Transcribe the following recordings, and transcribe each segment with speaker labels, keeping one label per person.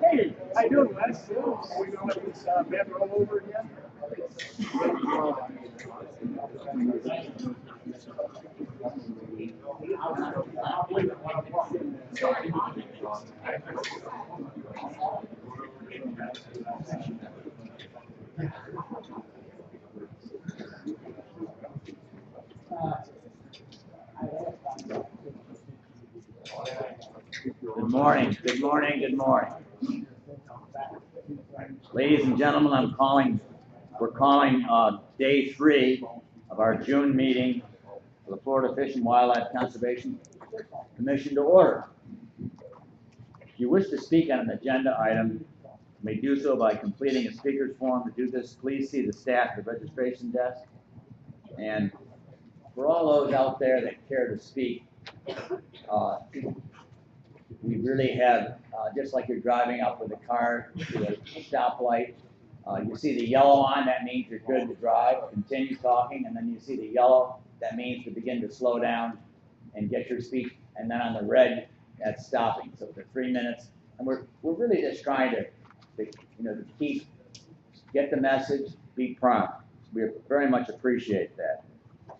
Speaker 1: Hey, how you doing, Wes? Are we going to let this bed roll over again?
Speaker 2: Good morning, good morning, good morning. Ladies and gentlemen, we're calling day 3 of our June meeting of the Florida Fish and Wildlife Conservation Commission to order. If you wish to speak on an agenda item, you may do so by completing a speaker's form. To do this, please see the staff at the registration desk. And for all those out there that care to speak, we really have, just like you're driving up with a car to a stoplight, you see the yellow on, that means you're good to drive, continue talking, and then you see the yellow, that means to begin to slow down and get your speech, and then on the red, that's stopping. So for 3 minutes, and we're really just trying to get the message, be prompt. We very much appreciate that.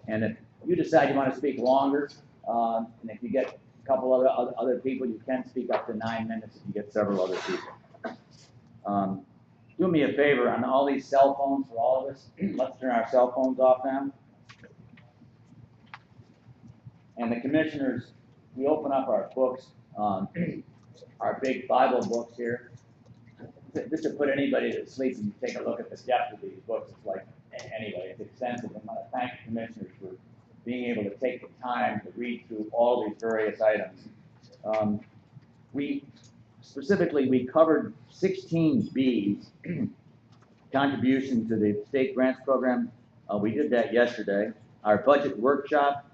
Speaker 2: And if you decide you want to speak longer, and if you get a couple other people, you can speak up to 9 minutes if you get several other people. Do me a favor on all these cell phones for all of us. Let's turn our cell phones off now. And the commissioners, we open up our books, our big Bible books here. Just to put anybody to sleep and take a look at the depth of these books, it's like, anyway, it's extensive. I want to thank the commissioners for being able to take the time to read through all these various items. We covered 16 B's, contribution to the state grants program. We did that yesterday. Our budget workshop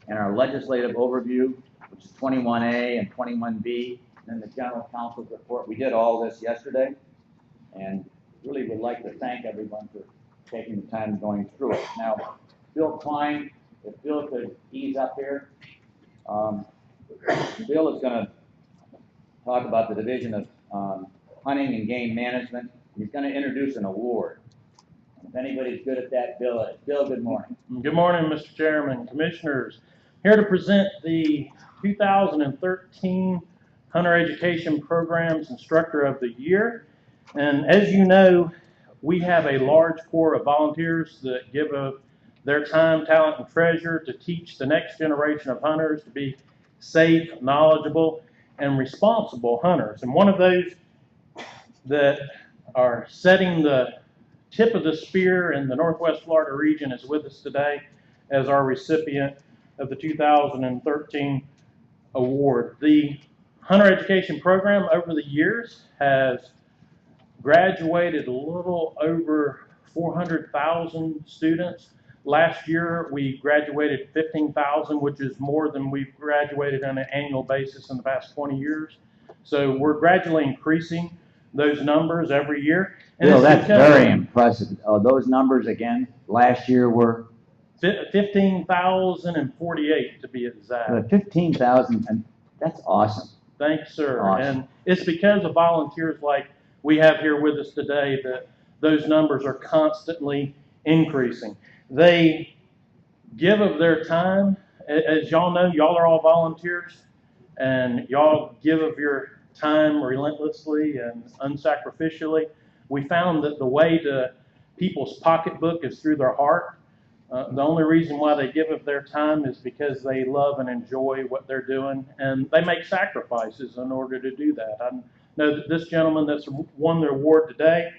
Speaker 2: and our legislative overview, which is 21A and 21B, and then the general counsel's report. We did all this yesterday, and really would like to thank everyone for taking the time going through it. Now, Bill Klein, if Bill could ease up here. Bill is going to talk about the division of hunting and game management. He's going to introduce an award. If anybody's good at that, Bill is. Bill, good morning.
Speaker 3: Good morning, Mr. Chairman, Commissioners. Here to present the 2013 Hunter Education Programs Instructor of the Year. And as you know, we have a large core of volunteers that give of their time, talent, and treasure to teach the next generation of hunters to be safe, knowledgeable, and responsible hunters. And one of those that are setting the tip of the spear in the Northwest Florida region is with us today as our recipient of the 2013 award. The Hunter Education Program over the years has graduated a little over 400,000 students. Last year we graduated 15,000, which is more than we've graduated on an annual basis in the past 20 years. So we're gradually increasing those numbers every year. And
Speaker 2: Bill, that's very impressive. Those numbers again, last year were
Speaker 3: 15,048 to be exact.
Speaker 2: 15,000, and that's awesome.
Speaker 3: Thanks, sir.
Speaker 2: Awesome.
Speaker 3: And it's because of volunteers like we have here with us today that those numbers are constantly increasing. They give of their time. As y'all know, y'all are all volunteers, and y'all give of your time relentlessly and unsacrificially. We found that the way to people's pocketbook is through their heart. The only reason why they give of their time is because they love and enjoy what they're doing, and they make sacrifices in order to do that. I know that this gentleman that's won the award today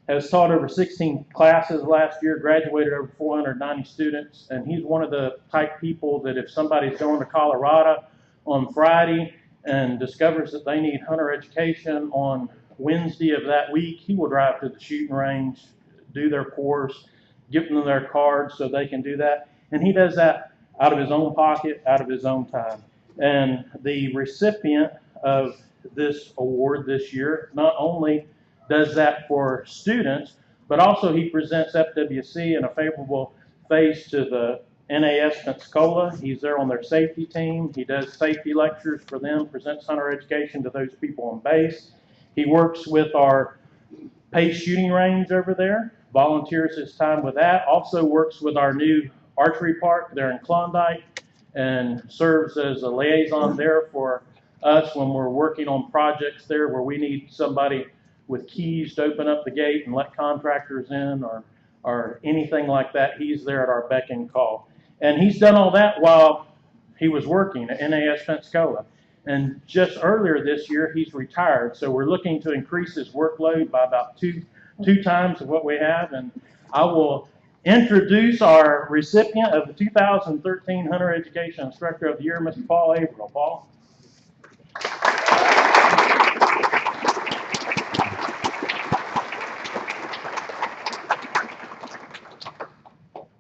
Speaker 3: has taught over 16 classes last year, graduated over 490 students, and he's one of the type people that if somebody's going to Colorado on Friday and discovers that they need hunter education on Wednesday of that week, he will drive to the shooting range, do their course, give them their cards so they can do that. And he does that out of his own pocket, out of his own time. And the recipient of this award this year not only does that for students, but also he presents FWC in a favorable face to the NAS Pensacola. He's there on their safety team. He does safety lectures for them, presents hunter education to those people on base. He works with our Pace shooting range over there, volunteers his time with that, also works with our new archery park there in Klondike, and serves as a liaison there for us when we're working on projects there where we need somebody with keys to open up the gate and let contractors in or anything like that. He's there at our beck and call. And he's done all that while he was working at NAS Pensacola. And just earlier this year, he's retired. So we're looking to increase his workload by about two times of what we have. And I will introduce our recipient of the 2013 Hunter Education Instructor of the Year, Mr. Paul Averill. Paul.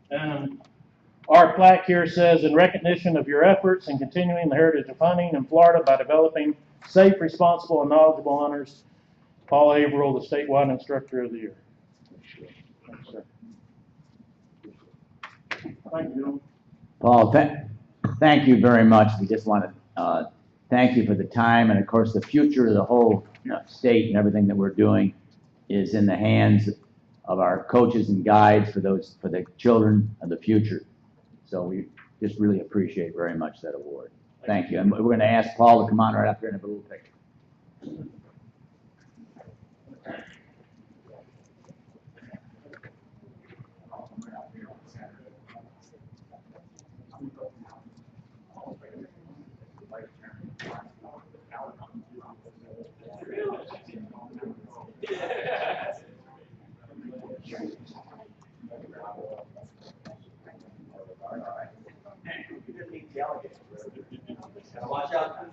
Speaker 3: And our plaque here says, in recognition of your efforts in continuing the heritage of hunting in Florida by developing safe, responsible, and knowledgeable hunters, Paul Averill, the statewide Instructor of the Year. Thanks, sir. Thank you.
Speaker 2: Paul, thank you very much. We just want to thank you for the time, and of course the future of the whole state and everything that we're doing is in the hands of our coaches and guides for the children of the future. So we just really appreciate very much that award. Thank you. And we're going to ask Paul to come on right up here and have a little picture. Watch out.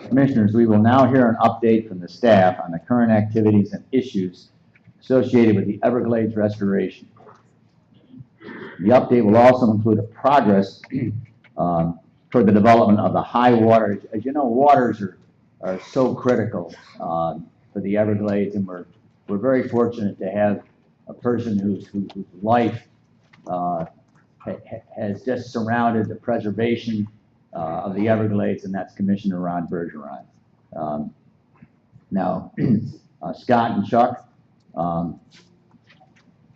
Speaker 2: Commissioners, we will now hear an update from the staff on the current activities and issues associated with the Everglades Restoration. The update will also include a progress toward the development of the high waters. As you know, waters are so critical for the Everglades, and we're very fortunate to have a person whose life has just surrounded the preservation of the Everglades, and that's Commissioner Ron Bergeron. Now, Scott and Chuck,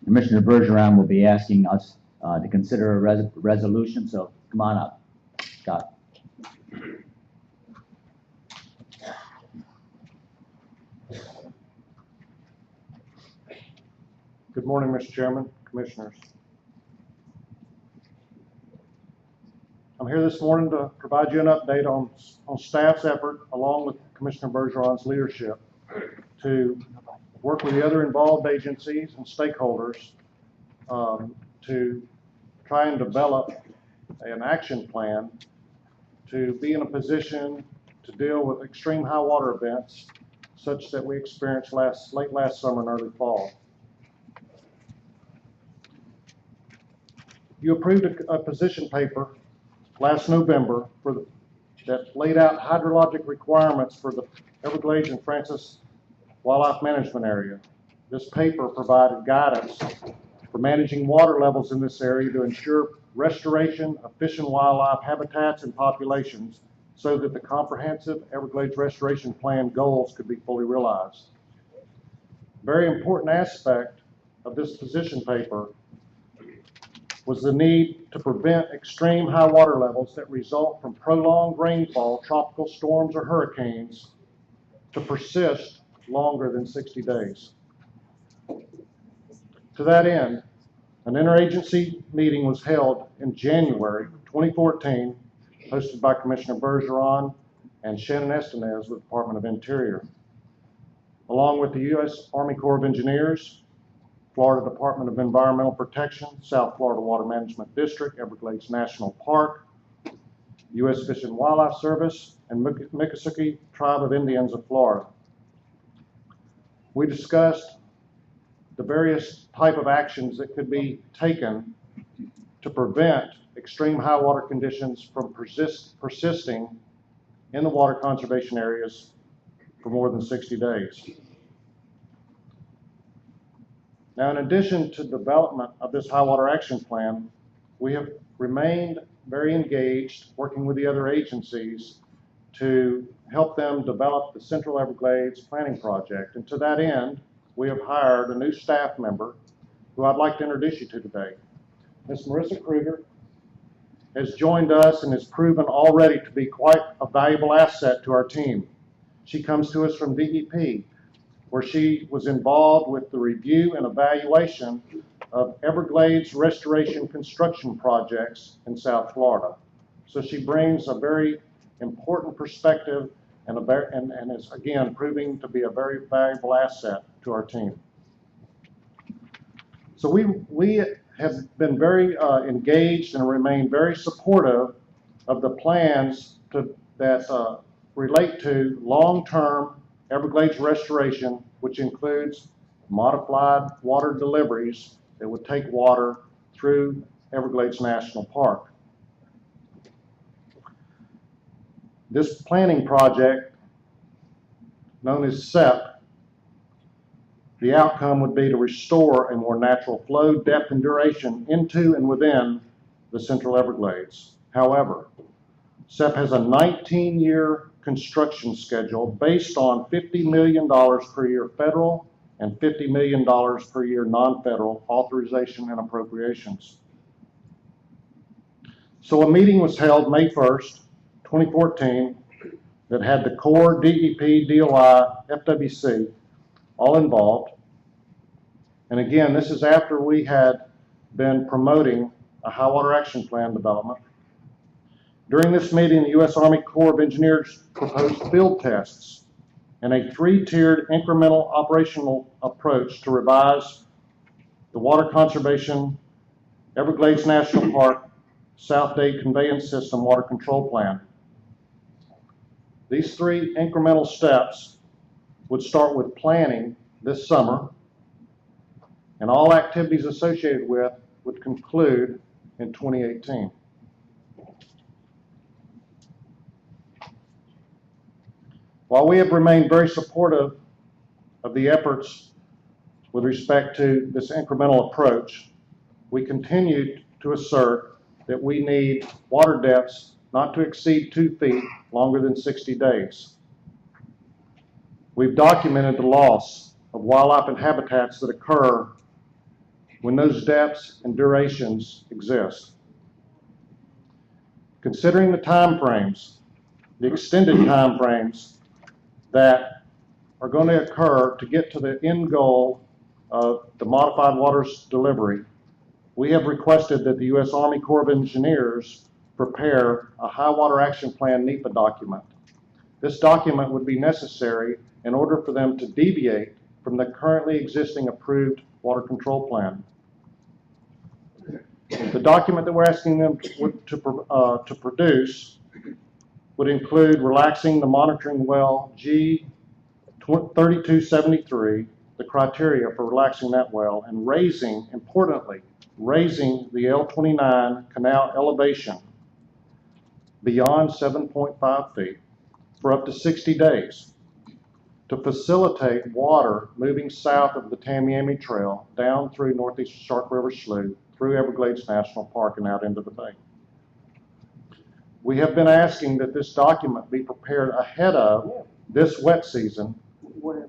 Speaker 2: Commissioner Bergeron will be asking us to consider a resolution, so come on up, Scott.
Speaker 4: Good morning, Mr. Chairman, Commissioners. I'm here this morning to provide you an update on staff's effort, along with Commissioner Bergeron's leadership, to work with the other involved agencies and stakeholders to try and develop an action plan to be in a position to deal with extreme high water events such that we experienced late last summer and early fall. You approved a position paper last November that laid out hydrologic requirements for the Everglades and Francis Wildlife Management Area. This paper provided guidance for managing water levels in this area to ensure restoration of fish and wildlife habitats and populations so that the comprehensive Everglades Restoration Plan goals could be fully realized. A very important aspect of this position paper was the need to prevent extreme high water levels that result from prolonged rainfall, tropical storms, or hurricanes to persist longer than 60 days. To that end, an interagency meeting was held in January 2014, hosted by Commissioner Bergeron and Shannon Estenez with the Department of Interior, along with the U.S. Army Corps of Engineers, Florida Department of Environmental Protection, South Florida Water Management District, Everglades National Park, U.S. Fish and Wildlife Service, and Miccosukee Tribe of Indians of Florida. We discussed the various type of actions that could be taken to prevent extreme high water conditions from persisting in the water conservation areas for more than 60 days. Now, in addition to development of this high water action plan, we have remained very engaged working with the other agencies to help them develop the Central Everglades Planning Project. And to that end, we have hired a new staff member who I'd like to introduce you to today. Ms. Marissa Kruger has joined us and has proven already to be quite a valuable asset to our team. She comes to us from DEP, where she was involved with the review and evaluation of Everglades Restoration construction projects in South Florida. So she brings a very important perspective and is again proving to be a very valuable asset to our team. So we have been very engaged and remain very supportive of the plans that relate to long-term Everglades restoration, which includes modified water deliveries that would take water through Everglades National Park. This planning project, known as SEP, the outcome would be to restore a more natural flow, depth, and duration into and within the Central Everglades. However, SEP has a 19-year construction schedule based on $50 million per year federal and $50 million per year non-federal authorization and appropriations. So a meeting was held May 1st, 2014, that had the Corps, DEP, DOI, FWC all involved. And again, this is after we had been promoting a high water action plan development. During this meeting, the U.S. Army Corps of Engineers proposed field tests and a 3-tiered incremental operational approach to revise the water conservation Everglades National Park South Dade Conveyance System Water Control Plan. These three incremental steps would start with planning this summer, and all activities associated with would conclude in 2018. While we have remained very supportive of the efforts with respect to this incremental approach, we continue to assert that we need water depths not to exceed 2 feet longer than 60 days. We've documented the loss of wildlife and habitats that occur when those depths and durations exist. Considering the time frames, the extended time frames that are going to occur to get to the end goal of the modified waters delivery, we have requested that the U.S. Army Corps of Engineers prepare a high water action plan NEPA document. This document would be necessary in order for them to deviate from the currently existing approved water control plan. The document that we're asking them to produce would include relaxing the monitoring well G3273, the criteria for relaxing that well, and importantly, raising the L29 canal elevation beyond 7.5 feet for up to 60 days to facilitate water moving south of the Tamiami Trail down through Northeast Shark River Slough, through Everglades National Park and out into the bay. We have been asking that this document be prepared ahead of this wet season,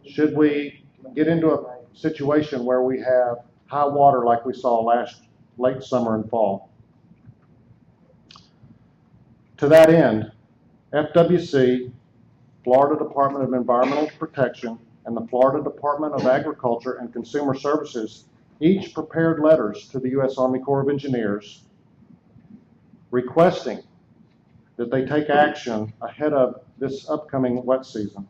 Speaker 4: should we get into a situation where we have high water like we saw late summer and fall. To that end, FWC, Florida Department of Environmental Protection, and the Florida Department of Agriculture and Consumer Services each prepared letters to the U.S. Army Corps of Engineers requesting that they take action ahead of this upcoming wet season.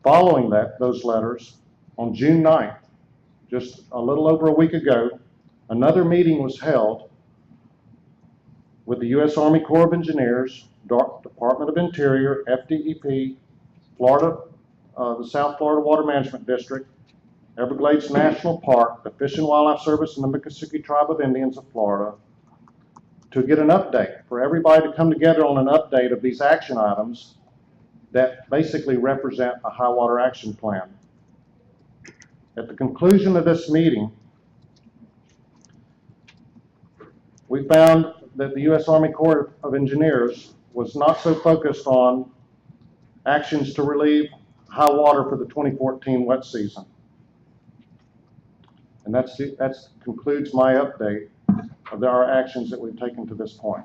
Speaker 4: Following those letters, on June 9th, just a little over a week ago, another meeting was held with the U.S. Army Corps of Engineers, Department of Interior, FDEP, Florida, the South Florida Water Management District, Everglades National Park, the Fish and Wildlife Service, and the Miccosukee Tribe of Indians of Florida, to get an update, for everybody to come together on an update of these action items that basically represent a high water action plan. At the conclusion of this meeting, we found that the U.S. Army Corps of Engineers was not so focused on actions to relieve high water for the 2014 wet season. And that concludes my update of our actions that we've taken to this point.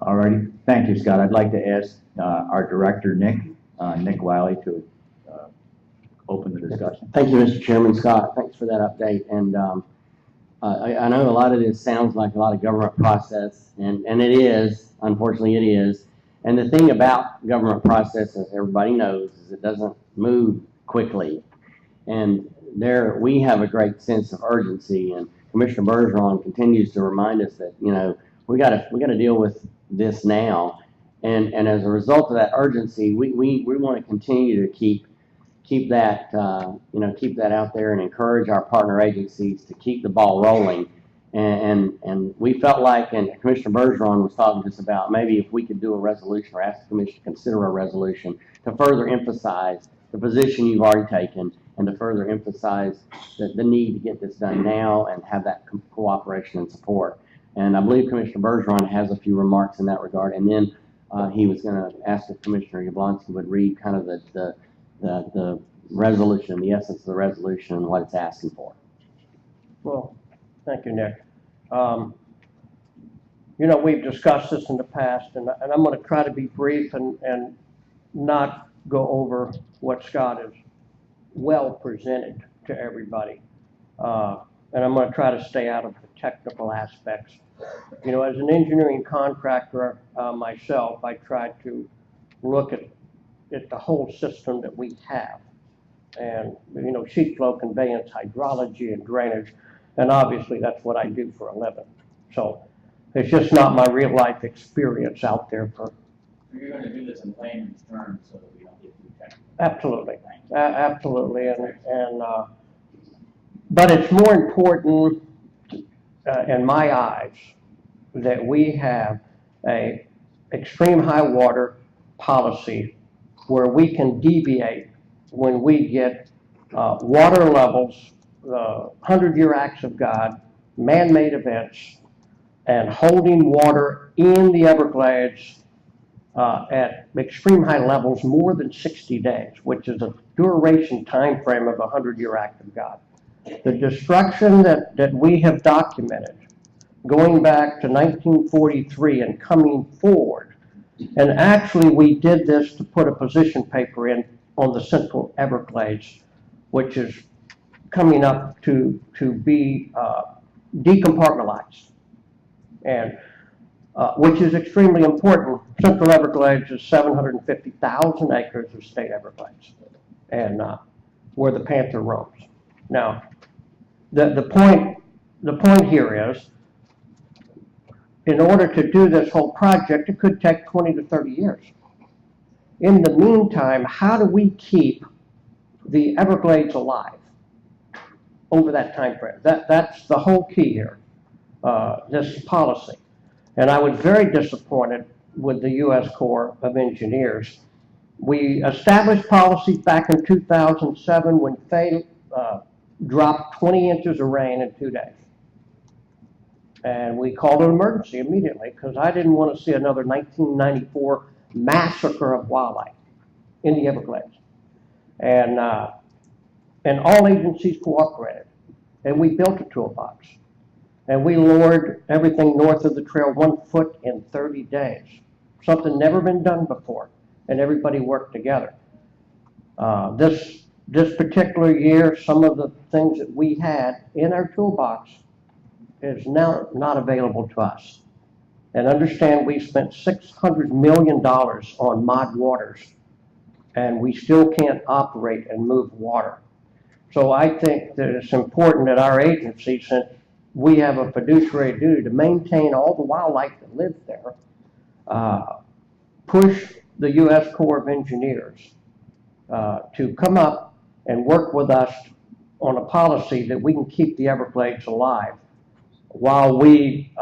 Speaker 2: All righty. Thank you, Scott. I'd like to ask our director, Nick Wiley, to open the discussion.
Speaker 5: Thank you, Mr. Chairman. Scott, thanks for that update. And I know a lot of this sounds like a lot of government process, and it is. Unfortunately, it is. And the thing about government process, as everybody knows, is it doesn't move quickly. And we have a great sense of urgency, and Commissioner Bergeron continues to remind us that, you know, we got to deal with this now. And as a result of that urgency, we want to continue to keep that keep that out there and encourage our partner agencies to keep the ball rolling. And we felt like, and Commissioner Bergeron was talking to us about, maybe if we could do a resolution or ask the Commission to consider a resolution to further emphasize the position you've already taken and to further emphasize the need to get this done now and have that cooperation and support. And I believe Commissioner Bergeron has a few remarks in that regard. And then he was going to ask if Commissioner Yablonsky would read kind of the resolution, the essence of the resolution and what it's asking for.
Speaker 6: Well, thank you, Nick. You know, we've discussed this in the past, and I'm going to try to be brief and not go over what Scott has well presented to everybody. And I'm going to try to stay out of the technical aspects. You know, as an engineering contractor myself, I try to look at the whole system that we have. And, you know, sheet flow conveyance, hydrology, and drainage. And obviously that's what I do for a living. So it's just not my real life experience out there for
Speaker 2: You're going to do this in layman's terms so that we don't get too technical.
Speaker 6: Absolutely, absolutely, but it's more important, in my eyes, that we have a extreme high water policy where we can deviate when we get water levels, 100-year acts of God, man-made events, and holding water in the Everglades at extreme high levels more than 60 days, which is a duration time frame of a 100-year act of God. The destruction that we have documented going back to 1943 and coming forward, and actually we did this to put a position paper in on the Central Everglades, which is coming up to be decompartmentalized, and which is extremely important. Central Everglades is 750,000 acres of state Everglades, and where the panther roams. Now, the point here is, in order to do this whole project, it could take 20 to 30 years. In the meantime, how do we keep the Everglades alive over that time frame? That's the whole key here, this policy. And I was very disappointed with the U.S. Corps of Engineers. We established policies back in 2007 when Faye dropped 20 inches of rain in 2 days. And we called an emergency immediately because I didn't want to see another 1994 massacre of wildlife in the Everglades. And all agencies cooperated. And we built a toolbox. And we lowered everything north of the trail 1 foot in 30 days. Something never been done before. And everybody worked together. This particular year, some of the things that we had in our toolbox is now not available to us. And understand we spent $600 million on mod waters, and we still can't operate and move water. So I think that it's important that our agency, since we have a fiduciary duty to maintain all the wildlife that lives there, push the U.S. Corps of Engineers to come up and work with us on a policy that we can keep the Everglades alive while we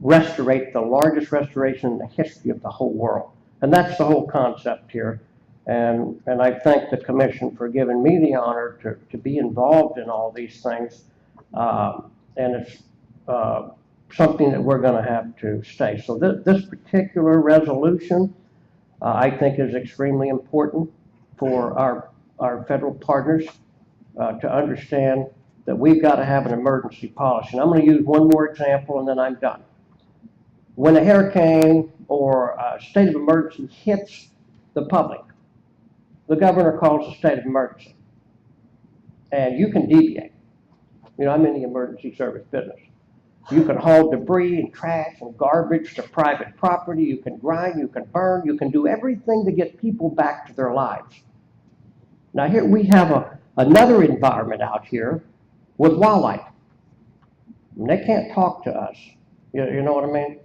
Speaker 6: restorate the largest restoration in the history of the whole world. And that's the whole concept here. And I thank the commission for giving me the honor to be involved in all these things. And it's something that we're going to have to stay. So this particular resolution, I think, is extremely important for our federal partners to understand that we've got to have an emergency policy. And I'm going to use one more example and then I'm done. When a hurricane or a state of emergency hits the public, the governor calls a state of emergency. And you can deviate. You know, I'm in the emergency service business. You can haul debris and trash and garbage to private property. You can grind, you can burn, you can do everything to get people back to their lives. Now here we have another environment out here with wildlife. And they can't talk to us. You know what I mean?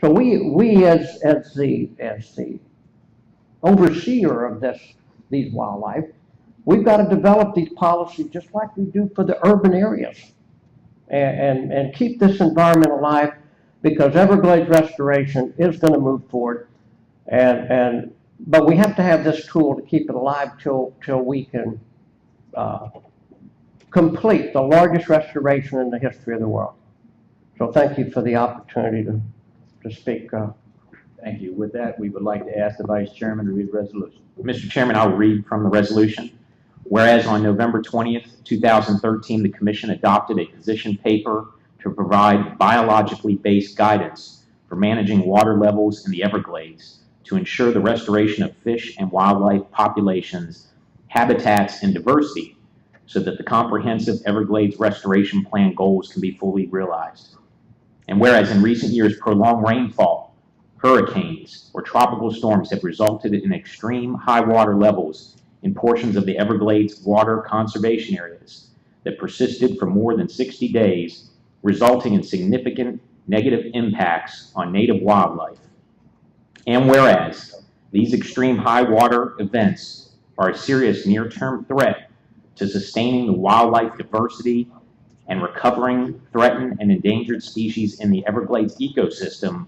Speaker 6: So we as the overseer of these wildlife, we've got to develop these policies just like we do for the urban areas and keep this environment alive, because Everglades Restoration is going to move forward. But we have to have this tool to keep it alive till we can complete the largest restoration in the history of the world. So thank you for the opportunity to speak.
Speaker 2: Thank you. With that, we would like to ask the Vice Chairman to read the resolution.
Speaker 7: Mr. Chairman, I'll read from the resolution. Whereas on November 20th, 2013, the Commission adopted a position paper to provide biologically based guidance for managing water levels in the Everglades to ensure the restoration of fish and wildlife populations, habitats, and diversity, so that the comprehensive Everglades Restoration Plan goals can be fully realized. And whereas in recent years, prolonged rainfall, hurricanes, or tropical storms have resulted in extreme high water levels in portions of the Everglades water conservation areas that persisted for more than 60 days, resulting in significant negative impacts on native wildlife. And whereas these extreme high water events are a serious near-term threat to sustaining the wildlife diversity and recovering threatened and endangered species in the Everglades ecosystem,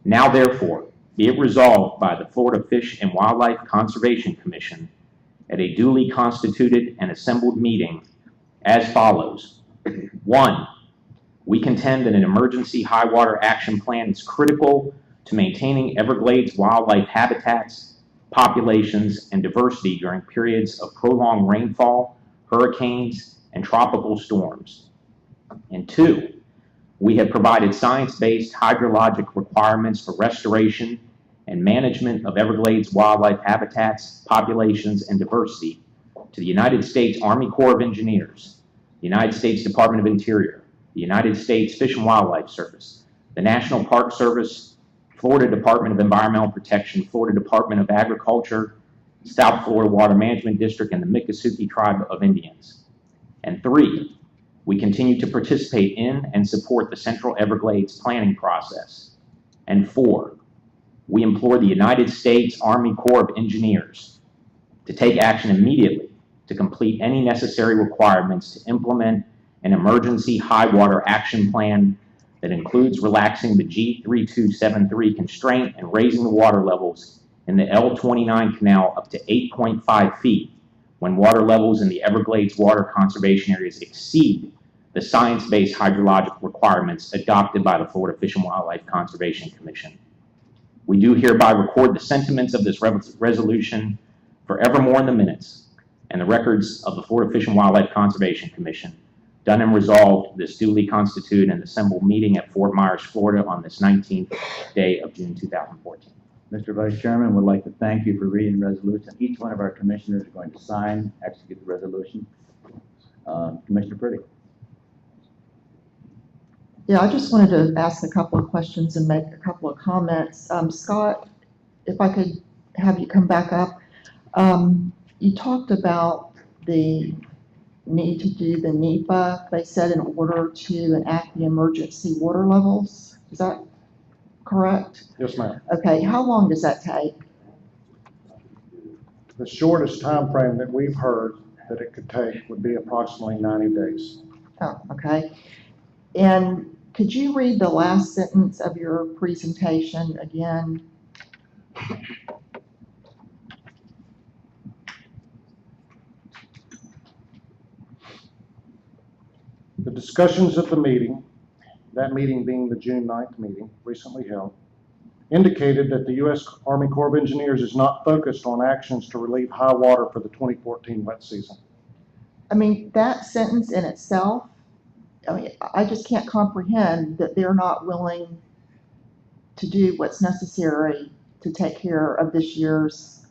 Speaker 7: now therefore be it resolved by the Florida Fish and Wildlife Conservation Commission at a duly constituted and assembled meeting as follows. 1, we contend that an emergency high water action plan is critical to maintaining Everglades wildlife habitats, populations, and diversity during periods of prolonged rainfall, hurricanes, and tropical storms. And 2, we have provided science-based hydrologic requirements for restoration and management of Everglades wildlife habitats, populations, and diversity to the United States Army Corps of Engineers, the United States Department of Interior, the United States Fish and Wildlife Service, the National Park Service, Florida Department of Environmental Protection, Florida Department of Agriculture, South Florida Water Management District, and the Miccosukee Tribe of Indians. And 3, we continue to participate in and support the Central Everglades planning process. And 4, we implore the United States Army Corps of Engineers to take action immediately to complete any necessary requirements to implement an emergency high water action plan that includes relaxing the G3273 constraint and raising the water levels in the L29 canal up to 8.5 feet when water levels in the Everglades water conservation areas exceed the science-based hydrologic requirements adopted by the Florida Fish and Wildlife Conservation Commission. We do hereby record the sentiments of this resolution forevermore in the minutes and the records of the Florida Fish and Wildlife Conservation Commission. Done and resolved, this duly constituted and assembled meeting at Fort Myers, Florida on this 19th day of June 2014.
Speaker 2: Mr. Vice Chairman, would like to thank you for reading the resolution. Each one of our commissioners are going to sign, execute the resolution. Commissioner Pretty.
Speaker 8: Yeah, I just wanted to ask a couple of questions and make a couple of comments. Scott, if I could have you come back up. You talked about the need to do the NEPA, they said, in order to enact the emergency water levels. Is that correct?
Speaker 4: Yes, ma'am.
Speaker 8: Okay, how long does that take?
Speaker 4: The shortest time frame that we've heard that it could take would be approximately 90 days.
Speaker 8: Oh, okay. And could you read the last sentence of your presentation again?
Speaker 4: The discussions at the meeting, that meeting being the June 9th meeting recently held, indicated that the U.S. Army Corps of Engineers is not focused on actions to relieve high water for the 2014 wet season.
Speaker 8: I mean, that sentence in itself, I mean, I just can't comprehend that they're not willing to do what's necessary to take care of this year's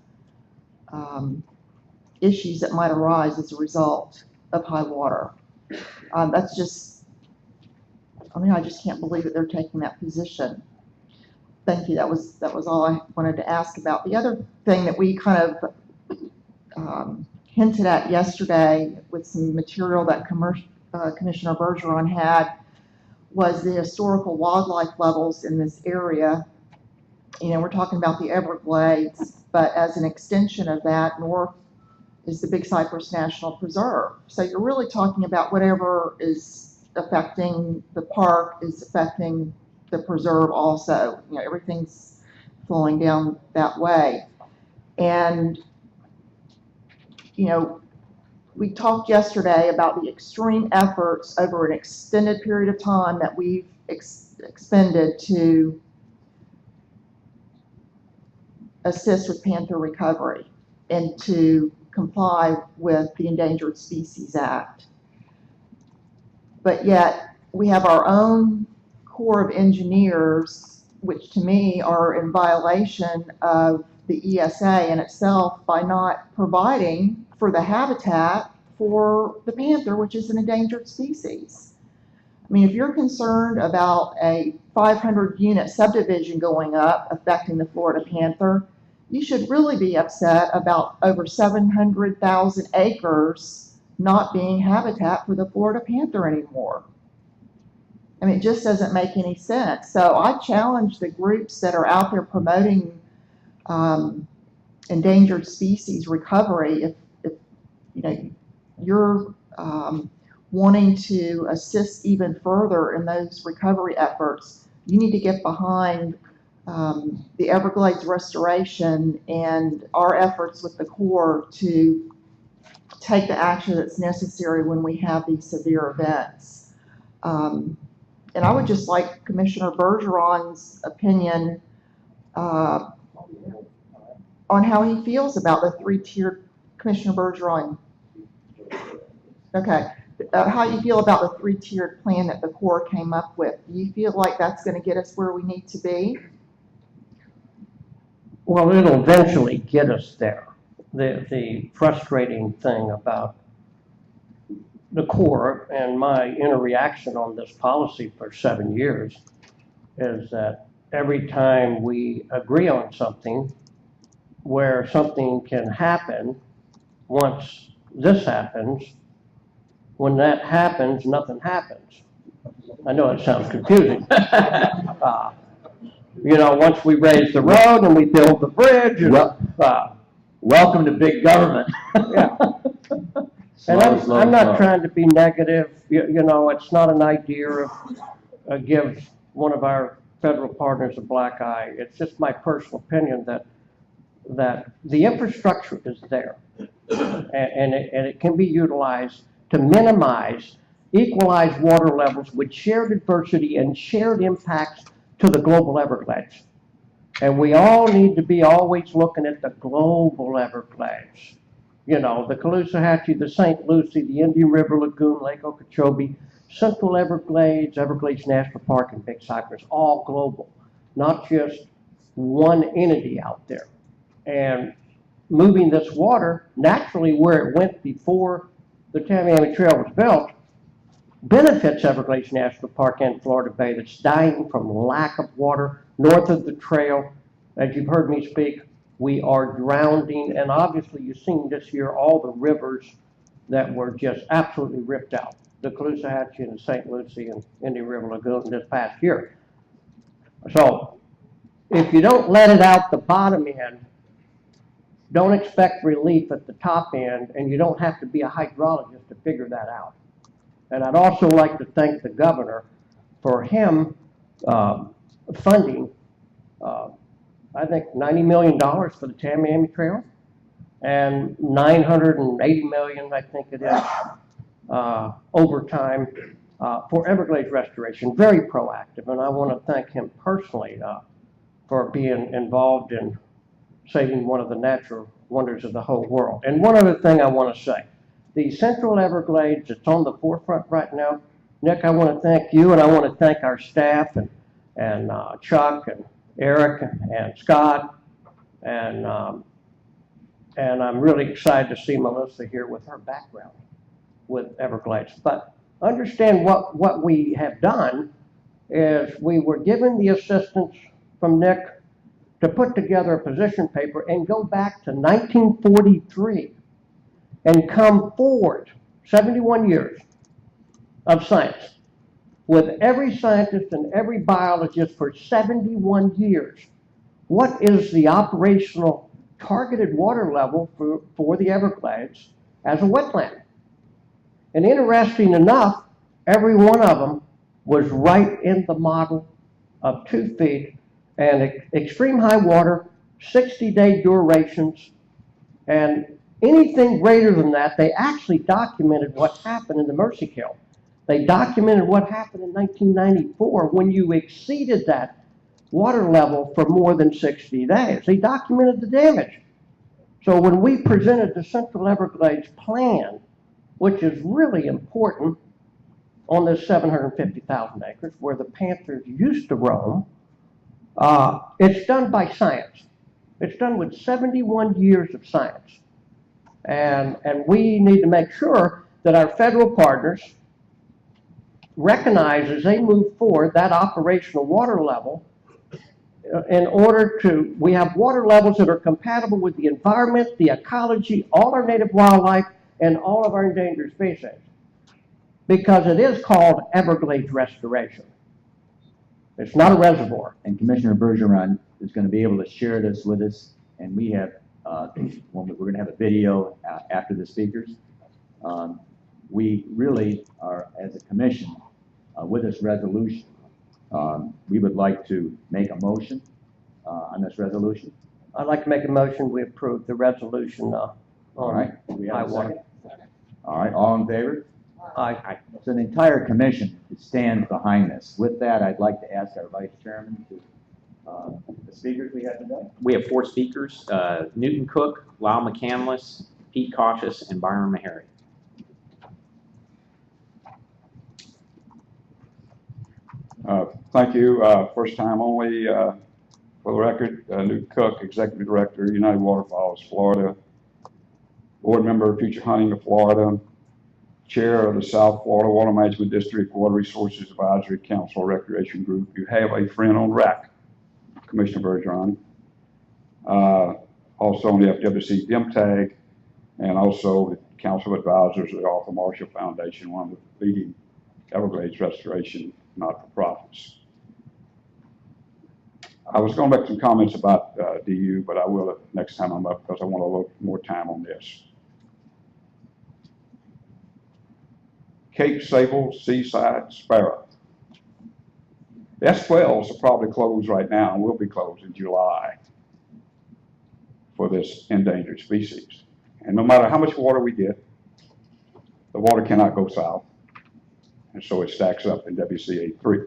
Speaker 8: issues that might arise as a result of high water. That's just, I mean, I just can't believe that they're taking that position. Thank you. That was all I wanted to ask about. The other thing that we kind of hinted at yesterday with some material that Commissioner Bergeron had was the historical wildlife levels in this area. You know, we're talking about the Everglades, but as an extension of that, north is the Big Cypress National Preserve. So you're really talking about whatever is affecting the park is affecting the preserve also. You know, everything's flowing down that way. And, you know, we talked yesterday about the extreme efforts over an extended period of time that we've expended to assist with panther recovery and to comply with the Endangered Species Act. But yet we have our own Corps of Engineers, which to me are in violation of the ESA in itself by not providing for the habitat for the panther, which is an endangered species. I mean, if you're concerned about a 500-unit subdivision going up affecting the Florida panther, you should really be upset about over 700,000 acres not being habitat for the Florida panther anymore. I mean, it just doesn't make any sense. So I challenge the groups that are out there promoting endangered species recovery. If you know you're wanting to assist even further in those recovery efforts, you need to get behind the Everglades Restoration and our efforts with the Corps to take the action that's necessary when we have these severe events. And I would just like Commissioner Bergeron's opinion on how he feels about the three-tiered, Commissioner Bergeron. Okay, how you feel about the three-tiered plan that the Corps came up with? Do you feel like that's going to get us where we need to be?
Speaker 6: Well, it'll eventually get us there. The frustrating thing about the Corps and my interaction on this policy for 7 years is that every time we agree on something where something can happen, once this happens, when that happens, nothing happens. I know it sounds confusing. You know, once we raise the road and we build the bridge.
Speaker 2: Welcome to big government.
Speaker 6: Yeah. And I'm not trying to be negative. You know, it's not an idea of give one of our federal partners a black eye. It's just my personal opinion that the infrastructure is there, and it can be utilized to minimize, equalize water levels with shared adversity and shared impacts to the global Everglades. And we all need to be always looking at the global Everglades. You know, the Caloosahatchee, the St. Lucie, the Indian River Lagoon, Lake Okeechobee, Central Everglades, Everglades National Park, and Big Cypress, all global, not just one entity out there. And moving this water naturally where it went before the Tamiami Trail was built benefits Everglades National Park and Florida Bay that's dying from lack of water north of the trail. As you've heard me speak, we are drowning, and obviously you've seen this year all the rivers that were just absolutely ripped out. The Caloosahatchee and the St. Lucie and Indian River Lagoon this past year. So if you don't let it out the bottom end, don't expect relief at the top end, and you don't have to be a hydrologist to figure that out. And I'd also like to thank the governor for him funding, I think, $90 million for the Tamiami Trail and $980 million, I think it is, over time for Everglades Restoration. Very proactive, and I want to thank him personally for being involved in saving one of the natural wonders of the whole world. And one other thing I want to say. The Central Everglades, it's on the forefront right now. Nick, I want to thank you, and I want to thank our staff and Chuck and Eric and Scott, and I'm really excited to see Melissa here with her background with Everglades. But understand what we have done is we were given the assistance from Nick to put together a position paper and go back to 1943 and come forward 71 years of science with every scientist and every biologist for 71 years. What is the operational targeted water level for the Everglades as a wetland? And interesting enough, every one of them was right in the model of 2 feet and extreme high water, 60-day durations, and anything greater than that, they actually documented what happened in the Mercy Kill. They documented what happened in 1994 when you exceeded that water level for more than 60 days. They documented the damage. So when we presented the Central Everglades plan, which is really important on this 750,000 acres where the panthers used to roam, it's done by science. It's done with 71 years of science. And we need to make sure that our federal partners recognize as they move forward that operational water level in order to, we have water levels that are compatible with the environment, the ecology, all our native wildlife, and all of our endangered species. Because it is called Everglades Restoration. It's not a reservoir.
Speaker 2: And Commissioner Bergeron is going to be able to share this with us. And we have, we're going to have a video after the speakers. We really are, as a commission, with this resolution, we would like to make a motion on this resolution.
Speaker 6: I'd like to make a motion, we approve the resolution
Speaker 2: All right. Do we have
Speaker 6: high
Speaker 2: a
Speaker 6: water.
Speaker 2: second? All right. All in favor?
Speaker 6: Aye.
Speaker 2: So the entire commission stands behind this. With that, I'd like to ask our vice chairman to, the speakers we have today.
Speaker 7: We have 4 speakers, Newton Cook, Lyle McCandless, Pete Cautious, and Byron Meharry.
Speaker 9: Thank you. First time only, for the record, Newton Cook, Executive Director, United Waterfalls, Florida, Board Member, Future Hunting of Florida, Chair of the South Florida Water Management District Water Resources Advisory Council Recreation Group. You have a friend on RAC, Commissioner Bergeron. Also on the FWC DIMTAG, and also the Council of Advisors of the Arthur Marshall Foundation, one of the leading Everglades Restoration not-for-profits. I was going to make some comments about DU, but I will next time I'm up because I want a little more time on this. Cape Sable Seaside Sparrow. The S12s are probably closed right now and will be closed in July for this endangered species. And no matter how much water we get, the water cannot go south. And so it stacks up in WCA 3.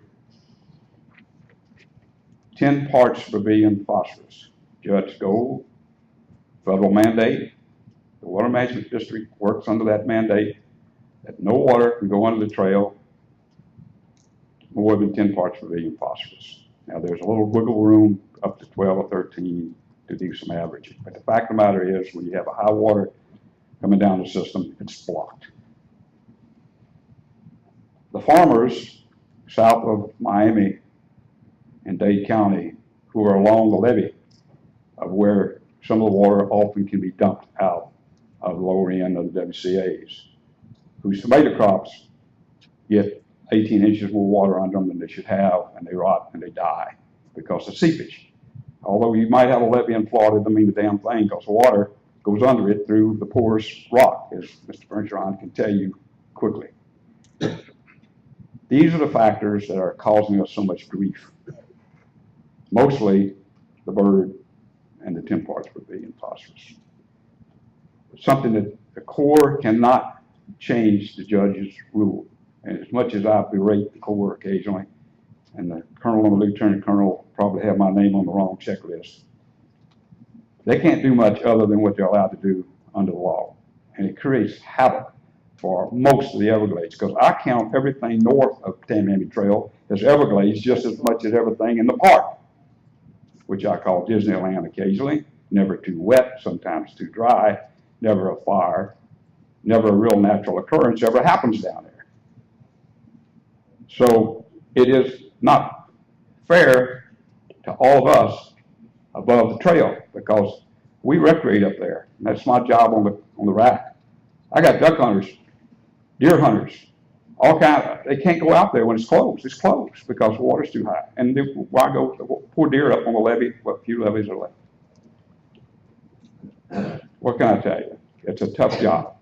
Speaker 9: 10 parts per billion phosphorus. Judge Gold, federal mandate. The Water Management District works under that mandate that no water can go under the trail more than 10 parts per billion phosphorus. Now there's a little wiggle room up to 12 or 13 to do some averaging. But the fact of the matter is when you have a high water coming down the system, it's blocked. The farmers south of Miami and Dade County who are along the levee of where some of the water often can be dumped out of the lower end of the WCAs, whose tomato crops get 18 inches more water under them than they should have, and they rot and they die because of seepage. Although you might have a levee in Florida, it doesn't mean a damn thing because water goes under it through the porous rock, as Mr. Bergeron can tell you quickly. These are the factors that are causing us so much grief. Mostly the bird and the 10 parts per billion phosphorus. It's something that the Corps cannot change the judge's rule. And as much as I berate the Corps occasionally, and the colonel and the lieutenant colonel probably have my name on the wrong checklist, they can't do much other than what they're allowed to do under the law. And it creates havoc for most of the Everglades, because I count everything north of Tamiami Trail as Everglades just as much as everything in the park, which I call Disneyland occasionally. Never too wet, sometimes too dry, never a fire, never a real natural occurrence ever happens down there. So it is not fair to all of us above the trail, because we recreate up there. And that's my job on the rack. I got duck hunters, deer hunters, all they can't go out there when it's closed. It's closed because the water's too high. And why go poor deer up on the levee, what few levees are left? What can I tell you? It's a tough job.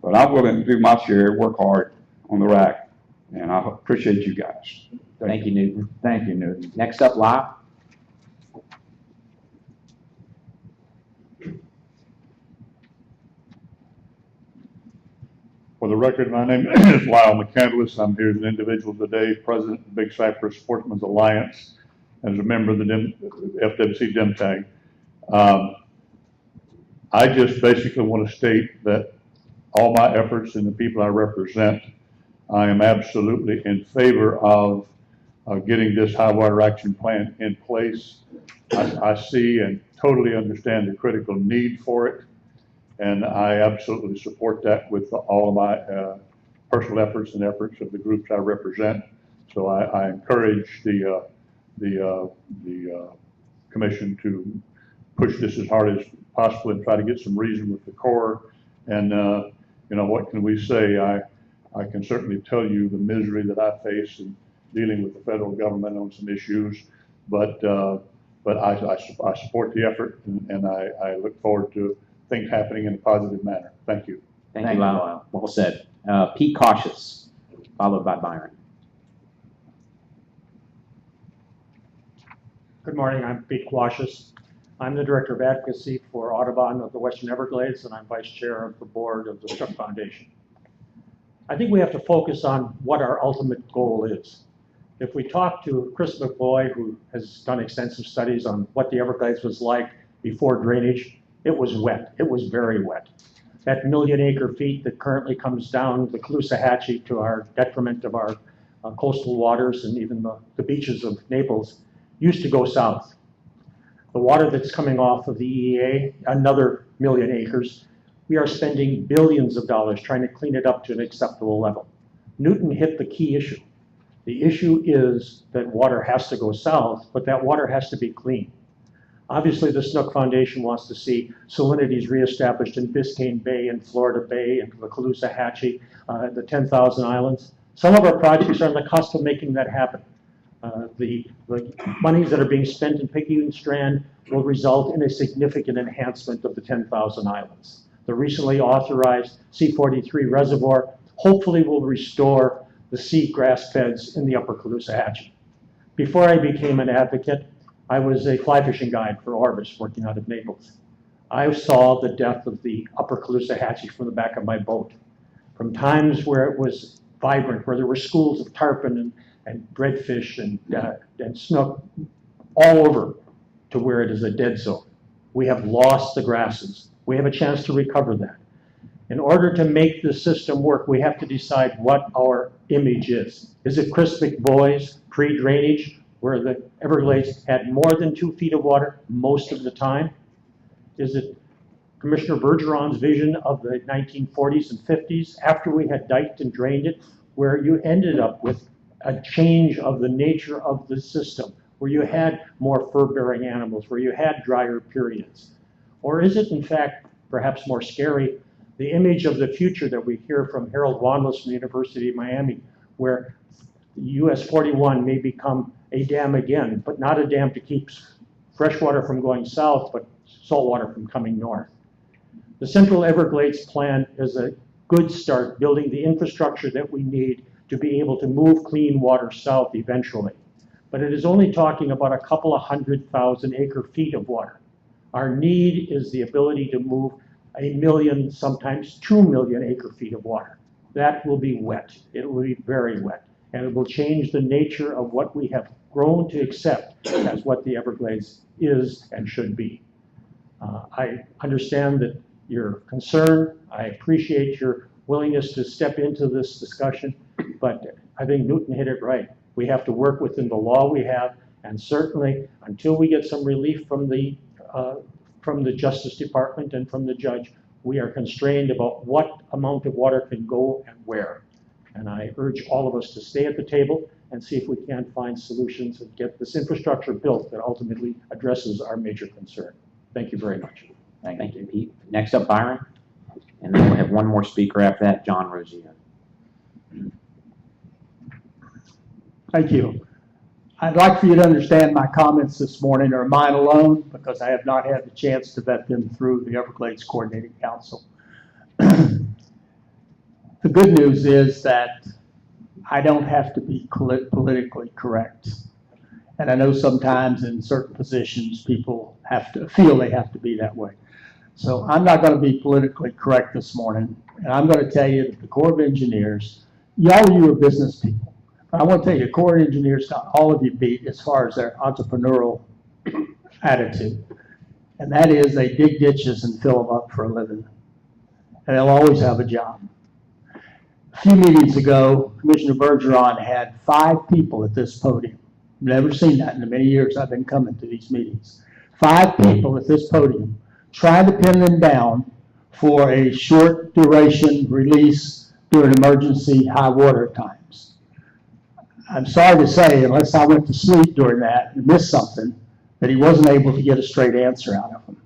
Speaker 9: But I'm willing to do my share, work hard on the rack, and I appreciate you guys.
Speaker 7: Thank you, Newton.
Speaker 2: Thank you, Newton.
Speaker 7: Next up, Lyle.
Speaker 10: For the record, my name is Lyle McCandless. I'm here as an individual today, President of Big Cypress Sportsman's Alliance, as a member of the FWC DIMTAG. I just basically want to state that all my efforts and the people I represent, I am absolutely in favor of getting this high water action plan in place. I see and totally understand the critical need for it. And I absolutely support that with all of my personal efforts and efforts of the groups I represent. So I encourage the commission to push this as hard as possible and try to get some reason with the Corps. And you know, what can we say? I can certainly tell you the misery that I face, and dealing with the federal government on some issues. But I support the effort, and I look forward to things happening in a positive manner. Thank you.
Speaker 7: Thank you, Lyle. Well said. Pete Cautious, followed by Byron.
Speaker 11: Good morning, I'm Pete Cautious. I'm the Director of Advocacy for Audubon of the Western Everglades, and I'm Vice Chair of the Board of the Snook Foundation. I think we have to focus on what our ultimate goal is. If we talk to Chris McBoy, who has done extensive studies on what the Everglades was like before drainage, it was wet. It was very wet. That 1 million acre feet that currently comes down the Caloosahatchee to our detriment of our coastal waters and even the beaches of Naples used to go south. The water that's coming off of the EEA, another 1 million acres, we are spending billions of dollars trying to clean it up to an acceptable level. Newton hit the key issue. The issue is that water has to go south, but that water has to be clean. Obviously, the Snook Foundation wants to see salinities reestablished in Biscayne Bay and Florida Bay and the Caloosahatchee, the 10,000 islands. Some of our projects are on the cusp of making that happen. The monies that are being spent in Picayune and Strand will result in a significant enhancement of the 10,000 islands. The recently authorized C-43 reservoir hopefully will restore the seagrass beds in the upper Caloosahatchee. Before I became an advocate, I was a fly fishing guide for Orbis working out of Naples. I saw the death of the upper Caloosahatchee from the back of my boat. From times where it was vibrant, where there were schools of tarpon and redfish and snook all over, to where it is a dead zone. We have lost the grasses. We have a chance to recover that. In order to make the system work, we have to decide what our image is. Is it Chris McBoy's pre-drainage, where the Everglades had more than 2 feet of water most of the time? Is it Commissioner Bergeron's vision of the 1940s and 50s, after we had diked and drained it, where you ended up with a change of the nature of the system, where you had more fur-bearing animals, where you had drier periods? Or is it, in fact, perhaps more scary, the image of the future that we hear from Harold Wanless from the University of Miami, where US 41 may become a dam again, but not a dam to keep fresh water from going south, but salt water from coming north? The Central Everglades plan is a good start building the infrastructure that we need to be able to move clean water south eventually. But it is only talking about a couple of 100,000 acre feet of water. Our need is the ability to move 1 million, sometimes 2 million acre feet of water. That will be wet. It will be very wet. And it will change the nature of what we have grown to accept as what the Everglades is and should be. I understand that you're concerned. I appreciate your willingness to step into this discussion, but I think Newton hit it right. We have to work within the law we have, and certainly until we get some relief from the Justice Department and from the judge, we are constrained about what amount of water can go and where. And I urge all of us to stay at the table and see if we can find solutions and get this infrastructure built that ultimately addresses our major concern. Thank you very much.
Speaker 7: Thank you, Pete. Next up, Byron. And then we'll have one more speaker after that, John Rosier.
Speaker 12: Thank you. I'd like for you to understand my comments this morning are mine alone because I have not had the chance to vet them through the Everglades Coordinating Council. The good news is that I don't have to be politically correct. And I know sometimes in certain positions people feel they have to be that way. So I'm not going to be politically correct this morning. And I'm going to tell you that the Corps of Engineers, all of you are business people. But I want to tell you, the Corps of Engineers got all of you beat as far as their entrepreneurial attitude. And that is they dig ditches and fill them up for a living. And they'll always have a job. A few meetings ago, Commissioner Bergeron had 5 people at this podium. Never seen that in the many years I've been coming to these meetings. 5 people at this podium trying to pin them down for a short duration release during emergency high water times. I'm sorry to say, unless I went to sleep during that and missed something, that he wasn't able to get a straight answer out of them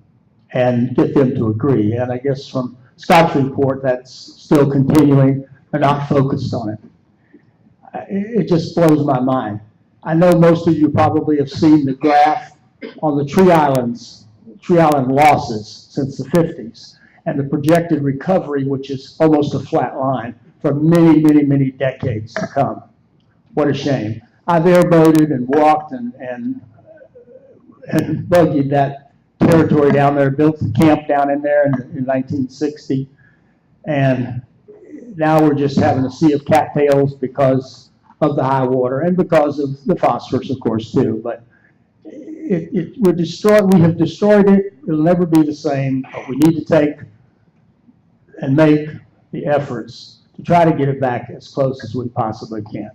Speaker 12: and get them to agree. And I guess from Scott's report, that's still continuing. They're not focused on it. It just blows my mind. I know most of you probably have seen the graph on the Tree Island losses since the 50s, and the projected recovery, which is almost a flat line for many, many, many decades to come. What a shame. I've airboated and walked and buggied that territory down there, built the camp down in there in 1960, and now we're just having a sea of cattails because of the high water and because of the phosphorus, of course, too. But we have destroyed it. It'll never be the same, but we need to take and make the efforts to try to get it back as close as we possibly can.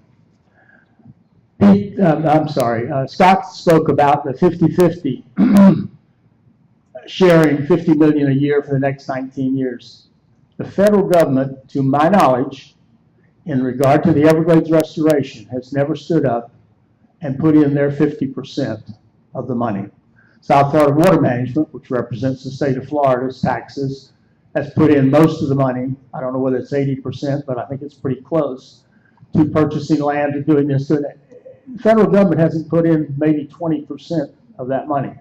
Speaker 12: Scott spoke about the 50-50 sharing $50 million a year for the next 19 years. The federal government, to my knowledge, in regard to the Everglades Restoration, has never stood up and put in their 50% of the money. South Florida Water Management, which represents the state of Florida's taxes, has put in most of the money. I don't know whether it's 80%, but I think it's pretty close to purchasing land, to doing this, doing that. The federal government hasn't put in maybe 20% of that money.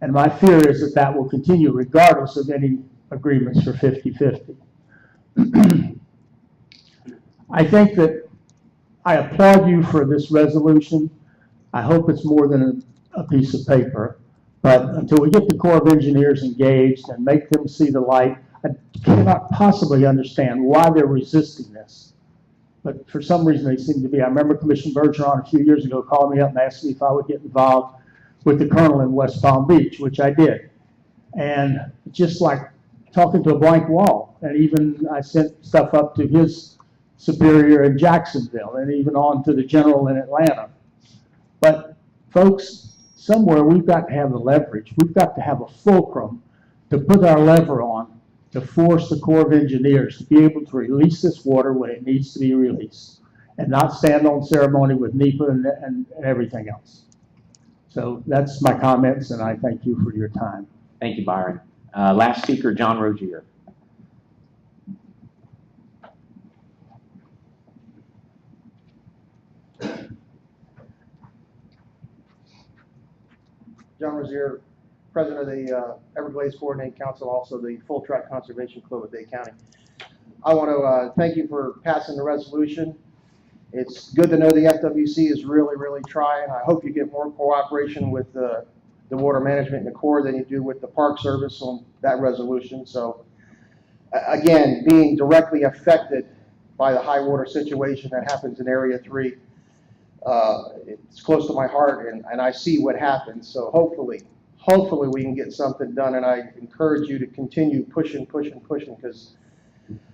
Speaker 12: And my fear is that that will continue regardless of any agreements for 50-50. I think that I applaud you for this resolution. I hope it's more than a piece of paper. But until we get the Corps of Engineers engaged and make them see the light, I cannot possibly understand why they're resisting this. But for some reason they seem to be. I remember Commissioner Bergeron a few years ago called me up and asked me if I would get involved with the colonel in West Palm Beach, which I did. And just like talking to a blank wall. And even I sent stuff up to his superior in Jacksonville and even on to the general in Atlanta. But folks, somewhere we've got to have the leverage. We've got to have a fulcrum to put our lever on to force the Corps of Engineers to be able to release this water when it needs to be released and not stand on ceremony with NEPA and everything else. So that's my comments, and I thank you for your time.
Speaker 7: Thank you, Byron. Last speaker, John Rozier.
Speaker 13: John Rozier, President of the Everglades Coordinating Council, also the Full Track Conservation Club of Bay County. I want to thank you for passing the resolution. It's good to know the FWC is really, really trying. I hope you get more cooperation with the Water Management and the Corps than you do with the Park Service on that resolution. So, again, being directly affected by the high water situation that happens in Area 3, it's close to my heart, and I see what happens. So hopefully we can get something done, and I encourage you to continue pushing, because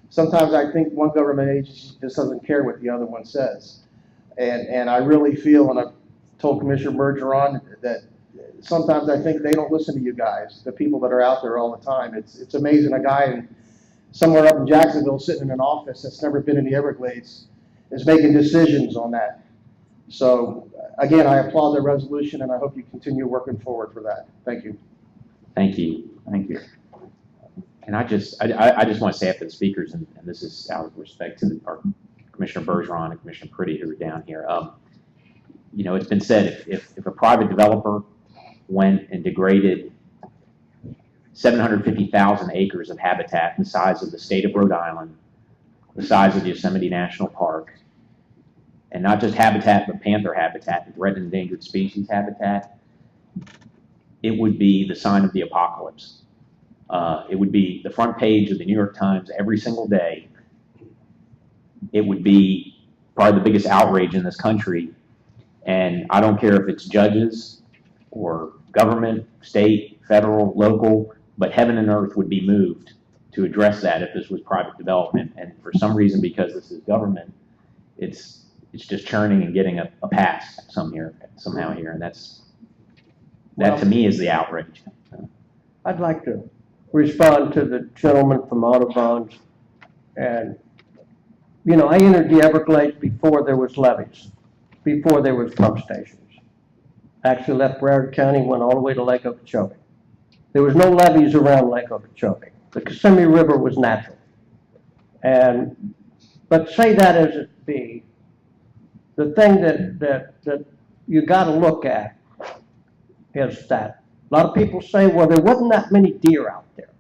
Speaker 13: sometimes I think one government agency just doesn't care what the other one says. And I really feel, and I've told Commissioner Bergeron, that sometimes I think they don't listen to you guys, the people that are out there all the time. It's amazing, a guy somewhere up in Jacksonville sitting in an office that's never been in the Everglades is making decisions on that. So, again, I applaud the resolution, and I hope you continue working forward for that. Thank you.
Speaker 7: Thank you. Thank you. And I just want to say after the speakers, and this is out of respect to our Commissioner Bergeron and Commissioner Priddy who are down here. You know, it's been said if a private developer went and degraded 750,000 acres of habitat the size of the state of Rhode Island, the size of Yosemite National Park, and not just habitat, but panther habitat, threatened and endangered species habitat, it would be the sign of the apocalypse. It would be the front page of the New York Times every single day. It would be probably the biggest outrage in this country. And I don't care if it's judges or government, state, federal, local, but heaven and earth would be moved to address that if this was private development. And for some reason, because this is government, it's just churning and getting a pass somehow here, and that to me is the outrage.
Speaker 6: I'd like to respond to the gentleman from Audubon's. And, you know, I entered the Everglades before there was levees, before there was pump stations. Actually left Broward County, went all the way to Lake Okeechobee. There was no levees around Lake Okeechobee. The Kissimmee River was natural. But say that as it be, the thing that you gotta look at is that a lot of people say, well, there wasn't that many deer out there.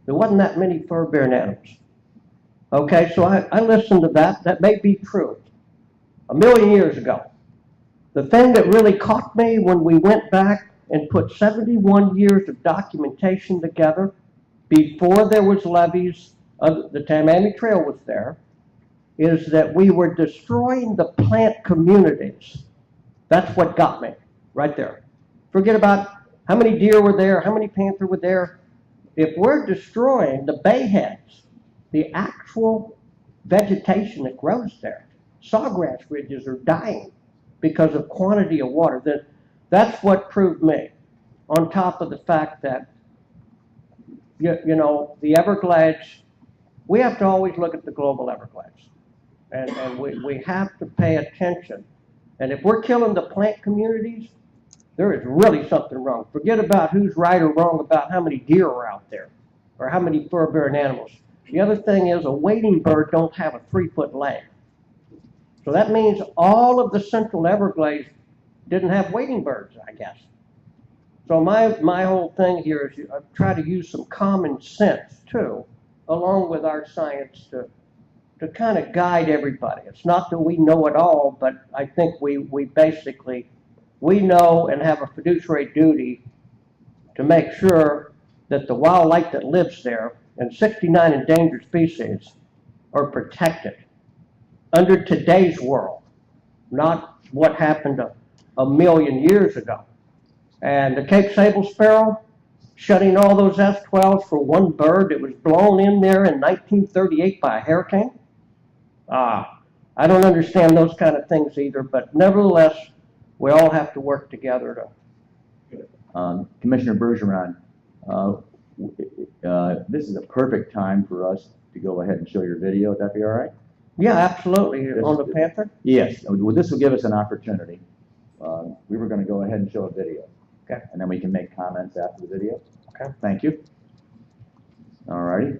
Speaker 6: There wasn't that many fur-bearing animals. Okay, so I listened to that. That may be true. A million years ago. The thing that really caught me when we went back and put 71 years of documentation together before there was levees, the Tammany Trail was there, is that we were destroying the plant communities. That's what got me, right there. Forget about how many deer were there, how many panther were there. If we're destroying the bayheads, the actual vegetation that grows there, sawgrass ridges are dying because of quantity of water. That's what proved me, on top of the fact that, you know, the Everglades, we have to always look at the global Everglades. And we have to pay attention. And if we're killing the plant communities, there is really something wrong. Forget about who's right or wrong about how many deer are out there or how many fur-bearing animals. The other thing is a wading bird don't have a 3-foot leg. So that means all of the central Everglades didn't have wading birds, I guess. So my whole thing here is I try to use some common sense too, along with our science to kind of guide everybody. It's not that we know it all, but I think we basically, we know and have a fiduciary duty to make sure that the wildlife that lives there and 69 endangered species are protected under today's world, not what happened a million years ago. And the Cape Sable sparrow, shutting all those S-12s for one bird that was blown in there in 1938 by a hurricane. I don't understand those kind of things either, but nevertheless, we all have to work together to.
Speaker 2: Commissioner Bergeron, this is a perfect time for us to go ahead and show your video. Would that be all right?
Speaker 6: Yeah, absolutely. On the panther?
Speaker 2: Yes. Well, this will give us an opportunity. We were going to go ahead and show a video.
Speaker 6: Okay.
Speaker 2: And then we can make comments after the video.
Speaker 6: Okay.
Speaker 2: Thank you. All righty.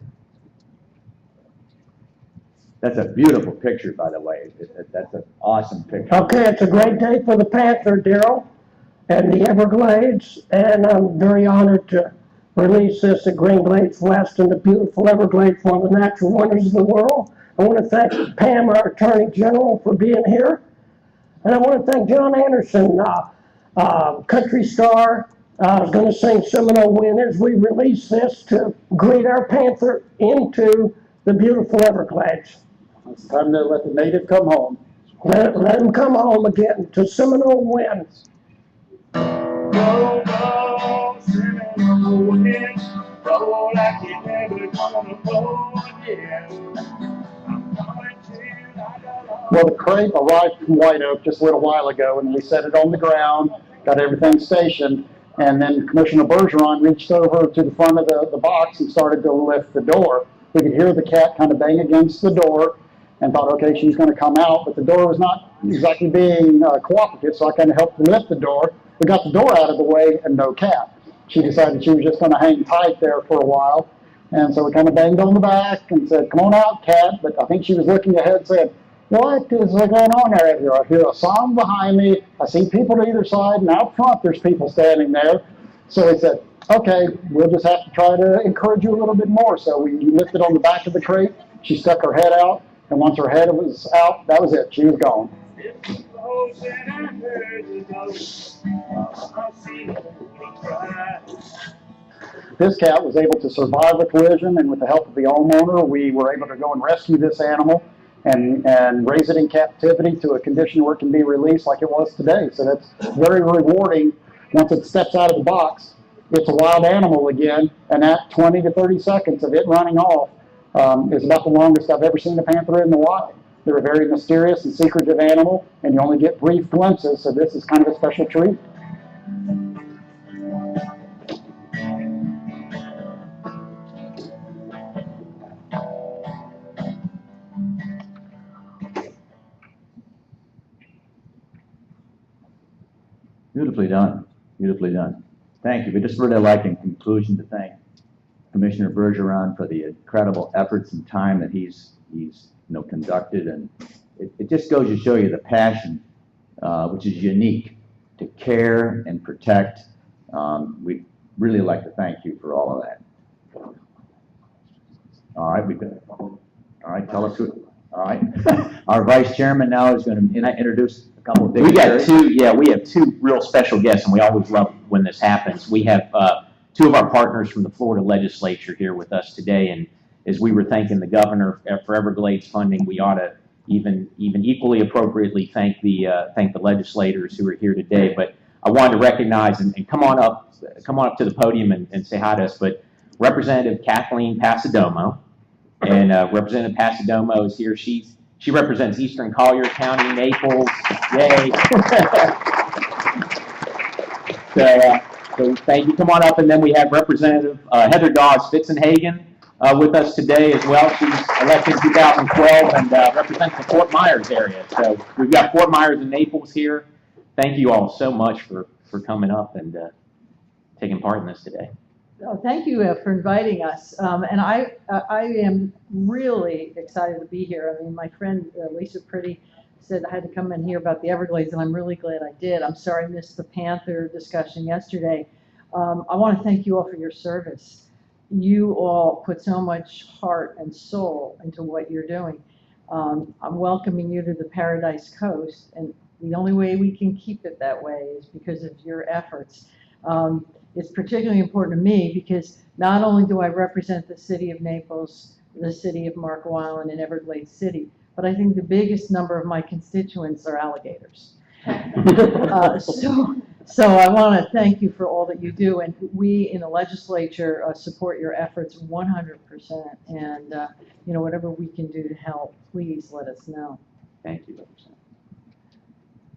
Speaker 2: That's a beautiful picture, by the way. That's an awesome picture.
Speaker 6: Okay, it's a great day for the panther, Daryl, and the Everglades, and I'm very honored to release this at Green Glades West and the beautiful Everglades, one of the natural wonders of the world. I want to thank Pam, our Attorney General, for being here, and I want to thank John Anderson, Country Star. I was going to sing Seminole Wind as we release this to greet our panther into the beautiful Everglades.
Speaker 12: It's time to let the native come home.
Speaker 6: Let him come home again to Seminole Wind.
Speaker 1: Roll, roll, Seminole wind, roll like you're never gonna roll again. I'm coming to you like a
Speaker 12: Well, the crate arrived from White Oak just a little while ago, and we set it on the ground, got everything stationed, and then Commissioner Bergeron reached over to the front of the box and started to lift the door. We could hear the cat kind of bang against the door and thought, okay, she's going to come out, but the door was not exactly being cooperative, so I kind of helped her lift the door. We got the door out of the way and no cat. She decided she was just going to hang tight there for a while, and so we kind of banged on the back and said, come on out, cat, but I think she was looking ahead and said, what is going on there? I hear a song behind me, I see people to either side, and out front there's people standing there. So we said, okay, we'll just have to try to encourage you a little bit more. So we lifted on the back of the crate, she stuck her head out, and once her head was out, that was it, she was gone. This cat was able to survive the collision, and with the help of the homeowner, we were able to go and rescue this animal and raise it in captivity to a condition where it can be released like it was today. So that's very rewarding. Once it steps out of the box, it's a wild animal again, and that 20 to 30 seconds of it running off is about the longest I've ever seen a panther in the wild. They're a very mysterious and secretive animal, and you only get brief glimpses, so this is kind of a special treat.
Speaker 2: Beautifully done. Beautifully done. Thank you. We just really like in conclusion to thank Commissioner Bergeron for the incredible efforts and time that he's conducted, and it just goes to show you the passion, which is unique, to care and protect. We'd really like to thank you for all of that. All right, all right, tell us who, all right. Our vice chairman now is going to introduce a couple of dignitaries.
Speaker 7: We have two real special guests, and we always love when this happens. We have two of our partners from the Florida legislature here with us today, and as we were thanking the governor for Everglades funding, we ought to even equally appropriately thank the legislators who are here today. But I wanted to recognize and come on up to the podium and say hi to us. But Representative Kathleen Pasadomo, and Representative Pasadomo is here. She represents Eastern Collier County, Naples. Yay! So thank you. Come on up, and then we have Representative Heather Dawes Fitzenhagen with us today as well. She's elected in 2012 and represents the Fort Myers area. So we've got Fort Myers and Naples here. Thank you all so much for coming up and taking part in this today.
Speaker 14: Oh, thank you for inviting us. And I am really excited to be here. I mean, my friend Lisa Pretty said I had to come in here about the Everglades, and I'm really glad I did. I'm sorry I missed the panther discussion yesterday. I want to thank you all for your service. You all put so much heart and soul into what you're doing. I'm welcoming you to the Paradise Coast, and the only way we can keep it that way is because of your efforts. It's particularly important to me because not only do I represent the city of Naples, the city of Marco Island, and Everglades City, but I think the biggest number of my constituents are alligators. So I want to thank you for all that you do, and we in the legislature support your efforts 100%. And whatever we can do to help, please let us know.
Speaker 7: Thank you.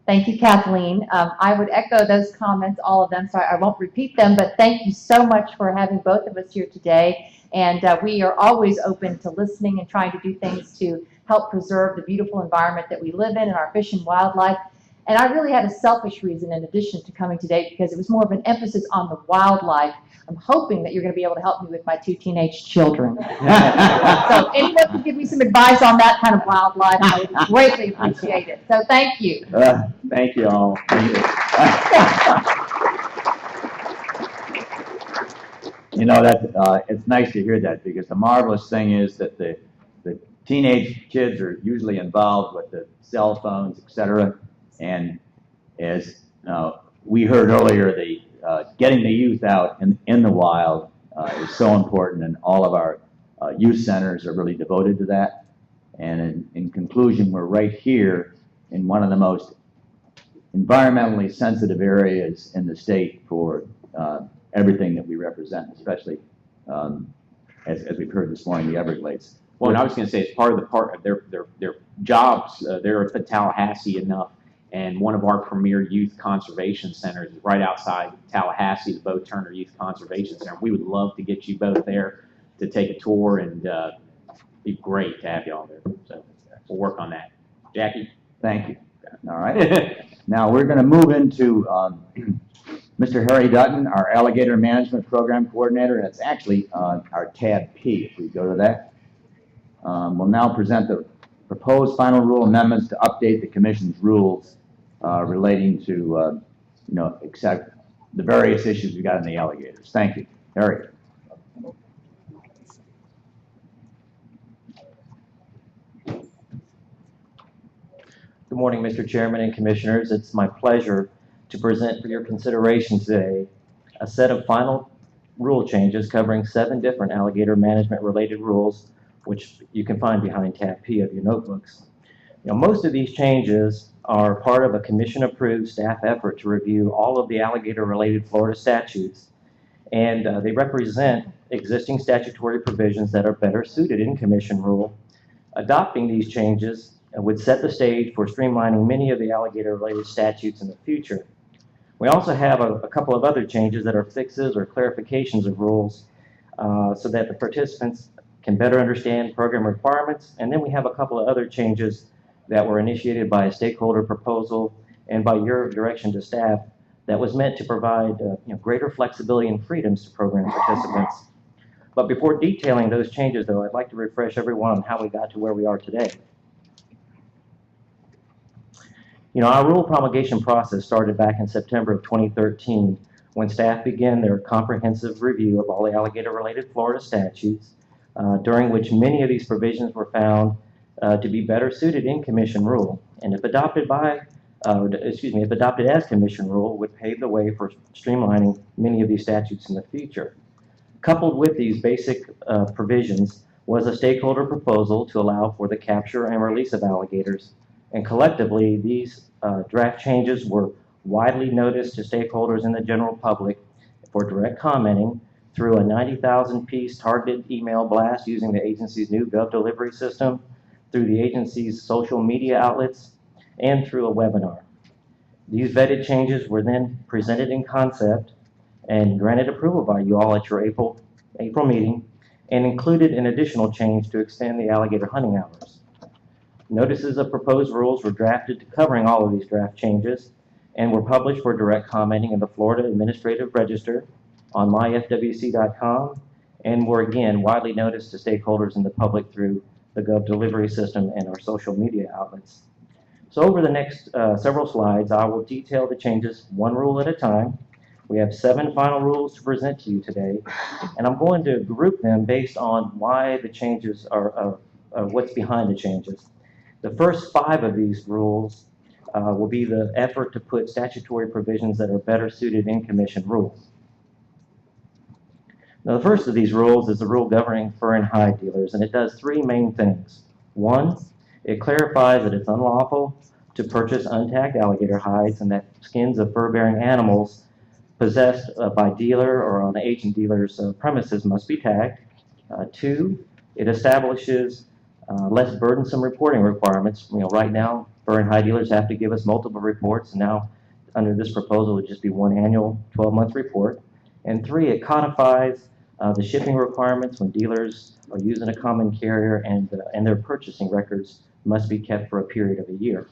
Speaker 15: Thank you, Kathleen. I would echo those comments, all of them, so I won't repeat them, but thank you so much for having both of us here today. And we are always open to listening and trying to do things to help preserve the beautiful environment that we live in and our fish and wildlife. And I really had a selfish reason in addition to coming today because it was more of an emphasis on the wildlife. I'm hoping that you're going to be able to help me with my 2 teenage children. So if anyone can give me some advice on that kind of wildlife, I would greatly appreciate it. So thank you.
Speaker 7: Thank you all.
Speaker 2: It's nice to hear that because the marvelous thing is that the teenage kids are usually involved with the cell phones, etc. And as we heard earlier, getting the youth out in the wild is so important, and all of our youth centers are really devoted to that. And in conclusion, we're right here in one of the most environmentally sensitive areas in the state for everything that we represent, especially as we've heard this morning, the Everglades.
Speaker 7: Well, and I was going to say, as part of their jobs, they're at Tallahassee enough. And one of our premier youth conservation centers is right outside Tallahassee, the Bo Turner Youth Conservation Center. We would love to get you both there to take a tour, and it'd be great to have you all there. So we'll work on that. Jackie?
Speaker 2: Thank you. All right. Now we're going to move into Mr. Harry Dutton, our Alligator Management Program Coordinator, and it's actually our tab P, if we go to that. We'll now present the proposed final rule amendments to update the Commission's rules relating to, except the various issues we got in the alligators. Thank you. Harry.
Speaker 16: Good morning, Mr. Chairman and Commissioners. It's my pleasure to present for your consideration today a set of final rule changes covering 7 different alligator management related rules, which you can find behind tab P of your notebooks. Most of these changes are part of a commission-approved staff effort to review all of the alligator-related Florida statutes, and they represent existing statutory provisions that are better suited in commission rule. Adopting these changes would set the stage for streamlining many of the alligator-related statutes in the future. We also have a couple of other changes that are fixes or clarifications of rules so that the participants can better understand program requirements. And then we have a couple of other changes that were initiated by a stakeholder proposal and by your direction to staff that was meant to provide greater flexibility and freedoms to program participants. But before detailing those changes, though, I'd like to refresh everyone on how we got to where we are today. You know, our rule promulgation process started back in September of 2013 when staff began their comprehensive review of all the alligator-related Florida statutes, during which many of these provisions were found to be better suited in commission rule. And if adopted if adopted as commission rule, would pave the way for streamlining many of these statutes in the future. Coupled with these basic provisions was a stakeholder proposal to allow for the capture and release of alligators. And collectively, these draft changes were widely noticed to stakeholders in the general public for direct commenting through a 90,000-piece targeted email blast using the agency's new Gov delivery system, through the agency's social media outlets, and through a webinar. These vetted changes were then presented in concept and granted approval by you all at your April meeting, and included an additional change to extend the alligator hunting hours. Notices of proposed rules were drafted covering all of these draft changes and were published for direct commenting in the Florida Administrative Register, on myfwc.com, and were again widely noticed to stakeholders in the public through the Gov delivery system and our social media outlets. So over the next several slides, I will detail the changes one rule at a time. We have 7 final rules to present to you today, and I'm going to group them based on why the changes are what's behind the changes. The first 5 of these rules will be the effort to put statutory provisions that are better suited in commission rules. Now, the first of these rules is the rule governing fur and hide dealers, and it does 3 main things. 1, it clarifies that it's unlawful to purchase untagged alligator hides and that skins of fur-bearing animals possessed by dealer or on the agent dealer's premises must be tagged. 2, it establishes less burdensome reporting requirements. You know, right now, fur and hide dealers have to give us multiple reports, and now under this proposal, it would just be one annual 12-month report. And 3, it codifies the shipping requirements when dealers are using a common carrier, and their purchasing records must be kept for a period of a year.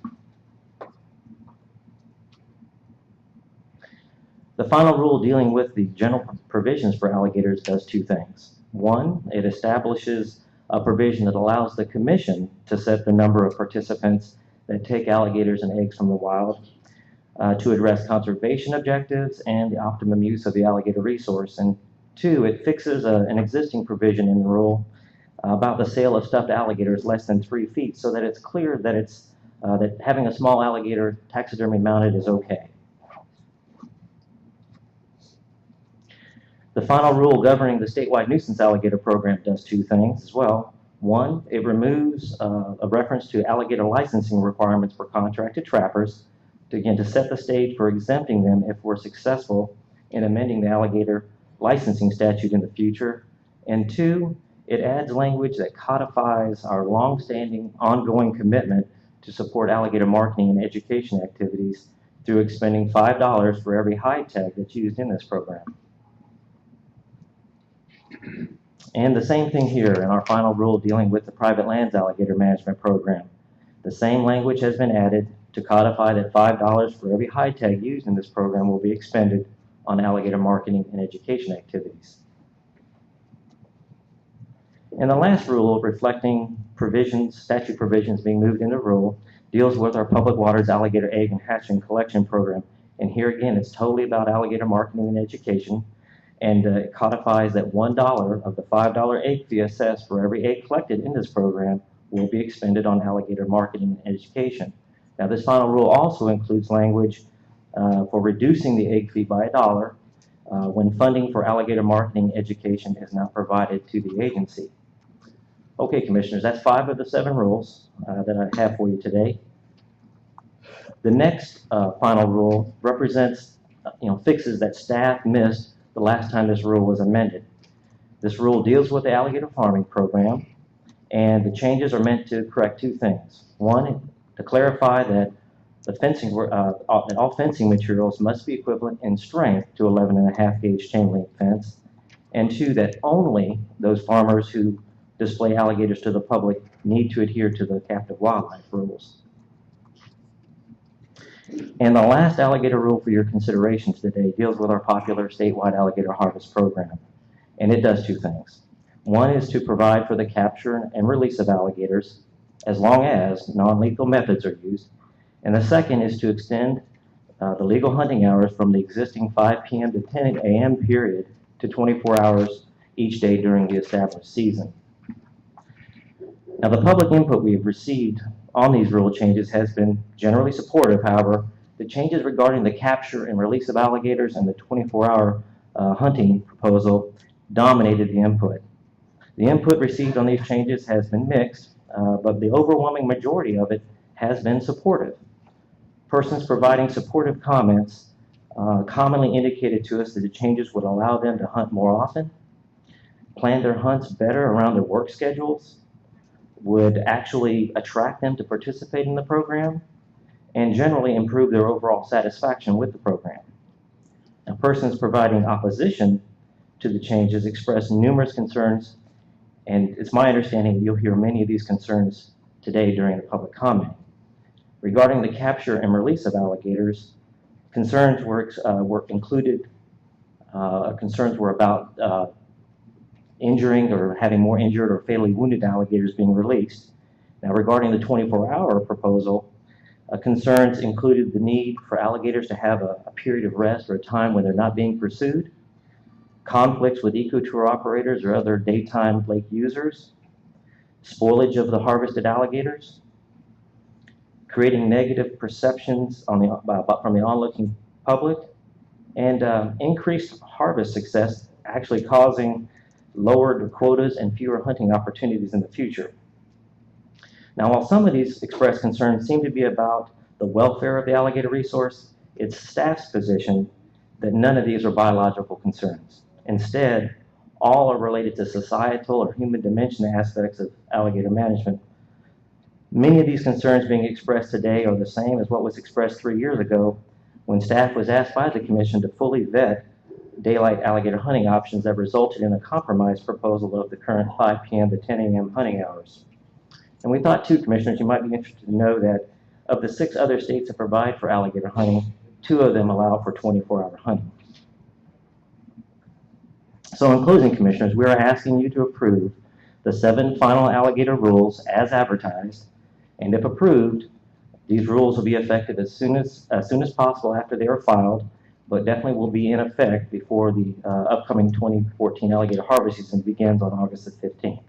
Speaker 16: The final rule dealing with the general provisions for alligators does 2 things. 1, it establishes a provision that allows the commission to set the number of participants that take alligators and eggs from the wild to address conservation objectives and the optimum use of the alligator resource. And 2, it fixes an existing provision in the rule about the sale of stuffed alligators less than 3 feet, so that it's clear that that having a small alligator taxidermy mounted is okay. The final rule governing the statewide nuisance alligator program does 2 things as well. 1, it removes a reference to alligator licensing requirements for contracted trappers to set the stage for exempting them if we're successful in amending the alligator licensing statute in the future. And 2, it adds language that codifies our long-standing ongoing commitment to support alligator marketing and education activities through expending $5 for every hide tag that's used in this program. And the same thing here in our final rule dealing with the private lands alligator management program. The same language has been added to codify that $5 for every hide tag used in this program will be expended on alligator marketing and education activities. And the last rule, reflecting provisions, statute provisions being moved into rule, deals with our public waters alligator egg and hatching collection program. And here again, it's totally about alligator marketing and education. And it codifies that $1 of the $5 egg fee assessed for every egg collected in this program will be expended on alligator marketing and education. Now, this final rule also includes language for reducing the egg fee by $1 when funding for alligator marketing and education is not provided to the agency. Okay, Commissioners, that's 5 of the 7 rules that I have for you today. The next final rule represents, fixes that staff missed the last time this rule was amended. This rule deals with the alligator farming program, and the changes are meant to correct 2 things. 1, to clarify that all fencing materials must be equivalent in strength to 11.5 gauge chain link fence, and 2, that only those farmers who display alligators to the public need to adhere to the captive wildlife rules. And the last alligator rule for your considerations today deals with our popular statewide alligator harvest program. And it does 2 things. 1 is to provide for the capture and release of alligators as long as non-lethal methods are used. And the second is to extend the legal hunting hours from the existing 5 p.m. to 10 a.m. period to 24 hours each day during the established season. Now, the public input we have received on these rule changes has been generally supportive. However, the changes regarding the capture and release of alligators and the 24-hour hunting proposal dominated the input. The input received on these changes has been mixed, but the overwhelming majority of it has been supportive. Persons providing supportive comments commonly indicated to us that the changes would allow them to hunt more often, plan their hunts better around their work schedules, would actually attract them to participate in the program, and generally improve their overall satisfaction with the program. Now, persons providing opposition to the changes expressed numerous concerns, and it's my understanding that you'll hear many of these concerns today during the public comment. Regarding the capture and release of alligators, concerns were included. Concerns were about injuring or having more injured or fatally wounded alligators being released. Now, regarding the 24-hour proposal, concerns included the need for alligators to have a period of rest or a time when they're not being pursued, conflicts with eco-tour operators or other daytime lake users, spoilage of the harvested alligators, creating negative perceptions from the onlooking public, and increased harvest success actually causing lowered quotas and fewer hunting opportunities in the future. Now, while some of these expressed concerns seem to be about the welfare of the alligator resource, it's staff's position that none of these are biological concerns. Instead, all are related to societal or human dimension aspects of alligator management. Many of these concerns being expressed today are the same as what was expressed 3 years ago when staff was asked by the Commission to fully vet daylight alligator hunting options that resulted in a compromise proposal of the current 5 p.m. to 10 a.m. hunting hours. And we thought too, Commissioners, you might be interested to know that of the 6 other states that provide for alligator hunting, 2 of them allow for 24-hour hunting. So in closing, Commissioners, we are asking you to approve the 7 final alligator rules as advertised, and if approved, these rules will be effective as soon as possible after they are filed, but definitely will be in effect before the upcoming 2014 alligator harvest season begins on August the 15th.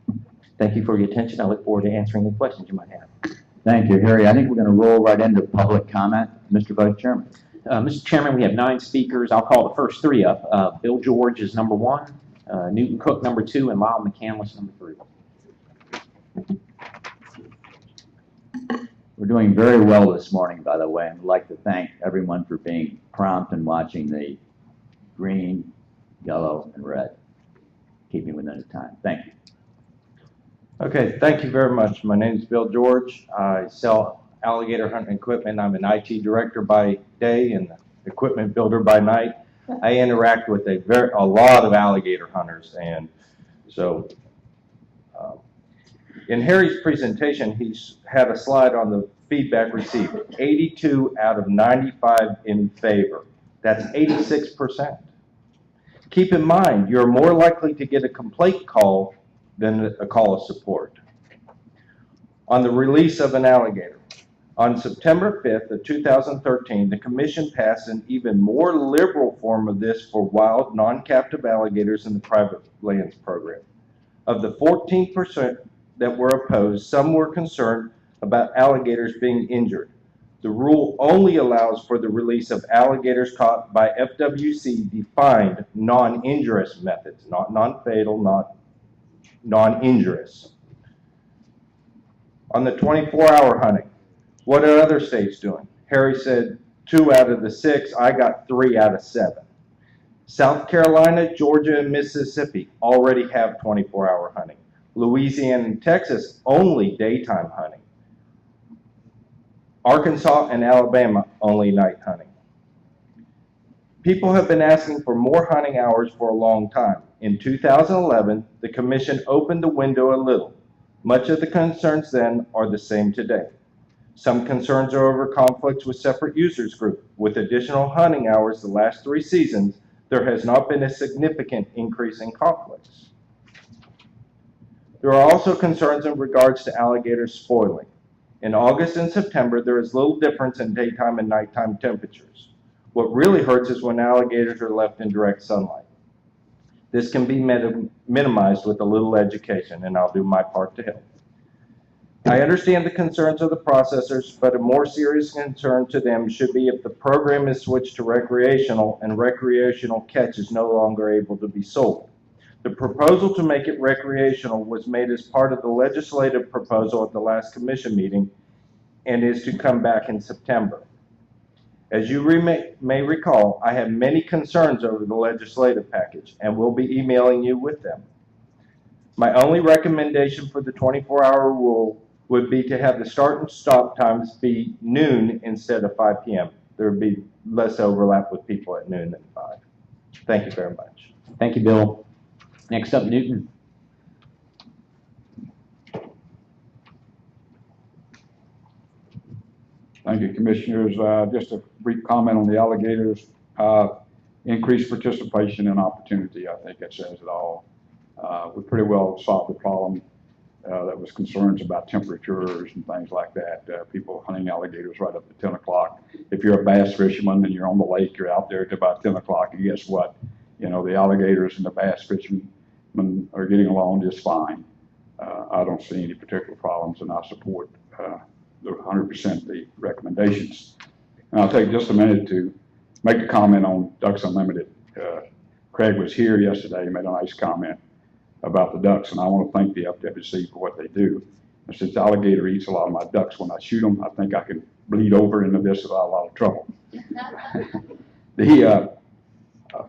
Speaker 16: Thank you for your attention. I look forward to answering any questions you might have.
Speaker 2: Thank you, Harry. I think we're going to roll right into public comment. Mr. Vice Chairman.
Speaker 7: Mr. Chairman, we have 9 speakers. I'll call the first 3 up. Bill George is number 1, Newton Cook number 2, and Lyle McCandless number 3.
Speaker 2: We're doing very well this morning, by the way. I'd like to thank everyone for being prompt and watching the green, yellow, and red. Keep me within the time. Thank you.
Speaker 17: Okay, thank you very much. My name is Bill George. I sell alligator hunting equipment. I'm an IT director by day and equipment builder by night. I interact with a lot of alligator hunters, and so in Harry's presentation, he's had a slide on the feedback received. 82 out of 95 in favor. That's 86%. Keep in mind, you're more likely to get a complaint call than a call of support. On the release of an alligator. On September 5th of 2013, the Commission passed an even more liberal form of this for wild, non-captive alligators in the private lands program. Of the 14% that were opposed, some were concerned about alligators being injured. The rule only allows for the release of alligators caught by FWC-defined non-injurious methods, not non-fatal, not non-injurious. On the 24-hour hunting, what are other states doing? Harry said 2 out of the 6. I got 3 out of 7. South Carolina, Georgia, and Mississippi already have 24-hour hunting. Louisiana and Texas only daytime hunting. Arkansas and Alabama only night hunting. People have been asking for more hunting hours for a long time. In 2011, the Commission opened the window a little. Much of the concerns then are the same today. Some concerns are over conflicts with separate users group. With additional hunting hours the last 3 seasons, there has not been a significant increase in conflicts. There are also concerns in regards to alligator spoiling. In August and September, there is little difference in daytime and nighttime temperatures. What really hurts is when alligators are left in direct sunlight. This can be minimized with a little education, and I'll do my part to help. I understand the concerns of the processors, but a more serious concern to them should be if the program is switched to recreational and recreational catch is no longer able to be sold. The proposal to make it recreational was made as part of the legislative proposal at the last commission meeting and is to come back in September. As you may recall, I have many concerns over the legislative package and will be emailing you with them. My only recommendation for the 24-hour rule would be to have the start and stop times be noon instead of 5 p.m. There would be less overlap with people at noon than 5. Thank you very much.
Speaker 7: Thank you, Bill. Next up, Newton.
Speaker 9: Thank you, Commissioners. Just a brief comment on the alligators. Increased participation and opportunity, I think that says it all. We pretty well solved the problem that was concerns about temperatures and things like that. People hunting alligators right up to 10 o'clock. If you're a bass fisherman and you're on the lake, you're out there at about 10 o'clock, and guess what? You know, the alligators and the bass fishermen are getting along just fine. I don't see any particular problems, and I support 100% the recommendations. And I'll take just a minute to make a comment on Ducks Unlimited. Craig was here yesterday. He made a nice comment about the ducks, and I want to thank the FWC for what they do. And since alligator eats a lot of my ducks, when I shoot them, I think I can bleed over into this without a lot of trouble.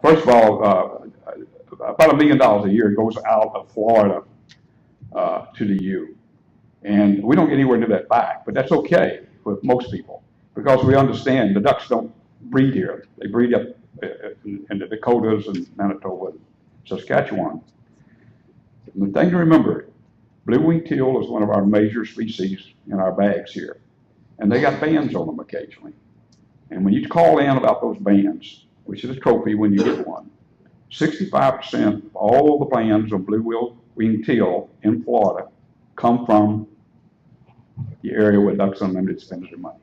Speaker 9: First of all, about $1 million a year goes out of Florida to the U. And we don't get anywhere near that back, but that's okay with most people because we understand the ducks don't breed here. They breed up in the Dakotas and Manitoba and Saskatchewan. And the thing to remember, blue-winged teal is one of our major species in our bags here. And they got bands on them occasionally. And when you call in about those bands, which is a trophy when you get one, 65% of all the bands on blue-winged teal in Florida come from the area where Ducks Unlimited spends their money.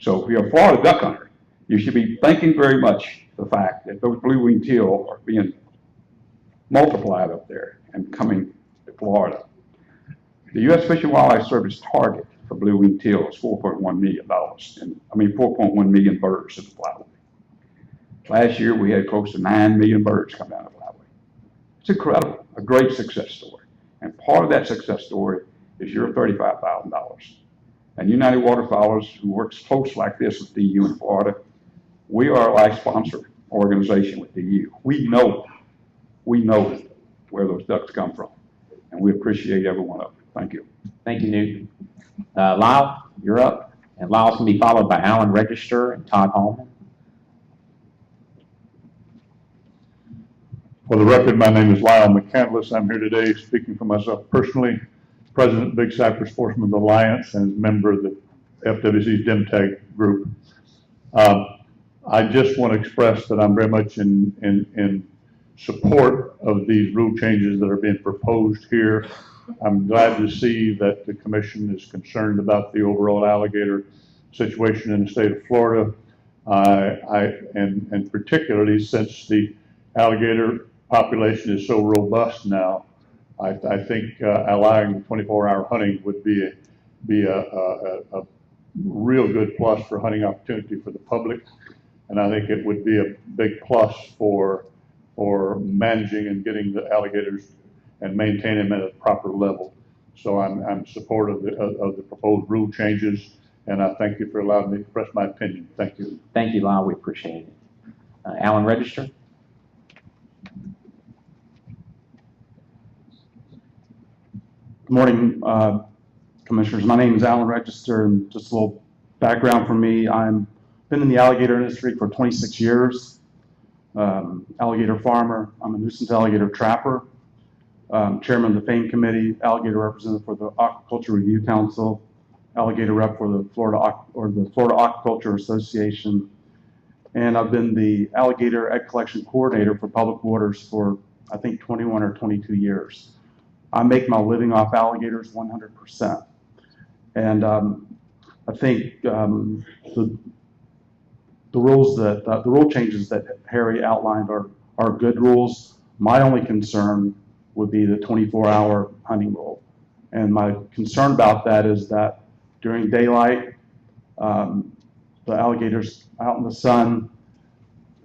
Speaker 9: So if you're a Florida duck hunter, you should be thinking very much the fact that those blue-winged teal are being multiplied up there and coming to Florida. The U.S. Fish and Wildlife Service target for blue-winged teal is $4.1 million. 4.1 million birds in the flyway. Last year, we had close to 9 million birds come down the flyway. It's incredible, a great success story. And part of that success story is your $35,000. And United Waterfowlers, who works close like this with DU in Florida, we are a life sponsor organization with DU. We know where those ducks come from, and we appreciate every one of them. Thank you.
Speaker 7: Thank you, Newton. Lyle, you're up. And Lyle's going to be followed by Alan Register and Todd Hallman.
Speaker 10: For the record, my name is Lyle McCandless. I'm here today speaking for myself personally, President of Big Cypress Sportsman's Alliance and member of the FWC DemTag group. I just want to express that I'm very much in support of these rule changes that are being proposed here. I'm glad to see that the commission is concerned about the overall alligator situation in the state of Florida. And particularly since the alligator population is so robust now, I think allowing 24-hour hunting would be a real good plus for hunting opportunity for the public. And I think it would be a big plus for managing and getting the alligators and maintaining them at a proper level. So I'm supportive of the proposed rule changes, and I thank you for allowing me to express my opinion. Thank you.
Speaker 7: Thank you, Lyle. We appreciate it. Alan Register.
Speaker 18: Good morning, Commissioners. My name is Alan Register, and just a little background for me. I've been in the alligator industry for 26 years. Alligator farmer. I'm a nuisance alligator trapper. Chairman of the FAME Committee, alligator representative for the Aquaculture Review Council, alligator rep for the Florida Aquaculture Association, and I've been the alligator egg collection coordinator for public waters for I think 21 or 22 years. I make my living off alligators 100%. And I think the rules that the rule changes that Harry outlined are good rules. My only concern would be the 24-hour hunting rule. And my concern about that is that during daylight, the alligators out in the sun,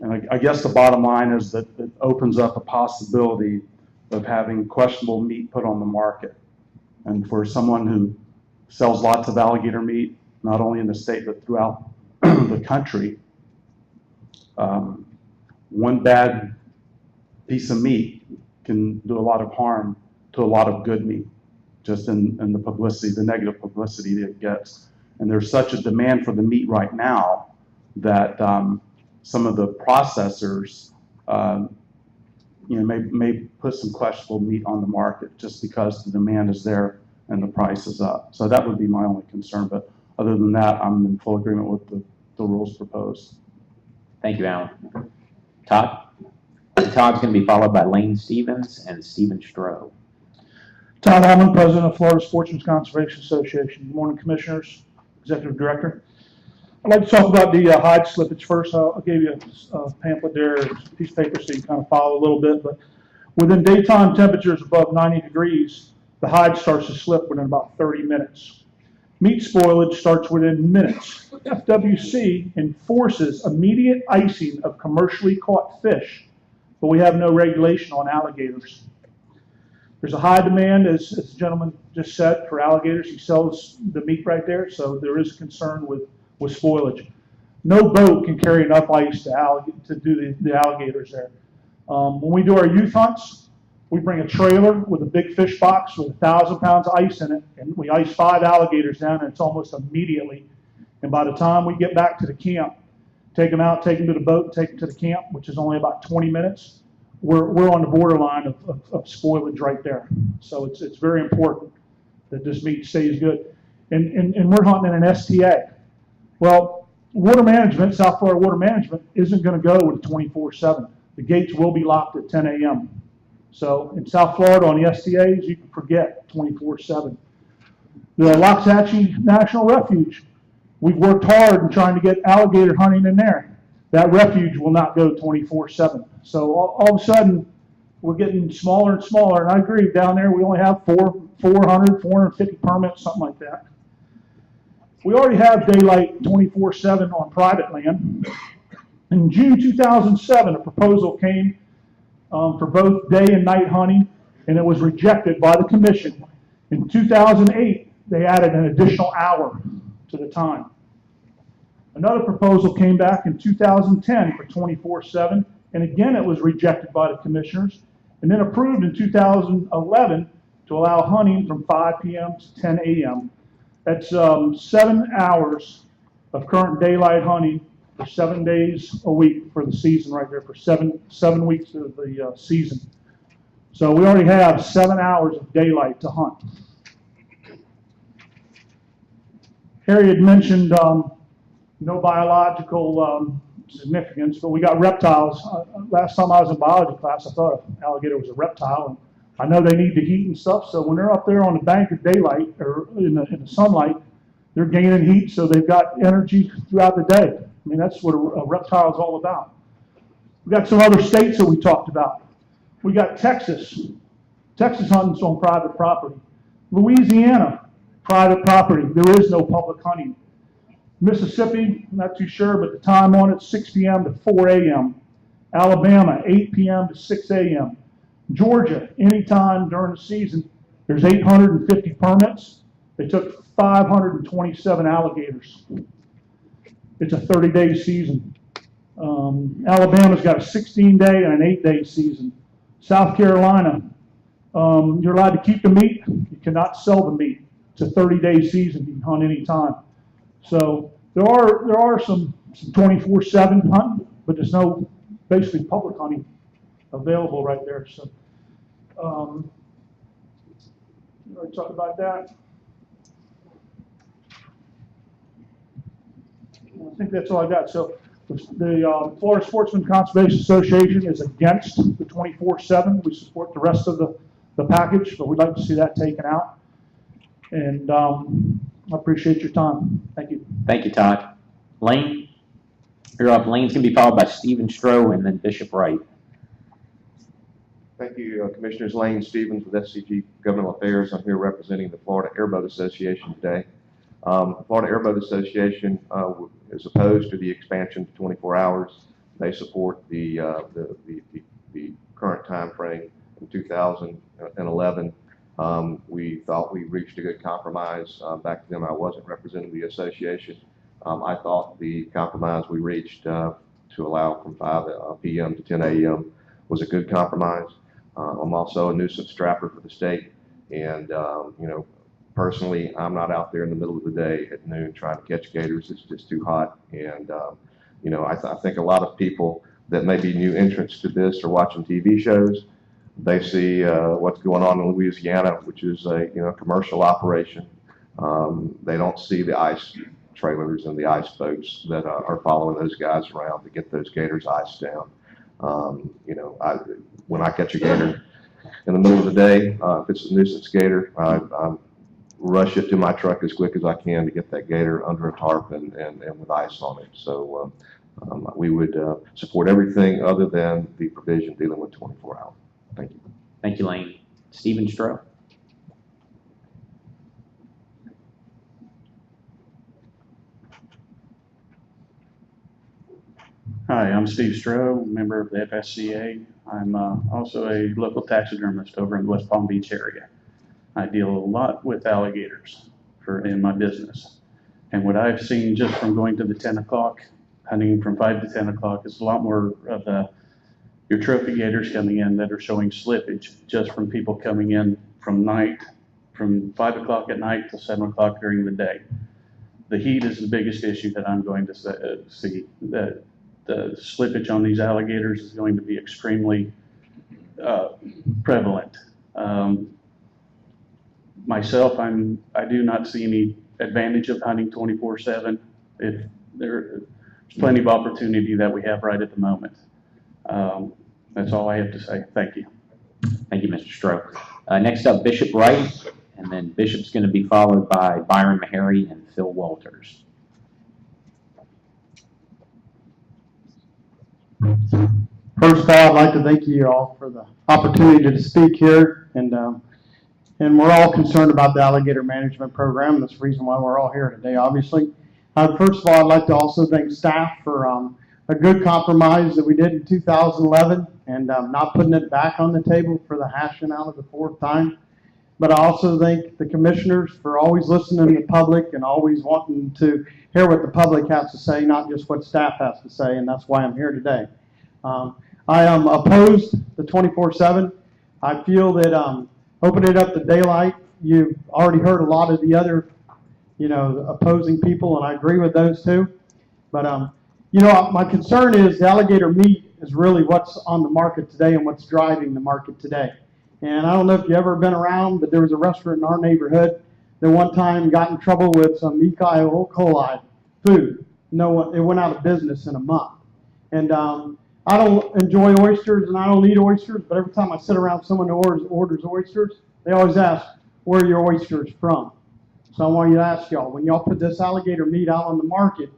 Speaker 18: and I guess the bottom line is that it opens up a possibility of having questionable meat put on the market. And for someone who sells lots of alligator meat, not only in the state but throughout the country, one bad piece of meat can do a lot of harm to a lot of good meat, just in the publicity, the negative publicity that it gets. And there's such a demand for the meat right now that some of the processors may put some questionable meat on the market just because the demand is there and the price is up. So that would be my only concern. But other than that, I'm in full agreement with the rules proposed.
Speaker 7: Thank you, Alan. Todd? Todd's going to be followed by Lane Stevens and Stephen Stroh.
Speaker 19: Todd Allman, President of Florida Sportsman's Conservation Association. Good morning, Commissioners, Executive Director. I'd like to talk about the hide slippage first. I'll give you a pamphlet there, a piece of paper, so you can kind of follow a little bit. But within daytime temperatures above 90 degrees, the hide starts to slip within about 30 minutes. Meat spoilage starts within minutes. FWC enforces immediate icing of commercially caught fish, but we have no regulation on alligators. There's a high demand, as the gentleman just said, for alligators. He sells the meat right there, so there is concern with spoilage. No boat can carry enough ice to do the alligators there. When we do our youth hunts, we bring a trailer with a big fish box with 1,000 pounds of ice in it, and we ice 5 alligators down, and it's almost immediately. And by the time we get back to the camp, take them out, take them to the boat, take them to the camp, which is only about 20 minutes, we're on the borderline of spoilage right there. So it's very important that this meat stays good. And we're hunting in an STA. Well, water management, South Florida Water Management, isn't going to go with 24/7. The gates will be locked at 10 a.m. So in South Florida on the STAs, you can forget 24/7. The Loxahatchee National Refuge, we've worked hard in trying to get alligator hunting in there. That refuge will not go 24/7. So all of a sudden, we're getting smaller and smaller. And I agree, down there we only have 450 permits, something like that. We already have daylight 24/7 on private land. In June 2007, a proposal came for both day and night hunting, and it was rejected by the commission. In 2008, they added an additional hour to the time. Another proposal came back in 2010 for 24/7, and again it was rejected by the commissioners, and then approved in 2011 to allow hunting from 5 p.m. to 10 a.m. That's 7 hours of current daylight hunting for 7 days a week for the season right there, for seven weeks of the season. So we already have 7 hours of daylight to hunt. Harry had mentioned no biological significance, but we got reptiles. Last time I was in biology class, I thought an alligator was a reptile. And I know they need to heat and stuff, so when they're up there on the bank of daylight or in the sunlight, they're gaining heat, so they've got energy throughout the day. I mean, that's what a reptile is all about. We got some other states that we talked about. We got Texas. Texas hunting's on private property. Louisiana, private property. There is no public hunting. Mississippi, not too sure, but the time on it, 6 p.m. to 4 a.m. Alabama, 8 p.m. to 6 a.m. Georgia, anytime during the season, there's 850 permits. They took 527 alligators. It's a 30-day season. Alabama's got a 16-day and an 8-day season. South Carolina, you're allowed to keep the meat. You cannot sell the meat. It's a 30-day season. You can hunt anytime. So there are some 24/7 hunting, but there's no basically public hunting available right there. So you want to talk about that? I think that's all I got. So the Florida Sportsman Conservation Association is against the 24/7. We support the rest of the package, but we'd like to see that taken out. And I appreciate your time. Thank you.
Speaker 7: Thank you, Todd. Lane, you're up. Lane's going to be followed by Stephen Stroh and then Bishop Wright.
Speaker 17: Thank you, Commissioners. Lane Stevens with SCG Governmental Affairs. I'm here representing the Florida Airboat Association today. The Florida Airboat Association is opposed to the expansion to 24 hours. They support the current time frame in 2011. We thought we reached a good compromise. Back then, I wasn't representing the association. I thought the compromise we reached to allow from 5 p.m. to 10 a.m. was a good compromise. I'm also a nuisance trapper for the state, and personally, I'm not out there in the middle of the day at noon trying to catch gators. It's just too hot, and I think a lot of people that may be new entrants to this are watching TV shows. They see what's going on in Louisiana, which is a commercial operation. They don't see the ice trailers and the ice boats that are following those guys around to get those gators iced down. When I catch a gator in the middle of the day, if it's a nuisance gator, I rush it to my truck as quick as I can to get that gator under a tarp and with ice on it. So we would support everything other than the provision dealing with 24 hours. Thank you.
Speaker 7: Thank you, Lane. Stephen Stroh.
Speaker 18: Hi, I'm Steve Stroh, member of the FSCA. I'm also a local taxidermist over in the West Palm Beach area. I deal a lot with alligators in my business. And what I've seen just from going to the 10 o'clock, hunting from 5 to 10 o'clock, is a lot more of your trophy gators coming in that are showing slippage just from people coming in from 5 o'clock at night till 7 o'clock during the day. The heat is the biggest issue that I'm going to see. That the slippage on these alligators is going to be extremely prevalent. Myself, I do not see any advantage of hunting 24/7. If there's plenty of opportunity that we have right at the moment. That's all I have to say. Thank you.
Speaker 7: Thank you, Mr. Stroh. Next up, Bishop Wright, and then Bishop's going to be followed by Byron Meharry and Phil Walters.
Speaker 12: First of all, I'd like to thank you all for the opportunity to speak here, and we're all concerned about the alligator management program. That's the reason why we're all here today, obviously. First of all, I'd like to also thank staff for a good compromise that we did in 2011, and not putting it back on the table for the hashing out of the fourth time. But I also thank the commissioners for always listening to the public and always wanting to hear what the public has to say, not just what staff has to say, and that's why I'm here today. I am opposed to 24/7. I feel that opening it up to daylight, you've already heard a lot of the other, opposing people, and I agree with those too. But, my concern is the alligator meat is really what's on the market today and what's driving the market today. And I don't know if you've ever been around, but there was a restaurant in our neighborhood that one time got in trouble with some E. coli food. It went out of business in a month. And I don't enjoy oysters and I don't eat oysters, but every time I sit around someone who orders oysters, they always ask, where are your oysters from? So I want you to ask y'all, when y'all put this alligator meat out on the market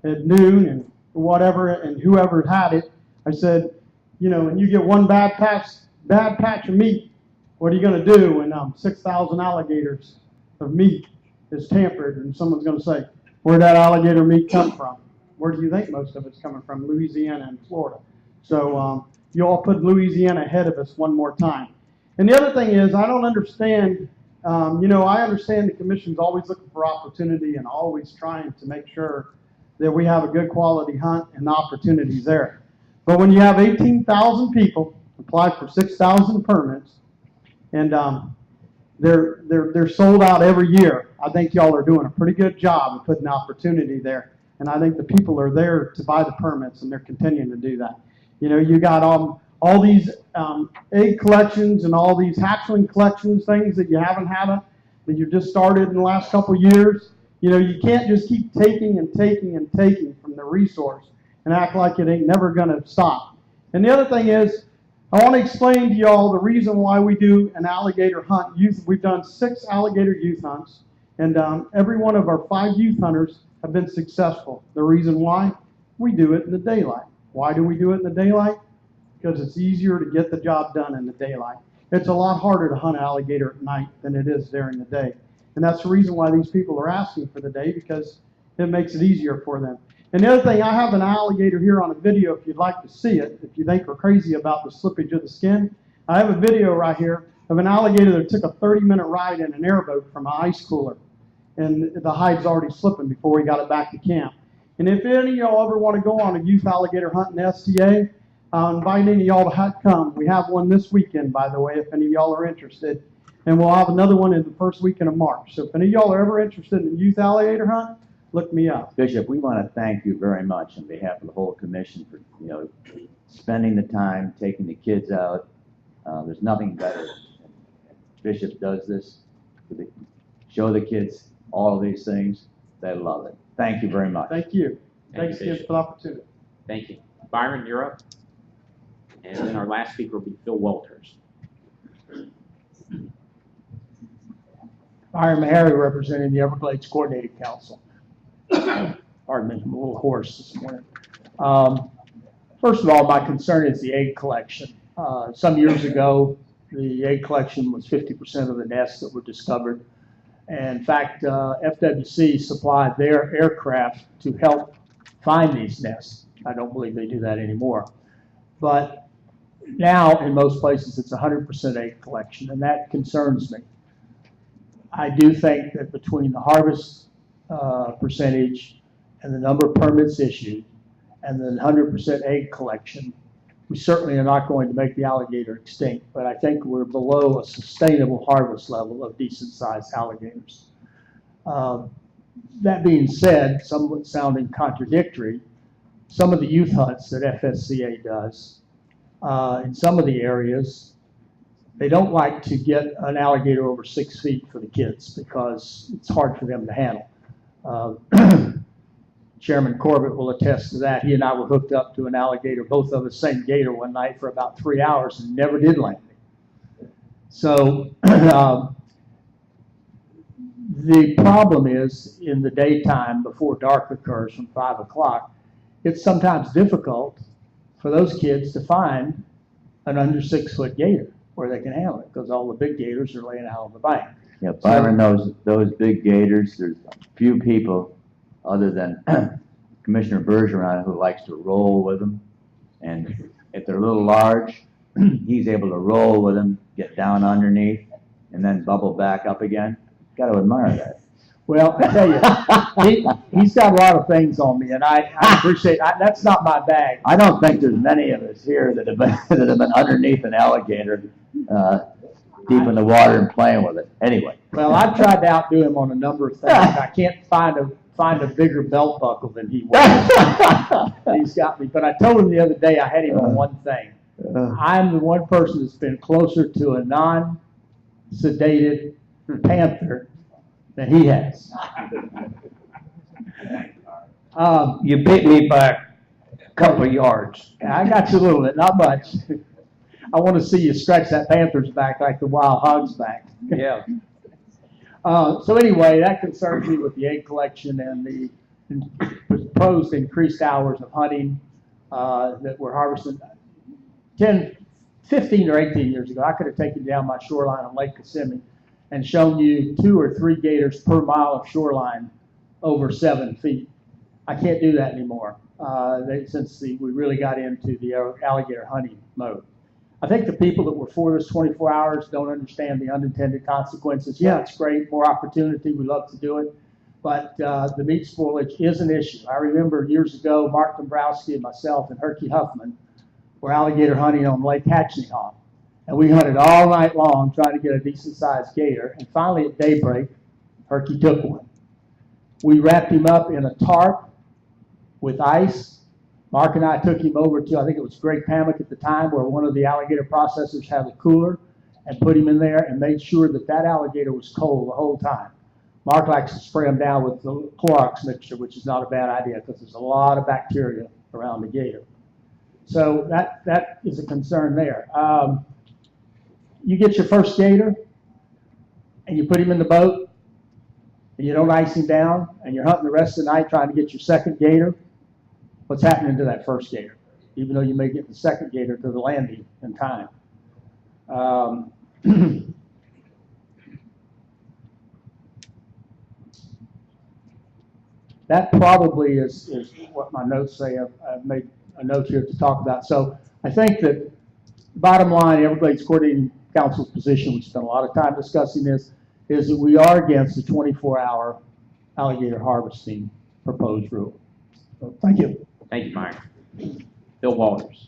Speaker 12: at noon and whatever, and whoever had it, I said, and you get one bad patch of meat, what are you going to do when 6,000 alligators of meat is tampered? And someone's going to say, where'd that alligator meat come from? Where do you think most of it's coming from? Louisiana and Florida. So you all put Louisiana ahead of us one more time. And the other thing is, I don't understand, I understand the commission's always looking for opportunity and always trying to make sure that we have a good quality hunt and the opportunities there. But when you have 18,000 people apply for 6,000 permits, and they're sold out every year, I think y'all are doing a pretty good job of putting opportunity there. And I think the people are there to buy the permits, and they're continuing to do that. You got all these egg collections and all these hatchling collections, things that you haven't had, that you just started in the last couple of years. You can't just keep taking and taking and taking from the resource and act like it ain't never going to stop. And the other thing is, I want to explain to y'all the reason why we do an alligator hunt. We've done 6 alligator youth hunts, And every one of our 5 youth hunters have been successful. The reason why? We do it in the daylight. Why do we do it in the daylight? Because it's easier to get the job done in the daylight. It's a lot harder to hunt alligator at night than it is during the day. And that's the reason why these people are asking for the day, because it makes it easier for them. And the other thing, I have an alligator here on a video if you'd like to see it, if you think we're crazy about the slippage of the skin. I have a video right here of an alligator that took a 30-minute ride in an airboat from an ice cooler. And the hide's already slipping before we got it back to camp. And if any of y'all ever want to go on a youth alligator hunt in STA, I invite any of y'all to come. We have one this weekend, by the way, if any of y'all are interested. And we'll have another one in the first weekend of March. So if any of y'all are ever interested in a youth alligator hunt, look me up.
Speaker 2: Bishop, we want to thank you very much on behalf of the whole commission for, spending the time, taking the kids out. There's nothing better. Bishop does this to show the kids all of these things. They love it. Thank you very much.
Speaker 12: Thank you. Thanks
Speaker 7: you,
Speaker 12: again for the opportunity.
Speaker 7: Thank you. Byron, you're up. And then our last speaker will be Phil Walters.
Speaker 12: Byron Harry, representing the Everglades Coordinating Council. Pardon me, I'm a little hoarse this morning. First of all, my concern is the egg collection. Some years ago, the egg collection was 50% of the nests that were discovered. And in fact, FWC supplied their aircraft to help find these nests. I don't believe they do that anymore. But now, in most places, it's 100% egg collection, and that concerns me. I do think that between the harvest percentage and the number of permits issued and the 100% egg collection, we certainly are not going to make the alligator extinct, but I think we're below a sustainable harvest level of decent-sized alligators. That being said, somewhat sounding contradictory, some of the youth hunts that FSCA does, in some of the areas, they don't like to get an alligator over 6 feet for the kids because it's hard for them to handle. Chairman Corbett will attest to that. He and I were hooked up to an alligator, both of us same gator one night for about 3 hours and never did land it. So the problem is in the daytime before dark occurs from 5 o'clock, it's sometimes difficult for those kids to find an under 6 foot gator where they can handle it because all the big gators are laying out on the bank.
Speaker 2: Yeah, Byron, those big gators, there's few people other than Commissioner Bergeron who likes to roll with them. And if they're a little large, he's able to roll with them, get down underneath, and then bubble back up again. Got to admire that.
Speaker 12: Well, I tell you, he's got a lot of things on me, and I appreciate that's not my bag.
Speaker 2: I don't think there's many of us here that have been underneath an alligator deep in the water and playing with it. Anyway.
Speaker 12: Well, I've tried to outdo him on a number of things. I can't find a bigger belt buckle than he was. He's got me. But I told him the other day I had him on one thing. I'm the one person that's been closer to a non-sedated panther than he has.
Speaker 6: You beat me by a couple of yards.
Speaker 12: I got you a little bit, not much. I want to see you stretch that panther's back like the wild hog's back.
Speaker 6: Yeah.
Speaker 12: So anyway, that concerns me with the egg collection and the proposed increased hours of hunting that we're harvesting. 15 or 18 years ago, I could have taken down my shoreline on Lake Kissimmee and shown you 2 or 3 gators per mile of shoreline over 7 feet. I can't do that anymore since we really got into the alligator hunting mode. I think the people that were for this 24 hours don't understand the unintended consequences. Yeah, it's great, more opportunity, we love to do it, but the meat spoilage is an issue. I remember years ago, Mark Dombrowski and myself and Herky Huffman were alligator hunting on Lake Hatchingham. And we hunted all night long trying to get a decent-sized gator. And finally at daybreak, Herky took one. We wrapped him up in a tarp with ice. Mark and I took him over to, I think it was Greg Pamick at the time, where one of the alligator processors had a cooler, and put him in there and made sure that that alligator was cold the whole time. Mark likes to spray them down with the Clorox mixture, which is not a bad idea because there's a lot of bacteria around the gator. So that is a concern there. You get your first gator and you put him in the boat, and you don't ice him down, and you're hunting the rest of the night trying to get your second gator, what's happening to that first gator? Even though you may get the second gator to the landing in time. That probably is what my notes say. I've made a note here to talk about. So I think that bottom line, Everglades Coordinating Council's position, we spent a lot of time discussing this, is that we are against the 24-hour alligator harvesting proposed rule. So, thank you.
Speaker 7: Thank you, Mike. Bill Walters.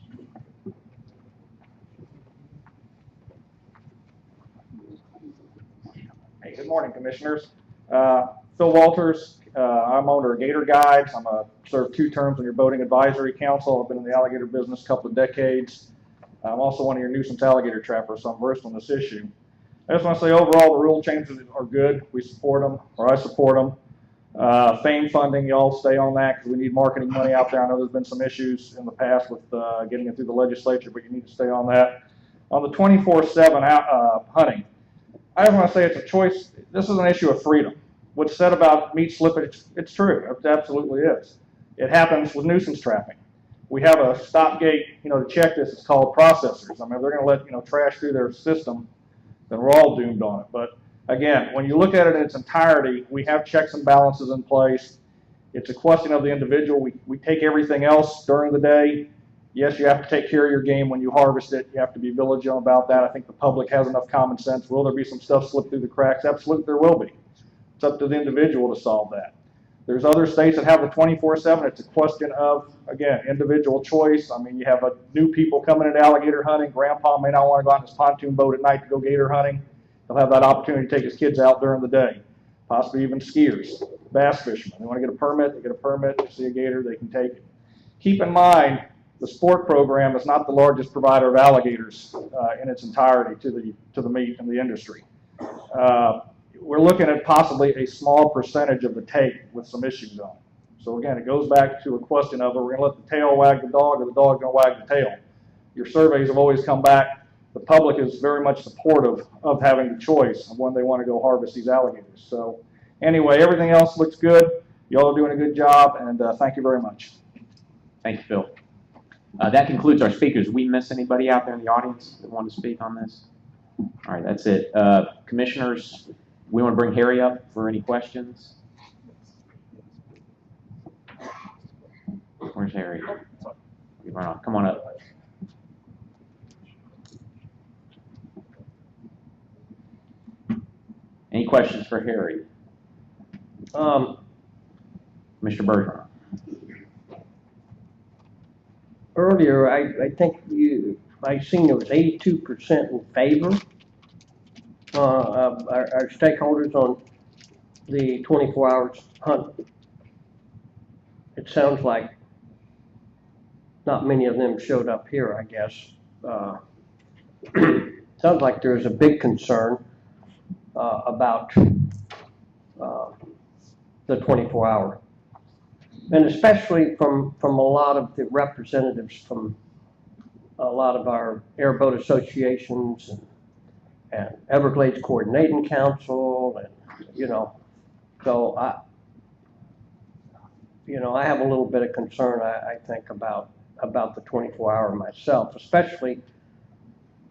Speaker 20: Hey, good morning, Commissioners. Phil Walters. I'm owner of Gator Guides. Served 2 terms on your Boating Advisory Council. I've been in the alligator business a couple of decades. I'm also one of your nuisance alligator trappers, so I'm versed on this issue. I just want to say overall the rule changes are good. We support them, or I support them. FAME funding, y'all stay on that because we need marketing money out there. I know there's been some issues in the past with getting it through the legislature, but you need to stay on that. On the 24/7 hunting, I just want to say it's a choice. This is an issue of freedom. What's said about meat slippage, it's true. It absolutely is. It happens with nuisance trapping. We have a stop gate, to check this. It's called processors. I mean, if they're going to let, trash through their system, then we're all doomed on it. But again, when you look at it in its entirety, we have checks and balances in place. It's a question of the individual. We take everything else during the day. Yes, you have to take care of your game when you harvest it. You have to be vigilant about that. I think the public has enough common sense. Will there be some stuff slip through the cracks? Absolutely, there will be. It's up to the individual to solve that. There's other states that have the 24/7. It's a question of, again, individual choice. I mean, you have new people coming into alligator hunting. Grandpa may not want to go out in his pontoon boat at night to go gator hunting. He'll have that opportunity to take his kids out during the day. Possibly even skiers, bass fishermen. They want to get a permit, they get a permit, they see a gator, they can take it. Keep in mind, the sport program is not the largest provider of alligators in its entirety to the meat and the industry. We're looking at possibly a small percentage of the take with some issues on it. So again, it goes back to a question of, are we going to let the tail wag the dog or the dog going to wag the tail? Your surveys have always come back. The public is very much supportive of having the choice of when they want to go harvest these alligators. So anyway, everything else looks good. Y'all are doing a good job, and thank you very much.
Speaker 7: Thank you, Phil. That concludes our speakers. Did we miss anybody out there in the audience that wanted to speak on this? All right, that's it. Commissioners, we want to bring Harry up for any questions. Where's Harry? Come on up. Any questions for Harry? Mr. Bergeron.
Speaker 6: Earlier, I think I seen there was 82% in favor of our stakeholders on the 24 hours hunt. It sounds like not many of them showed up here, I guess. Sounds like there's a big concern about the 24 hour. And especially from a lot of the representatives from a lot of our airboat associations and Everglades Coordinating Council, and so I have a little bit of concern, I think, about the 24 hour myself, especially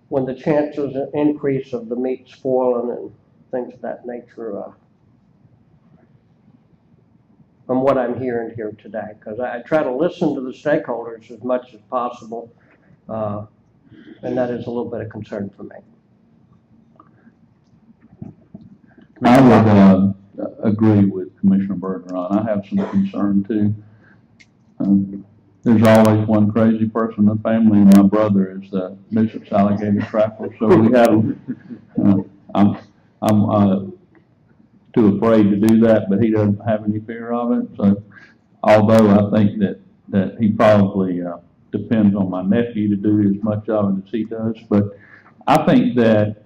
Speaker 6: when the chances increase of the meat spoiling and things of that nature. From what I'm hearing here today, because I try to listen to the stakeholders as much as possible, and that is a little bit of concern for me.
Speaker 10: I would agree with Commissioner Bergeron. I have some concern too. There's always one crazy person in the family, and my brother is the nuisance alligator trapper. So we have, I'm too afraid to do that, but he doesn't have any fear of it. So, although I think that he probably depends on my nephew to do as much of it as he does, but I think that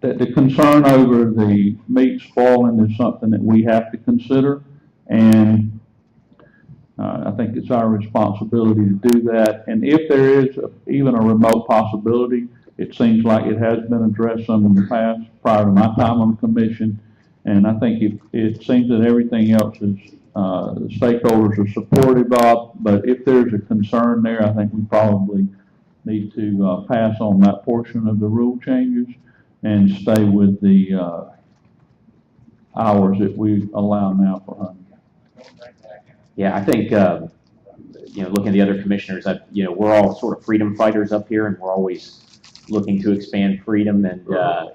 Speaker 10: the concern over the meat spoiling is something that we have to consider, and I think it's our responsibility to do that. And if there is even a remote possibility, it seems like it has been addressed some in the past prior to my time on the commission, And I think it seems that everything else is, the stakeholders are supportive of, but if there's a concern there, I think we probably need to pass on that portion of the rule changes and stay with the hours that we allow now for hunting.
Speaker 7: Yeah, I think, looking at the other commissioners, we're all sort of freedom fighters up here, and we're always looking to expand freedom. And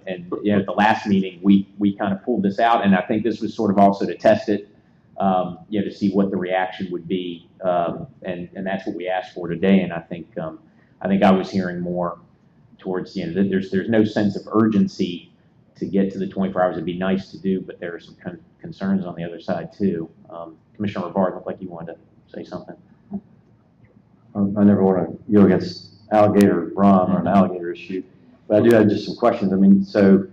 Speaker 7: at the last meeting, we kind of pulled this out, and I think this was sort of also to test it, to see what the reaction would be, and that's what we asked for today. And I think I was hearing more towards the end. There's no sense of urgency to get to the 24 hours. It'd be nice to do, but there are some concerns on the other side too. Commissioner Rivard, looked like you wanted to say something.
Speaker 21: I never want to go against alligator run or an alligator issue, but I do have just some questions. I mean, so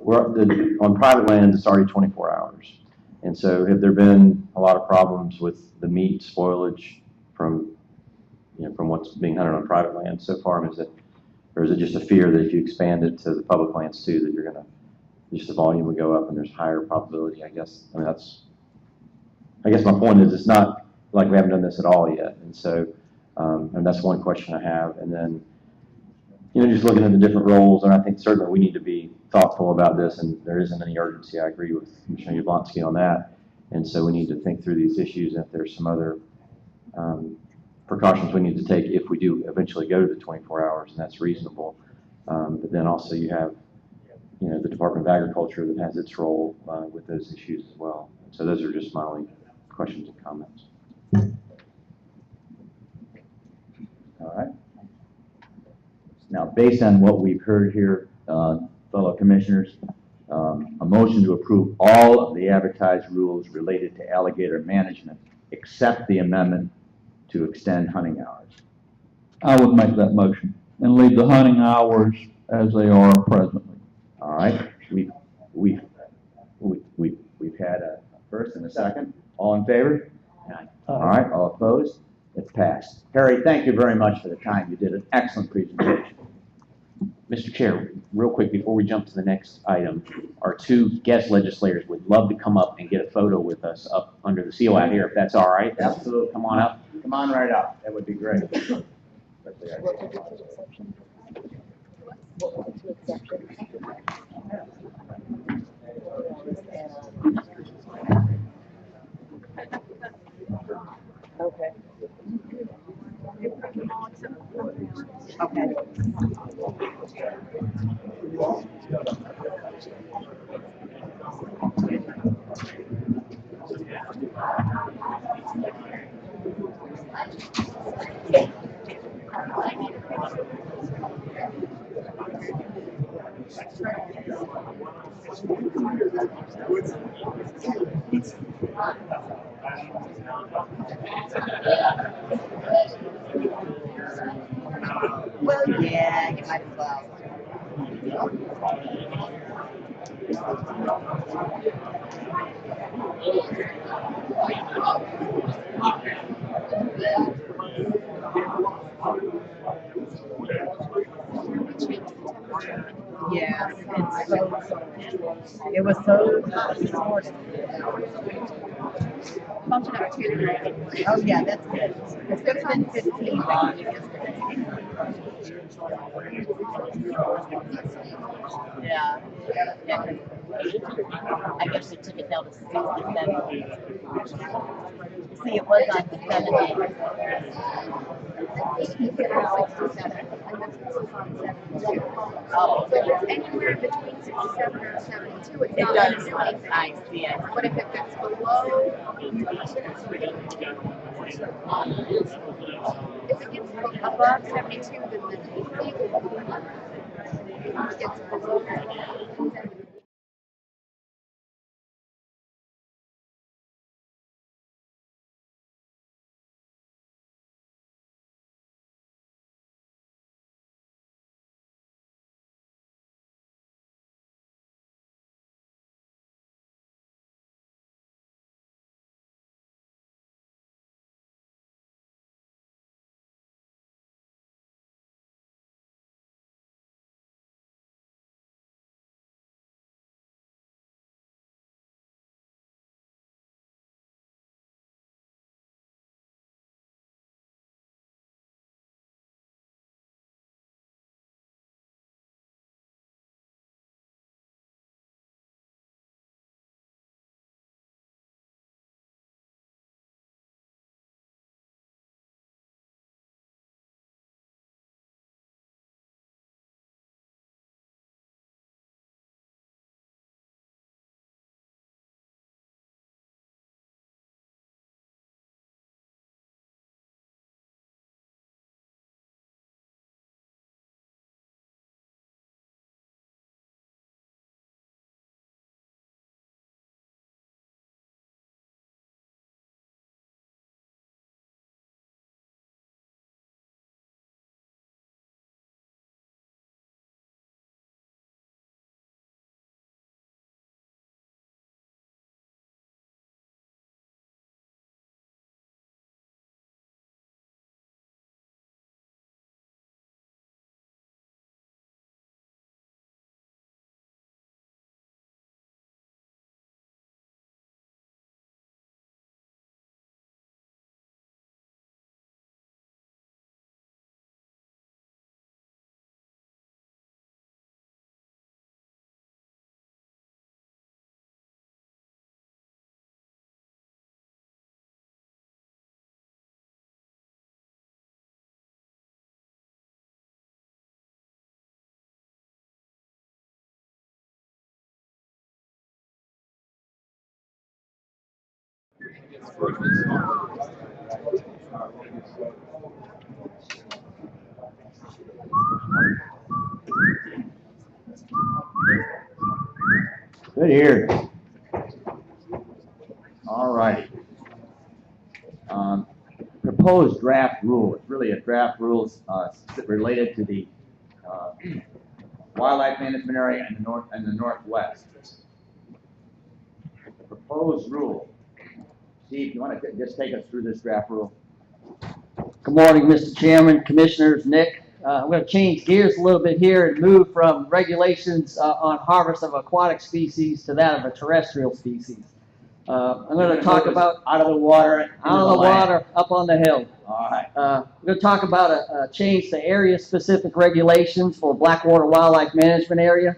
Speaker 21: on private land, it's already 24 hours. And so have there been a lot of problems with the meat spoilage from what's being hunted on private land so far? I mean, or is it just a fear that if you expand it to the public lands too, that just the volume would go up and there's higher probability, I guess? I mean, I guess my point is it's not like we haven't done this at all yet. And so, and that's one question I have. And then, just looking at the different roles, and I think certainly we need to be thoughtful about this, and there isn't any urgency. I agree with Commissioner Yablonsky on that. And so we need to think through these issues, and if there's some other precautions we need to take if we do eventually go to the 24 hours, and that's reasonable. But then also you have, the Department of Agriculture that has its role with those issues as well. So those are just my only questions and comments.
Speaker 2: All right. Now, based on what we've heard here, fellow commissioners, a motion to approve all of the advertised rules related to alligator management, except the amendment to extend hunting hours.
Speaker 10: I would make that motion and leave the hunting hours as they are presently.
Speaker 2: All right. We've had a first and a second. All in favor? All right. All opposed? It's passed. Harry, thank you very much for the time. You did an excellent presentation.
Speaker 7: Mr. Chair, real quick before we jump to the next item, our two guest legislators would love to come up and get a photo with us up under the seal out here, if that's all right.
Speaker 2: Absolutely.
Speaker 7: Come on up.
Speaker 2: Come on right up. That would be great.
Speaker 22: Okay. Okay. Well, yeah, you might as well. Yeah, it was so hot this morning. Bumped it up to. Oh yeah, that's good. It's good for 15 like it is yesterday. Yeah. Yeah. I guess they took it down to 67. See, it was on 70. Oh. So it's anywhere between 67 or 72. It does. I see it. But if it gets below, if it gets above 72, then the AC will if it gets below
Speaker 2: Good here. All righty. Proposed draft rule. It's really a draft rules related to the wildlife management area in the northwest. The proposed rule. Steve, you want to just take us through this draft rule?
Speaker 6: Good morning, Mr. Chairman, Commissioners, Nick. I'm going to change gears a little bit here and move from regulations on harvest of aquatic species to that of a terrestrial species. I'm going to talk about
Speaker 2: out of the water,
Speaker 6: up on the hill.
Speaker 2: All right.
Speaker 6: We're going to talk about a change to area-specific regulations for Blackwater Wildlife Management Area,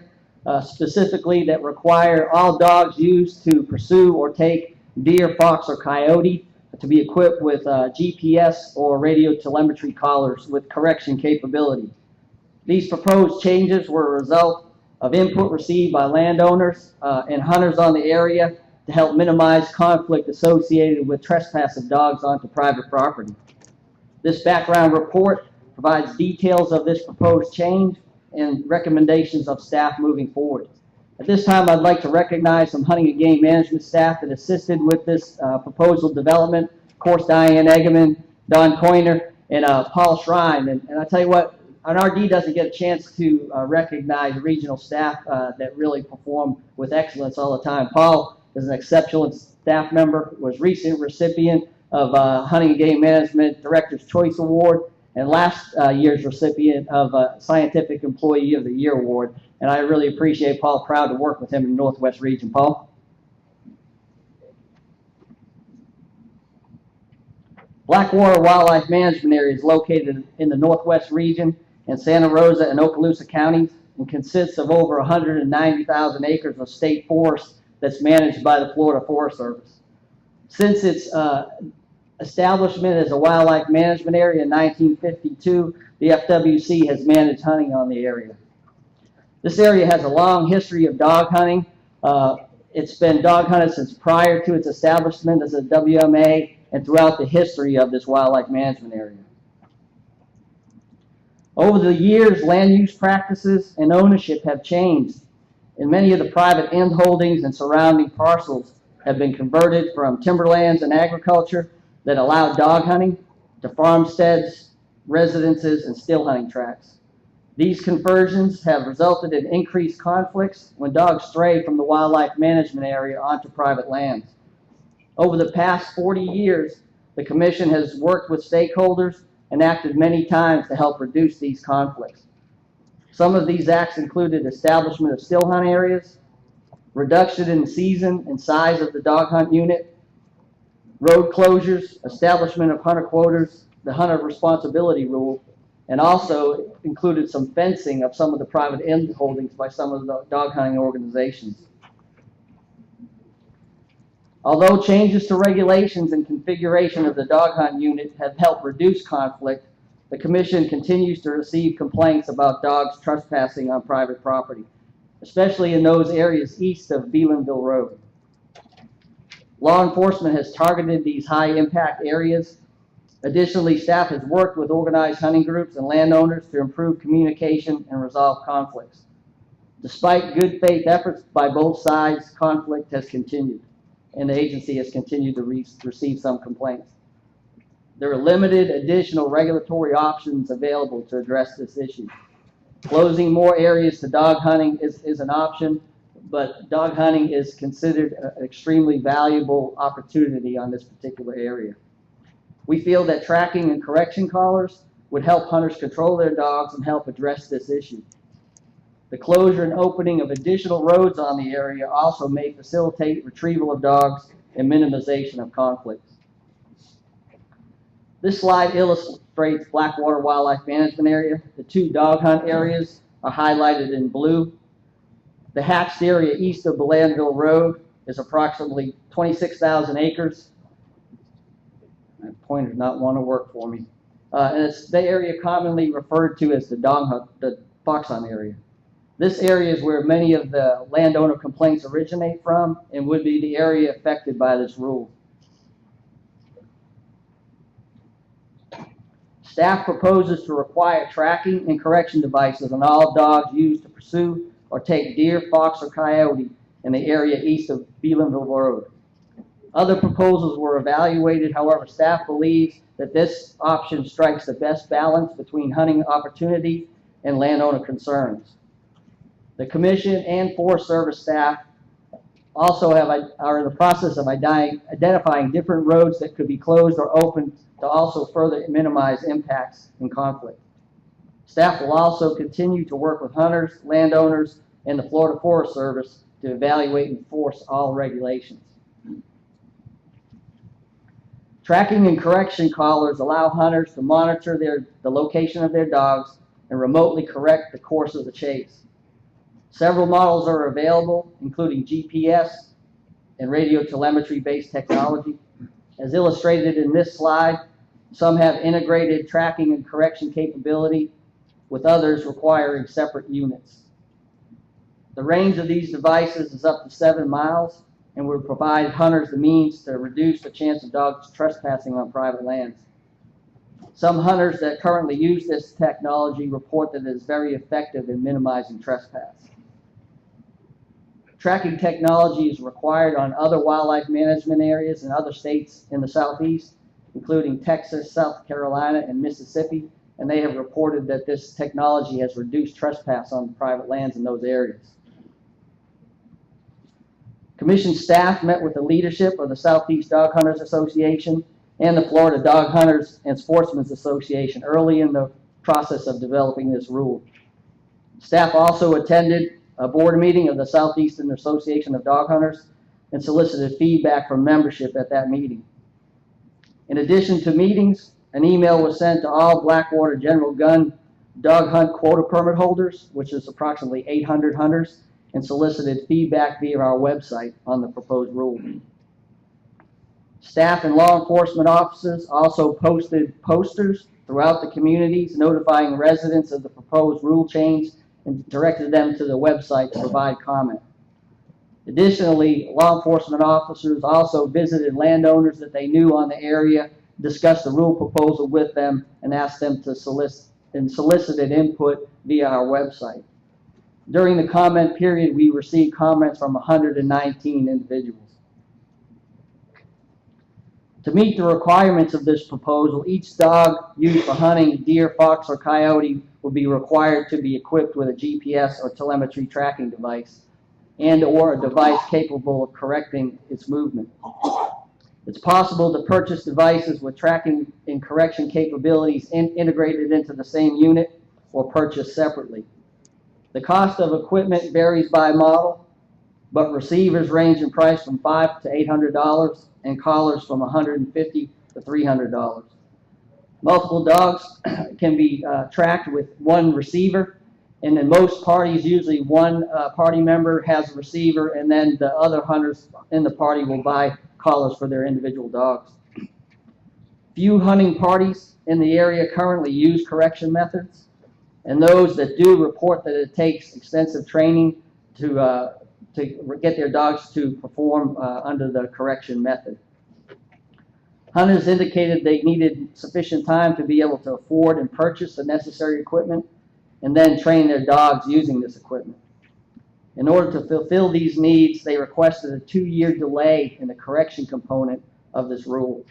Speaker 6: specifically that require all dogs used to pursue or take deer, fox, or coyote to be equipped with GPS or radio telemetry collars with correction capability. These proposed changes were a result of input received by landowners and hunters on the area to help minimize conflict associated with trespass of dogs onto private property. This background report provides details of this proposed change and recommendations of staff moving forward. At this time, I'd like to recognize some hunting and game management staff that assisted with this proposal development. Of course, Diane Eggerman, Don Coiner, and Paul Shrine. And I tell you what, an RD doesn't get a chance to recognize regional staff that really perform with excellence all the time. Paul is an exceptional staff member, was recent recipient of Hunting and Game Management Director's Choice Award, and last year's recipient of Scientific Employee of the Year Award. And I really appreciate Paul, proud to work with him in the Northwest region. Paul? Blackwater Wildlife Management Area is located in the Northwest region in Santa Rosa and Okaloosa counties and consists of over 190,000 acres of state forest that's managed by the Florida Forest Service. Since its establishment as a wildlife management area in 1952, the FWC has managed hunting on the area. This area has a long history of dog hunting. It's been dog hunted since prior to its establishment as a WMA and throughout the history of this wildlife management area. Over the years, land use practices and ownership have changed, and many of the private end holdings and surrounding parcels have been converted from timberlands and agriculture that allow dog hunting to farmsteads, residences, and still hunting tracts. These conversions have resulted in increased conflicts when dogs stray from the wildlife management area onto private lands. Over the past 40 years, the Commission has worked with stakeholders and acted many times to help reduce these conflicts. Some of these acts included establishment of still hunt areas, reduction in season and size of the dog hunt unit, road closures, establishment of hunter quotas, the hunter responsibility rule, and also included some fencing of some of the private end holdings by some of the dog hunting organizations. Although changes to regulations and configuration of the dog hunt unit have helped reduce conflict, the Commission continues to receive complaints about dogs trespassing on private property, especially in those areas east of Beelanville Road. Law enforcement has targeted these high-impact areas. Additionally, staff has worked with organized hunting groups and landowners to improve communication and resolve conflicts. Despite good faith efforts by both sides, conflict has continued, and the agency has continued to receive some complaints. There are limited additional regulatory options available to address this issue. Closing more areas to dog hunting is an option, but dog hunting is considered an extremely valuable opportunity on this particular area. We feel that tracking and correction collars would help hunters control their dogs and help address this issue. The closure and opening of additional roads on the area also may facilitate retrieval of dogs and minimization of conflicts. This slide illustrates Blackwater Wildlife Management Area. The two dog hunt areas are highlighted in blue. The hatched area east of Belandville Road is approximately 26,000 acres. My pointer does not want to work for me. And it's the area commonly referred to as the fox hunt area. This area is where many of the landowner complaints originate from and would be the area affected by this rule.
Speaker 3: Staff proposes to require tracking and correction devices on all dogs used to pursue or take deer, fox, or coyote in the area east of Beelanville Road. Other proposals were evaluated, however, staff believes that this option strikes the best balance between hunting opportunity and landowner concerns. The Commission and Forest Service staff also are in the process of identifying different roads that could be closed or opened to also further minimize impacts and conflict. Staff will also continue to work with hunters, landowners, and the Florida Forest Service to evaluate and enforce all regulations. Tracking and correction collars allow hunters to monitor the location of their dogs and remotely correct the course of the chase. Several models are available, including GPS and radio telemetry-based technology. As illustrated in this slide, some have integrated tracking and correction capability, with others requiring separate units. The range of these devices is up to 7 miles and would provide hunters the means to reduce the chance of dogs trespassing on private lands. Some hunters that currently use this technology report that it is very effective in minimizing trespass. Tracking technology is required on other wildlife management areas in other states in the Southeast, including Texas, South Carolina, and Mississippi, and they have reported that this technology has reduced trespass on private lands in those areas. Commission staff met with the leadership of the Southeast Dog Hunters Association and the Florida Dog Hunters and Sportsmen's Association early in the process of developing this rule. Staff also attended a board meeting of the Southeastern Association of Dog Hunters and solicited feedback from membership at that meeting. In addition to meetings, an email was sent to all Blackwater General Gun dog hunt quota permit holders, which is approximately 800 hunters, and solicited feedback via our website on the proposed rule. Staff and law enforcement officers also posted posters throughout the communities notifying residents of the proposed rule change and directed them to the website to provide comment. Additionally, law enforcement officers also visited landowners that they knew on the area, discussed the rule proposal with them, and asked them to solicited input via our website. During the comment period, we received comments from 119 individuals. To meet the requirements of this proposal, each dog used for hunting deer, fox, or coyote will be required to be equipped with a GPS or telemetry tracking device and/or a device capable of correcting its movement. It's possible to purchase devices with tracking and correction capabilities integrated into the same unit or purchased separately. The cost of equipment varies by model, but receivers range in price from $500 to $800 and collars from $150 to $300. Multiple dogs can be tracked with one receiver, and in most parties, usually one party member has a receiver, and then the other hunters in the party will buy collars for their individual dogs. Few hunting parties in the area currently use correction methods, and those that do report that it takes extensive training to get their dogs to perform under the correction method. Hunters indicated they needed sufficient time to be able to afford and purchase the necessary equipment and then train their dogs using this equipment. In order to fulfill these needs, they requested a 2-year delay in the correction component of this rule.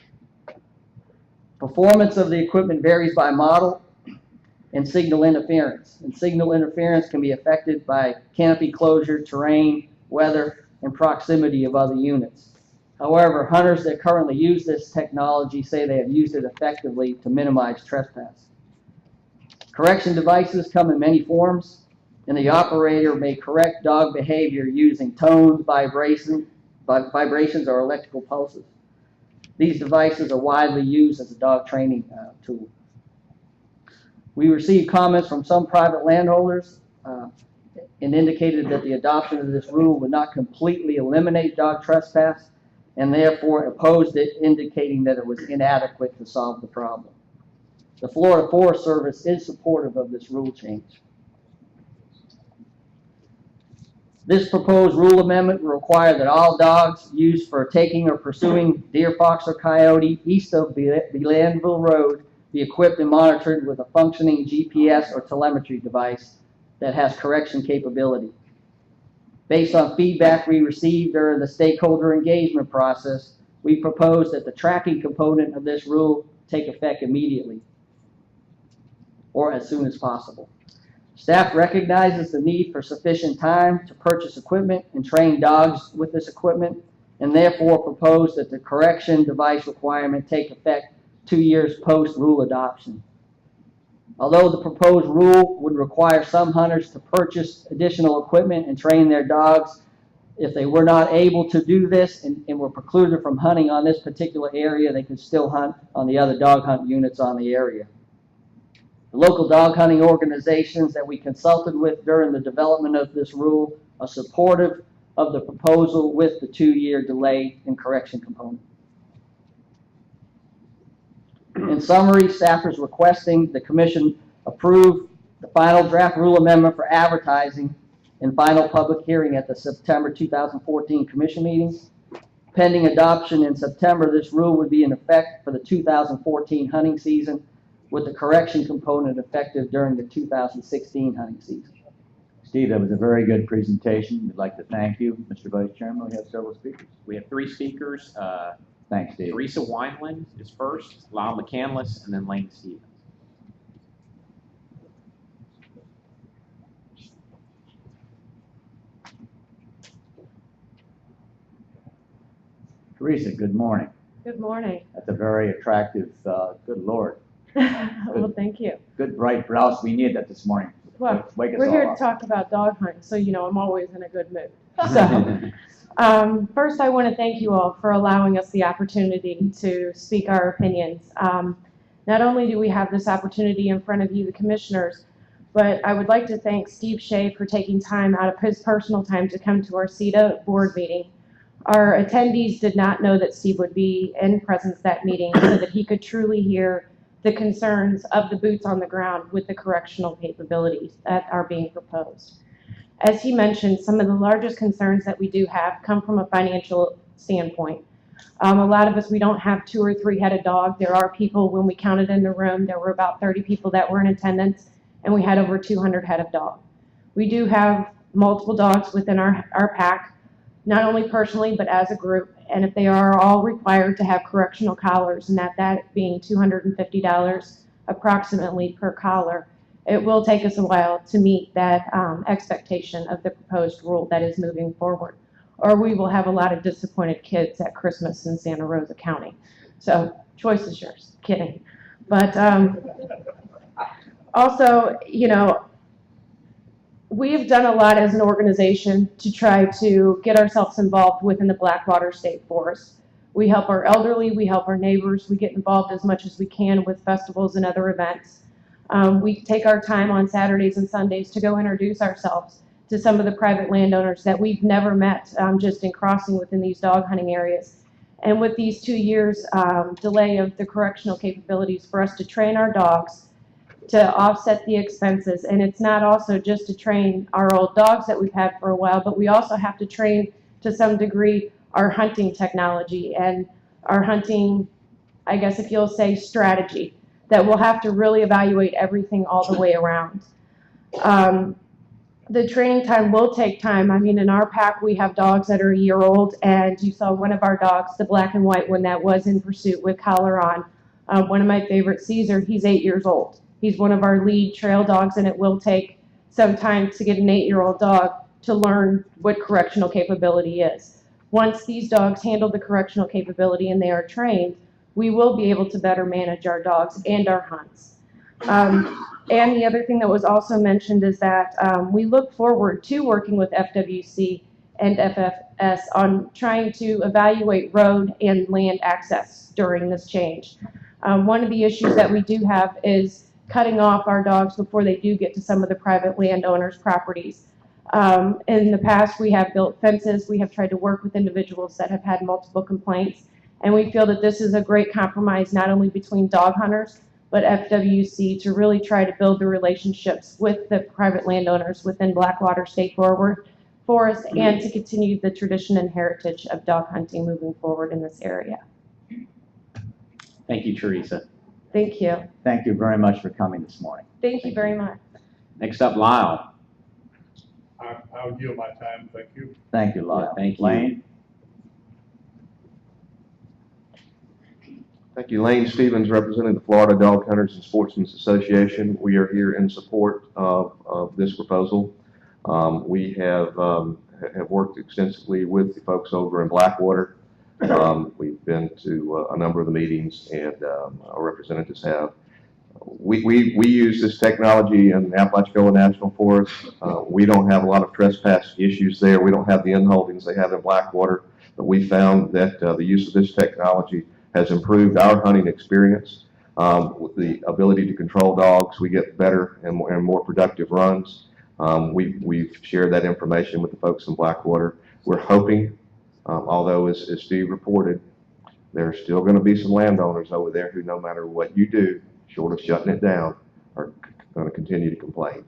Speaker 3: Performance of the equipment varies by model and signal interference. And signal interference can be affected by canopy closure, terrain, weather, and proximity of other units. However, hunters that currently use this technology say they have used it effectively to minimize trespass. Correction devices come in many forms, and the operator may correct dog behavior using tones, vibrations, or electrical pulses. These devices are widely used as a dog training tool. We received comments from some private landholders and indicated that the adoption of this rule would not completely eliminate dog trespass and therefore opposed it, indicating that it was inadequate to solve the problem. The Florida Forest Service is supportive of this rule change. This proposed rule amendment will require that all dogs used for taking or pursuing deer, fox, or coyote east of Belandville Road be equipped and monitored with a functioning GPS or telemetry device that has correction capability. Based on feedback we received during the stakeholder engagement process, we propose that the tracking component of this rule take effect immediately or as soon as possible. Staff recognizes the need for sufficient time to purchase equipment and train dogs with this equipment, and therefore propose that the correction device requirement take effect 2 years post-rule adoption. Although the proposed rule would require some hunters to purchase additional equipment and train their dogs, if they were not able to do this and were precluded from hunting on this particular area, they could still hunt on the other dog hunt units on the area. The local dog hunting organizations that we consulted with during the development of this rule are supportive of the proposal with the 2-year delay in correction component. In summary, staff is requesting the Commission approve the final draft rule amendment for advertising and final public hearing at the September 2014 Commission meeting. Pending adoption in September, this rule would be in effect for the 2014 hunting season, with the correction component effective during the 2016 hunting season.
Speaker 2: Steve, that was a very good presentation. We'd like to thank you. Mr. Vice Chairman, we have several speakers.
Speaker 7: We have 3 speakers.
Speaker 2: Thanks, Steve.
Speaker 7: Teresa Wineland is first, Lyle McCandless, and then Lane Stevens.
Speaker 2: Teresa, good morning.
Speaker 4: Good morning.
Speaker 2: That's a very attractive, good Lord.
Speaker 4: Well, thank you.
Speaker 2: Good bright blouse. We need that this morning.
Speaker 4: Well,
Speaker 2: Wake us
Speaker 4: we're
Speaker 2: all
Speaker 4: here
Speaker 2: up.
Speaker 4: to talk about dog hunting, so you know I'm always in a good mood. So, first I want to thank you all for allowing us the opportunity to speak our opinions. Not only do we have this opportunity in front of you, the commissioners, but I would like to thank Steve Shea for taking time out of his personal time to come to our CETA board meeting. Our attendees did not know that Steve would be in presence that meeting so that he could truly hear the concerns of the boots on the ground with the correctional capabilities that are being proposed. As he mentioned, some of the largest concerns that we do have come from a financial standpoint. A lot of us, we don't have 2 or 3 headed dog. There are people, when we counted in the room, there were about 30 people that were in attendance, and we had over 200 head of dog. We do have multiple dogs within our pack, not only personally, but as a group. And if they are all required to have correctional collars, and that being $250 approximately per collar, it will take us a while to meet that expectation of the proposed rule that is moving forward. Or we will have a lot of disappointed kids at Christmas in Santa Rosa County. So choice is yours. Kidding. But also, you know, we've done a lot as an organization to try to get ourselves involved within the Blackwater State Forest. We help our elderly, we help our neighbors, we get involved as much as we can with festivals and other events. We take our time on Saturdays and Sundays to go introduce ourselves to some of the private landowners that we've never met just in crossing within these dog hunting areas. And with these 2 years delay of the correctional capabilities for us to train our dogs, to offset the expenses. And it's not also just to train our old dogs that we've had for a while, but we also have to train to some degree our hunting technology and our hunting, I guess if you'll say, strategy, that we'll have to really evaluate everything all the way around. The training time will take time. I mean, in our pack, we have dogs that are a year old, and you saw one of our dogs, the black and white one that was in pursuit with collar on. One of my favorites, Caesar, he's 8 years old. He's one of our lead trail dogs, and it will take some time to get an 8-year-old dog to learn what correctional capability is. Once these dogs handle the correctional capability and they are trained, we will be able to better manage our dogs and our hunts. And the other thing that was also mentioned is that we look forward to working with FWC and FFS on trying to evaluate road and land access during this change. One of the issues that we do have is cutting off our dogs before they do get to some of the private landowners' properties. In the past, we have built fences. We have tried to work with individuals that have had multiple complaints. And we feel that this is a great compromise, not only between dog hunters, but FWC, to really try to build the relationships with the private landowners within Blackwater State Forest and to continue the tradition and heritage of dog hunting moving forward in this area.
Speaker 7: Thank you, Teresa.
Speaker 4: Thank you.
Speaker 2: Thank you very much for coming this morning.
Speaker 4: Thank you very much.
Speaker 7: Next up, Lyle.
Speaker 10: I'll yield my time, thank you.
Speaker 2: Thank you, Lyle.
Speaker 7: Thank you.
Speaker 2: Lane?
Speaker 5: Thank you. Lane Stevens, representing the Florida Dog Hunters and Sportsmen Association. We are here in support of this proposal. We have worked extensively with the folks over in Blackwater. We've been to a number of the meetings, and our representatives have. We use this technology in Apalachicola National Forest. We don't have a lot of trespass issues there. We don't have the inholdings they have in Blackwater, but we found that the use of this technology has improved our hunting experience. With the ability to control dogs, we get better and more productive runs. We've shared that information with the folks in Blackwater. We're hoping, although as Steve reported, there's still going to be some landowners over there who, no matter what you do, short of shutting it down, are going to continue to complain.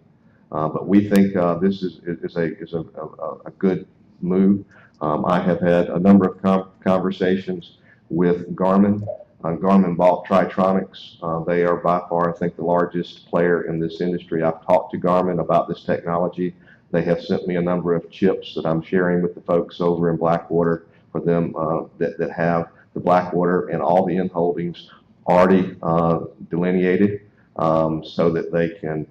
Speaker 5: But we think this is a good move. I have had a number of conversations with Garmin. Garmin bought Tritronics. They are by far, I think, the largest player in this industry. I've talked to Garmin about this technology. They have sent me a number of chips that I'm sharing with the folks over in Blackwater for them that have the Blackwater and all the inholdings already delineated so that they can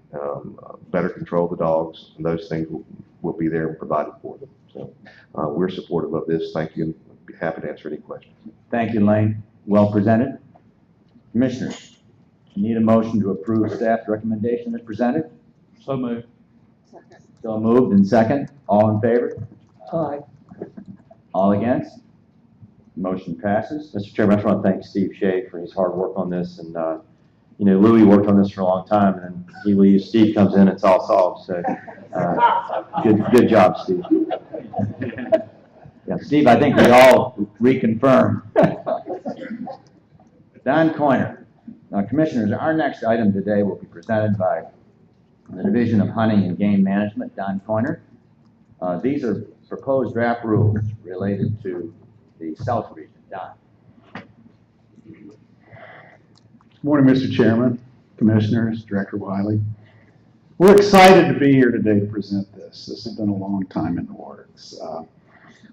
Speaker 5: better control the dogs, and those things will be there and provided for them. So we're supportive of this. Thank you, and I'd be happy to answer any questions.
Speaker 2: Thank you, Lane. Well presented. Commissioners, need a motion to approve staff's recommendation as presented?
Speaker 12: So moved.
Speaker 2: So moved and second. All in favor?
Speaker 12: Aye.
Speaker 2: All against? Motion passes.
Speaker 16: Mr. Chairman, I just want to thank Steve Shea for his hard work on this. And, you know, Louis worked on this for a long time, and then he leaves, Steve comes in, it's all solved. So good job, Steve.
Speaker 2: Yeah, Steve, I think we all reconfirm. Don Coiner. Now, Commissioners, our next item today will be presented by the Division of Hunting and Game Management, Don Coiner. These are proposed draft rules related to the South region. Don.
Speaker 18: Good morning, Mr. Chairman, Commissioners, Director Wiley. We're excited to be here today to present this. This has been a long time in the works.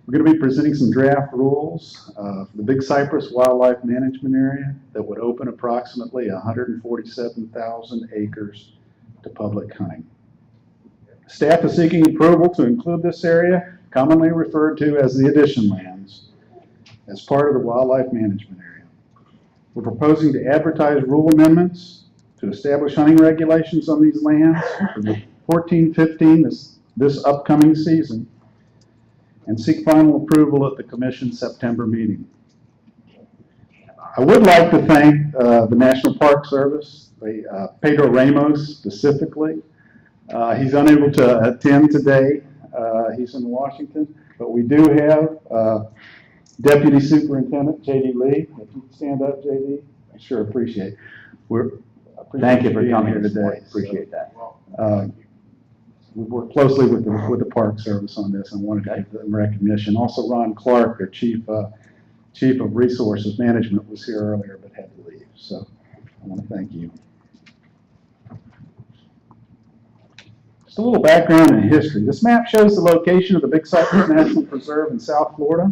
Speaker 18: We're going to be presenting some draft rules for the Big Cypress Wildlife Management Area that would open approximately 147,000 acres to public hunting. Staff is seeking approval to include this area, commonly referred to as the addition lands, as part of the wildlife management area. We're proposing to advertise rule amendments to establish hunting regulations on these lands for the 14-15 this upcoming season, and seek final approval at the Commission's September meeting. I would like to thank the National Park Service, Pedro Ramos specifically. He's unable to attend today. He's in Washington, but we do have Deputy Superintendent J.D. Lee. If you can stand up, J.D., I sure appreciate it.
Speaker 2: Thank you for coming here today. Appreciate that.
Speaker 18: We work closely with the Park Service on this and wanted to give them recognition. Also, Ron Clark, their Chief of Resources Management, was here earlier but had to leave. So I want to thank you. Just a little background and history. This map shows the location of the Big Cypress National Preserve in South Florida.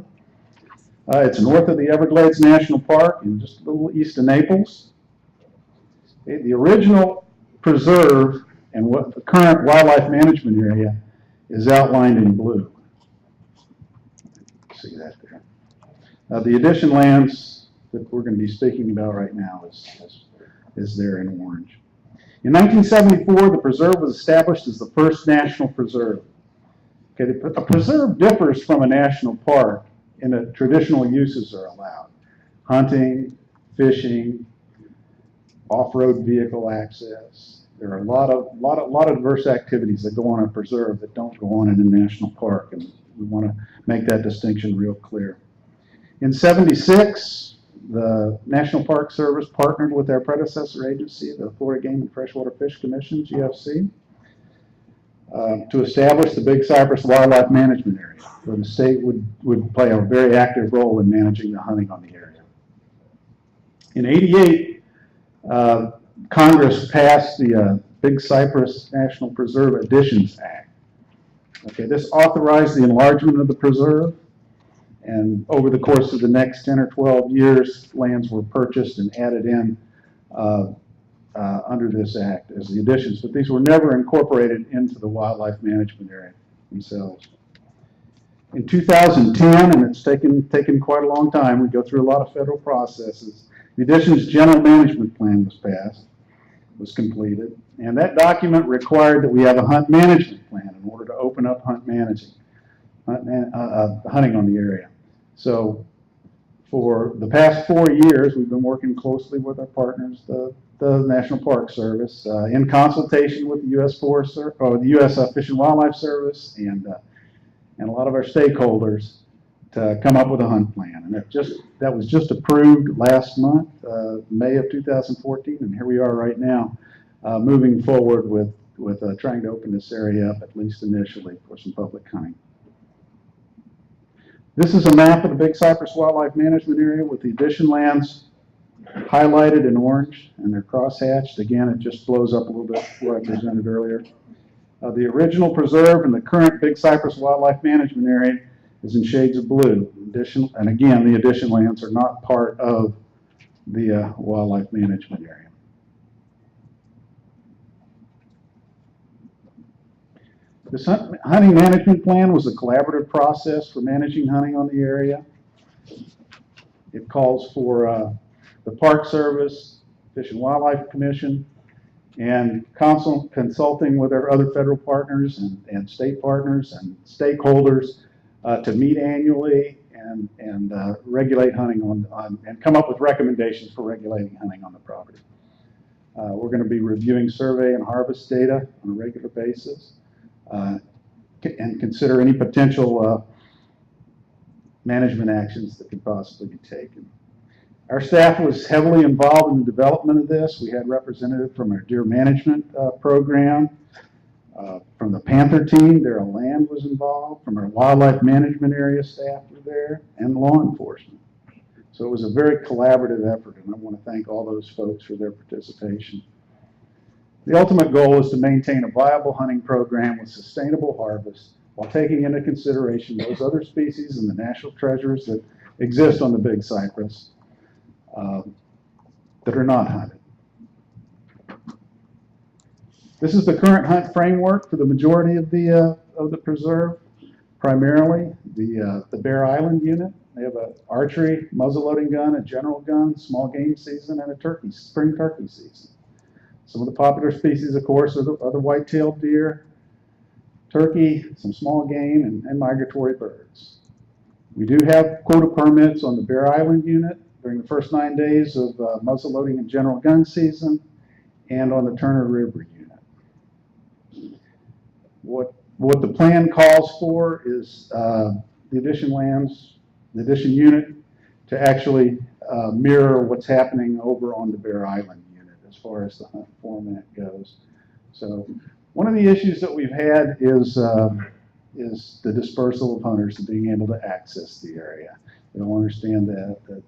Speaker 18: It's north of the Everglades National Park and just a little east of Naples. Okay, the original preserve and what the current wildlife management area is outlined in blue. See that there. The addition lands that we're going to be speaking about right now is there in orange. In 1974, the preserve was established as the first national preserve. Okay, a preserve differs from a national park in that traditional uses are allowed. Hunting, fishing, off-road vehicle access. There are a lot of diverse activities that go on a preserve that don't go on in a national park, and we want to make that distinction real clear. In '76, the National Park Service partnered with their predecessor agency, the Florida Game and Freshwater Fish Commission, GFC, to establish the Big Cypress Wildlife Management Area, where the state would play a very active role in managing the hunting on the area. In '88, Congress passed the Big Cypress National Preserve Additions Act. Okay, this authorized the enlargement of the preserve, and over the course of the next 10 or 12 years, lands were purchased and added in under this act as the additions, but these were never incorporated into the wildlife management area themselves. In 2010, and it's taken quite a long time, we go through a lot of federal processes, the additions general management plan was passed, was completed, and that document required that we have a hunt management plan in order to open up hunting on the area. So for the past 4 years, we've been working closely with our partners, the National Park Service, in consultation with the U.S. the U.S. Fish and Wildlife Service, and a lot of our stakeholders to come up with a hunt plan. And that was just approved last month, May of 2014, and here we are right now, moving forward with trying to open this area up, at least initially, for some public hunting. This is a map of the Big Cypress Wildlife Management Area with the addition lands highlighted in orange, and they're crosshatched. Again, it just blows up a little bit what I presented earlier. The original preserve and the current Big Cypress Wildlife Management Area is in shades of blue. And again, the addition lands are not part of the wildlife management area. This hunting management plan was a collaborative process for managing hunting on the area. It calls for the Park Service, Fish and Wildlife Commission, and consulting with our other federal partners and state partners and stakeholders to meet annually and regulate hunting and come up with recommendations for regulating hunting on the property. We're going to be reviewing survey and harvest data on a regular basis and consider any potential management actions that could possibly be taken. Our staff was heavily involved in the development of this. We had representatives from our deer management program, from the panther team. Daryl Land was involved. From our wildlife management area staff were there, and law enforcement. So it was a very collaborative effort, and I want to thank all those folks for their participation. The ultimate goal is to maintain a viable hunting program with sustainable harvest while taking into consideration those other species and the national treasures that exist on the Big Cypress that are not hunted. This is the current hunt framework for the majority of the preserve. Primarily, the Bear Island unit. They have an archery, muzzleloading gun, a general gun, small game season, and a spring turkey season. Some of the popular species, of course, are the white-tailed deer, turkey, some small game, and migratory birds. We do have quota permits on the Bear Island unit during the first 9 days of muzzleloading and general gun season, and on the Turner River unit. What the plan calls for is the addition lands, the addition unit, to actually mirror what's happening over on the Bear Island unit as far as the hunt format goes. So one of the issues that we've had is the dispersal of hunters and being able to access the area. We don't understand that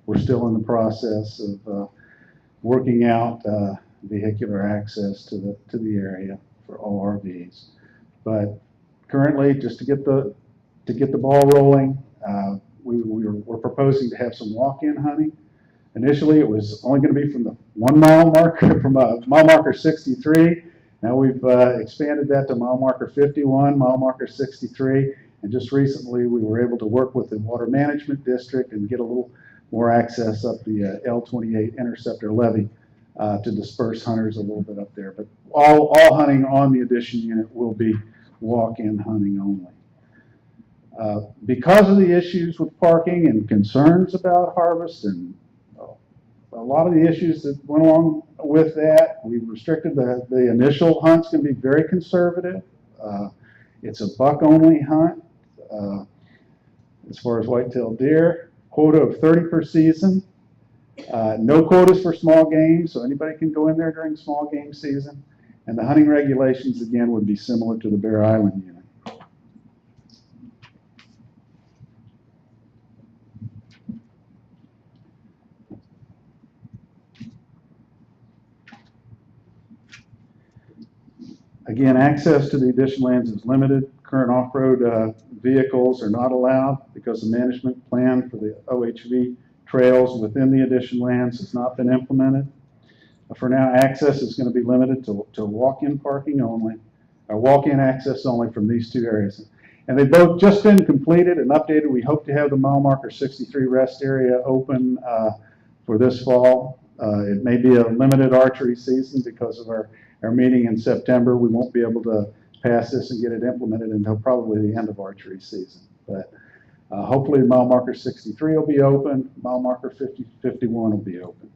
Speaker 18: we're still in the process of working out vehicular access to the area for all RVs. But currently, just to get the ball rolling, we're proposing to have some walk-in hunting. Initially, it was only going to be from the 1 mile marker, from mile marker 63. Now we've expanded that to mile marker 51, mile marker 63, and just recently we were able to work with the Water Management District and get a little more access up the L28 Interceptor levee to disperse hunters a little bit up there. But all hunting on the addition unit will be walk-in hunting only. Because of the issues with parking and concerns about harvest and a lot of the issues that went along with that, we've restricted the initial hunts can be very conservative. It's a buck-only hunt as far as white-tailed deer. Quota of 30 per season. No quotas for small game, so anybody can go in there during small game season. And the hunting regulations, again, would be similar to the Bear Island unit. Again, access to the addition lands is limited. Current off-road vehicles are not allowed because the management plan for the OHV trails within the addition lands has not been implemented. For now, access is going to be limited to walk-in parking only, or walk-in access only from these two areas. And they've both just been completed and updated. We hope to have the mile marker 63 rest area open for this fall. It may be a limited archery season because of our meeting in September. We won't be able to pass this and get it implemented until probably the end of archery season. But hopefully mile marker 63 will be open, mile marker 51 will be open.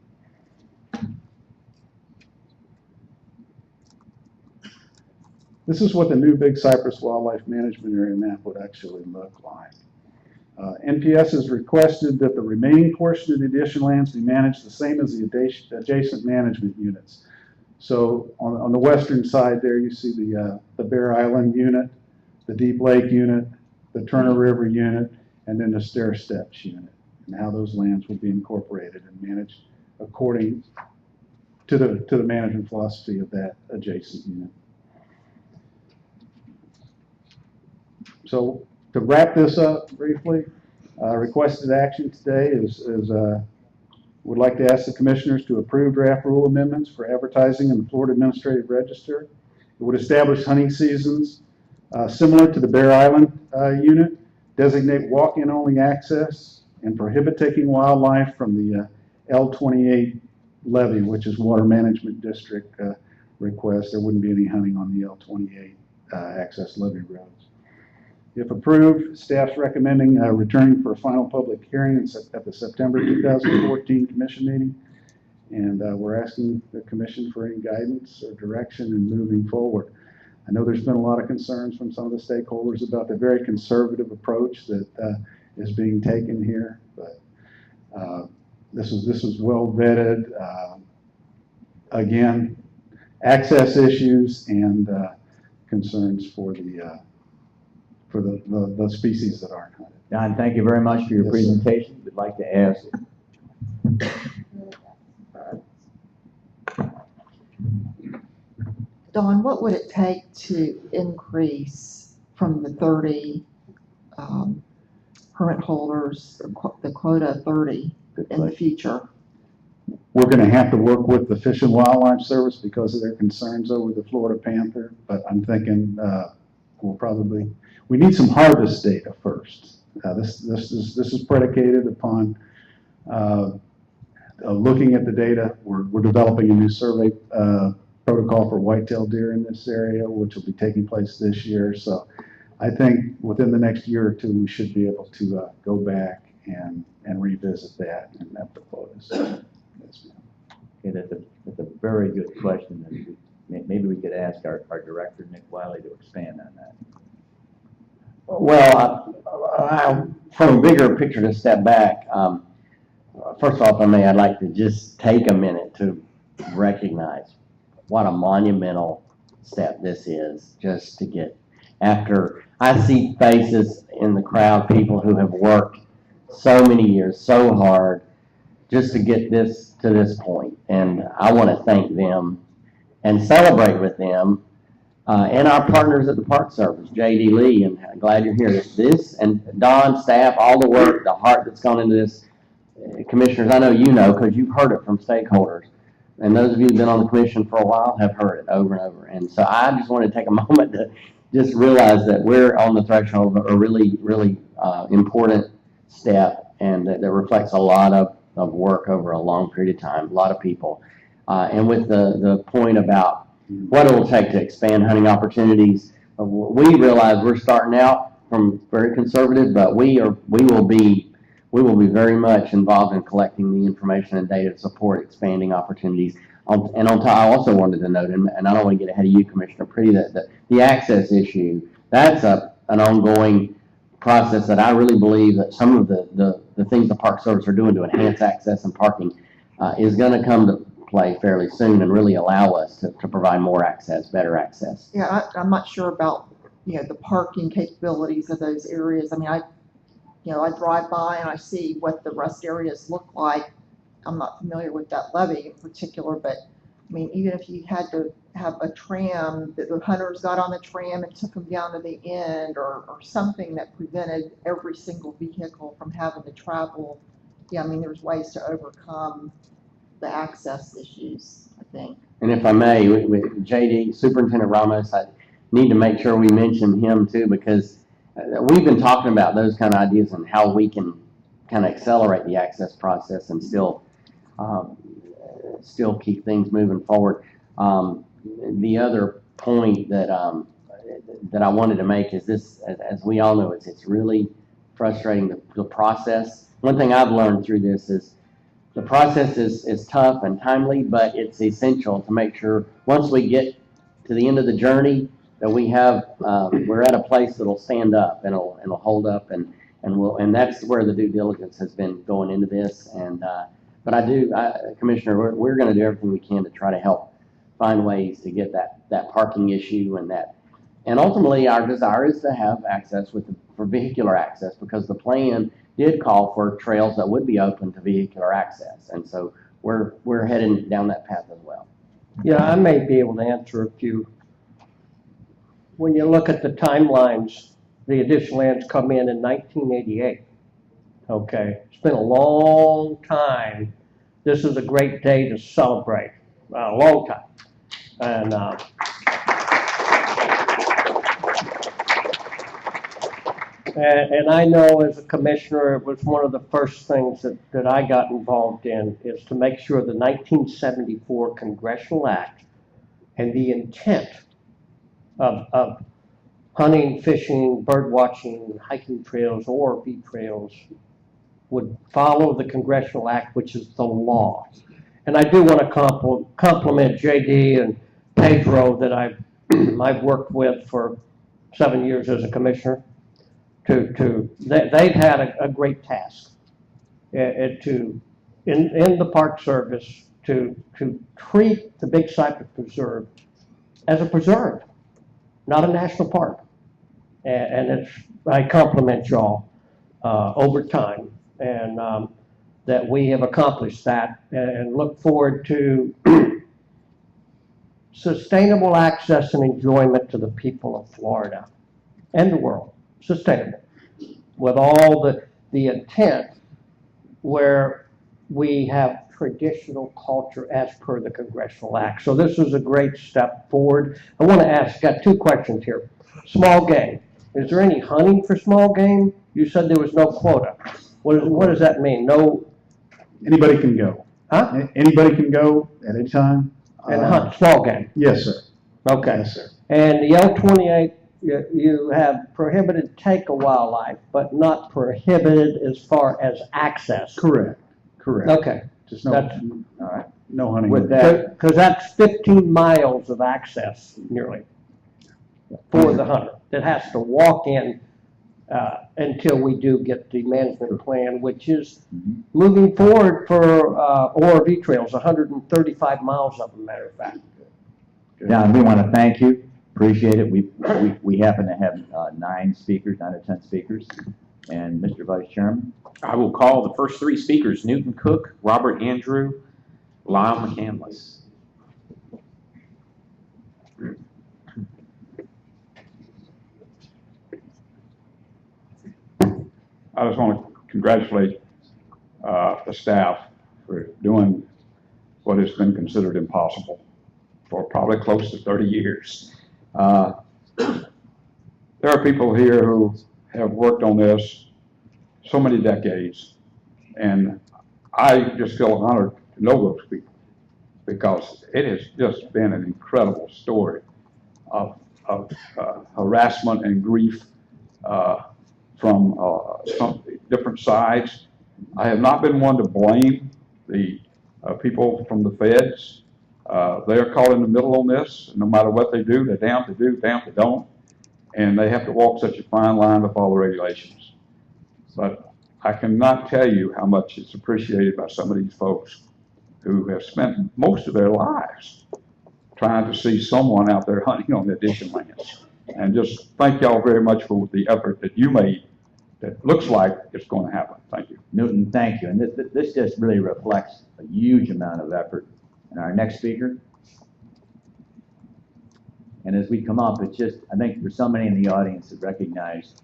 Speaker 18: This is what the new Big Cypress Wildlife Management Area map would actually look like. NPS has requested that the remaining portion of the addition lands be managed the same as the adjacent management units. So on the western side there, you see the Bear Island unit, the Deep Lake unit, the Turner River unit, and then the Stair Steps unit, and how those lands will be incorporated and managed according to the management philosophy of that adjacent unit. So to wrap this up briefly, requested action today is would like to ask the commissioners to approve draft rule amendments for advertising in the Florida Administrative Register. It would establish hunting seasons similar to the Bear Island unit, designate walk-in only access, and prohibit taking wildlife from the L28 levee, which is Water Management District request. There wouldn't be any hunting on the L28 access levee roads. If approved, staff's recommending returning for a final public hearing at the September 2014 commission meeting. And we're asking the commission for any guidance or direction in moving forward. I know there's been a lot of concerns from some of the stakeholders about the very conservative approach that is being taken here, but this was well vetted. Again, access issues and concerns for the species that aren't hunted.
Speaker 2: Don, thank you very much for your presentation. We'd like to ask.
Speaker 8: Don, what would it take to increase from the 30 permit holders, the quota of 30 in the future?
Speaker 18: We're going to have to work with the Fish and Wildlife Service because of their concerns over the Florida panther, but I'm thinking we need some harvest data first. This is predicated upon looking at the data. We're developing a new survey protocol for whitetail deer in this area, which will be taking place this year. So I think within the next year or two, we should be able to go back and revisit that and up the quotas.
Speaker 2: Okay, that's a very good question. And maybe we could ask our director, Nick Wiley, to expand on that.
Speaker 11: Well, from a bigger picture to step back, first off, I'd like to just take a minute to recognize what a monumental step this is, just to get, after I see faces in the crowd, people who have worked so many years, so hard, just to get this to this point. And I want to thank them and celebrate with them and our partners at the Park Service, J.D. Lee, and I'm glad you're here. This and Don, staff, all the work, the heart that's gone into this. Commissioners, I know you know because you've heard it from stakeholders. And those of you who've been on the commission for a while have heard it over and over. And so I just want to take a moment to just realize that we're on the threshold of a really, really important step, and that reflects a lot of work over a long period of time, a lot of people. And with the point about what it will take to expand hunting opportunities, we realize we're starting out from very conservative, but we will be very much involved in collecting the information and data to support expanding opportunities. And on top, I also wanted to note, and I don't want to get ahead of you, Commissioner Pretty, that the access issue, that's an ongoing process that I really believe that some of the things the Park Service are doing to enhance access and parking is going to come to play fairly soon and really allow us to provide more access, better access.
Speaker 8: Yeah, I'm not sure about, the parking capabilities of those areas. I mean, I drive by and I see what the rest areas look like. I'm not familiar with that levee in particular, but I mean, even if you had to have a tram, that the hunters got on the tram and took them down to the end, or something that prevented every single vehicle from having to travel. Yeah, I mean, there's ways to overcome the access issues, I think.
Speaker 11: And if I may, with JD, Superintendent Ramos, I need to make sure we mention him too, because we've been talking about those kind of ideas and how we can kind of accelerate the access process and still keep things moving forward. The other point that I wanted to make is this: as we all know, it's really frustrating, the process. One thing I've learned through this is the process is tough and timely, but it's essential to make sure once we get to the end of the journey that we're at a place that'll stand up and it'll hold up, and that's where the due diligence has been going into this. But Commissioner, we're going to do everything we can to try to help find ways to get that parking issue and ultimately our desire is to have access for vehicular access, because the plan did call for trails that would be open to vehicular access, and so we're heading down that path as well.
Speaker 6: Yeah, I may be able to answer a few. When you look at the timelines, the additional lands come in 1988. Okay, it's been a long time. This is a great day to celebrate. A long time. And I know as a commissioner, it was one of the first things that I got involved in, is to make sure the 1974 Congressional Act and the intent of hunting, fishing, bird watching, hiking trails, ORV trails would follow the Congressional Act, which is the law. And I do want to compliment JD and Pedro that I've worked with for 7 years as a commissioner. They've had a great task in the Park Service to treat the Big Cypress Preserve as a preserve, not a national park. And I compliment y'all over time, and that we have accomplished that, and look forward to sustainable access and enjoyment to the people of Florida and the world. Sustainable, with all the intent where we have traditional culture as per the Congressional Act. So this is a great step forward. I want to ask, got two questions here. Small game. Is there any hunting for small game? You said there was no quota. What does that mean? No.
Speaker 18: Anybody can go.
Speaker 6: Huh?
Speaker 18: Anybody can go at any time.
Speaker 6: And hunt small game?
Speaker 18: Yes, sir.
Speaker 6: Okay.
Speaker 18: Yes, sir.
Speaker 6: And the L28, you have prohibited take of wildlife, but not prohibited as far as access.
Speaker 18: Correct. Correct.
Speaker 6: Okay.
Speaker 18: Just no hunting.
Speaker 6: With that, because that's 15 miles of access nearly for the hunter that has to walk in until we do get the management plan, which is moving forward for ORV trails, 135 miles of them, matter of fact.
Speaker 1: John, we want to thank you. Appreciate it. We happen to have 9 or 10 speakers. And Mr. Vice Chairman?
Speaker 7: I will call the first 3 speakers: Newton Cook, Robert Andrew, Lyle McCandless.
Speaker 9: I just want to congratulate the staff for doing what has been considered impossible for probably close to 30 years. There are people here who have worked on this so many decades, and I just feel honored to know those people, because it has just been an incredible story of harassment and grief from different sides. I have not been one to blame the people from the feds. They are caught in the middle on this. No matter what they do, they're damned to do, damned to don't. And they have to walk such a fine line to follow regulations. But I cannot tell you how much it's appreciated by some of these folks who have spent most of their lives trying to see someone out there hunting on their addition lands. And just thank y'all very much for the effort that you made that looks like it's going to happen. Thank you.
Speaker 1: Newton, thank you. And this just really reflects a huge amount of effort. And our next speaker? And as we come up, it's just, I think there's so many in the audience that recognize,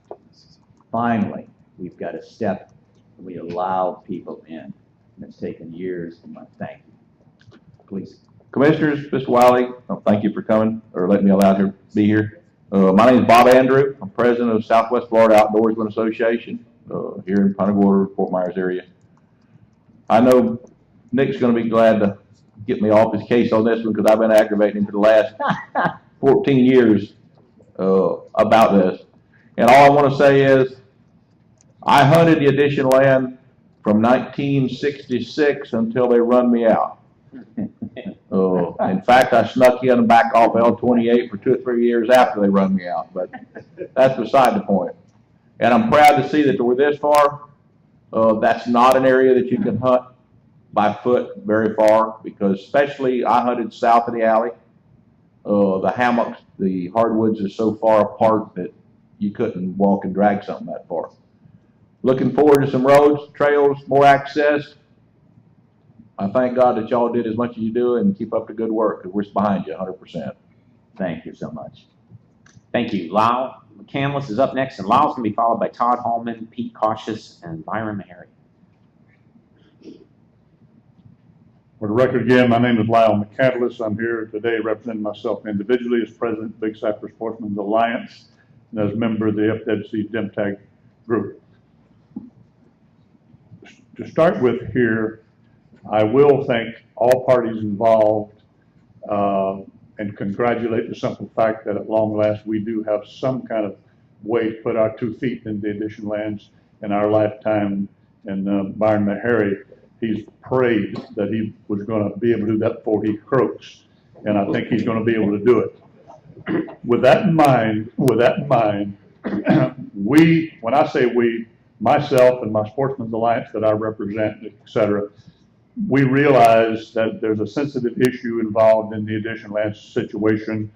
Speaker 1: finally, we've got a step and we allow people in. And it's taken years, and I thank you. Please.
Speaker 13: Commissioners, Mr. Wiley, thank you for coming, or letting me allow to be here. My name is Bob Andrew. I'm president of Southwest Florida Outdoorsman Association here in Punta Gorda, Fort Myers area. I know Nick's going to be glad to get me off his case on this one because I've been aggravating him for the last 14 years about this. And all I want to say is I hunted the addition land from 1966 until they run me out. In fact, I snuck in and back off L28 for 2 or 3 years after they run me out, but that's beside the point. And I'm proud to see that we're this far. That's not an area that you can hunt by foot very far, because especially I hunted south of the alley. The hammocks, the hardwoods are so far apart that you couldn't walk and drag something that far. Looking forward to some roads, trails, more access. I thank God that y'all did as much as you do, and keep up the good work, because we're behind you 100%.
Speaker 1: Thank you so much.
Speaker 7: Thank you. Lyle McCandless is up next, and Lyle's going to be followed by Todd Hallman, Pete Cautious, and Byron Meharry.
Speaker 10: For the record again, my name is Lyle McCandless. I'm here today representing myself individually as president of Big Cypress Sportsman's Alliance and as a member of the FWC DemTag group. To start with here, I will thank all parties involved and congratulate the simple fact that at long last we do have some kind of way to put our 2 feet in the addition lands in our lifetime. And Byron Meharry, he's prayed that he was going to be able to do that before he croaks, and I think he's going to be able to do it. With that in mind, we, when I say we, myself and my Sportsman's Alliance that I represent, etc., we realize that there's a sensitive issue involved in the addition land situation.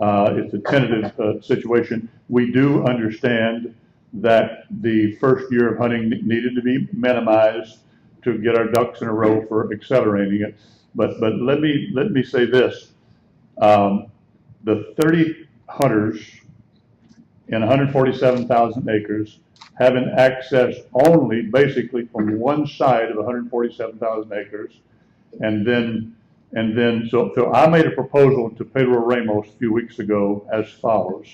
Speaker 10: It's a tentative situation. We do understand that the first year of hunting needed to be minimized to get our ducks in a row for accelerating it. But let me say this: the 30 hunters in 147,000 acres having access only basically from one side of 147,000 acres. And then so I made a proposal to Pedro Ramos a few weeks ago as follows.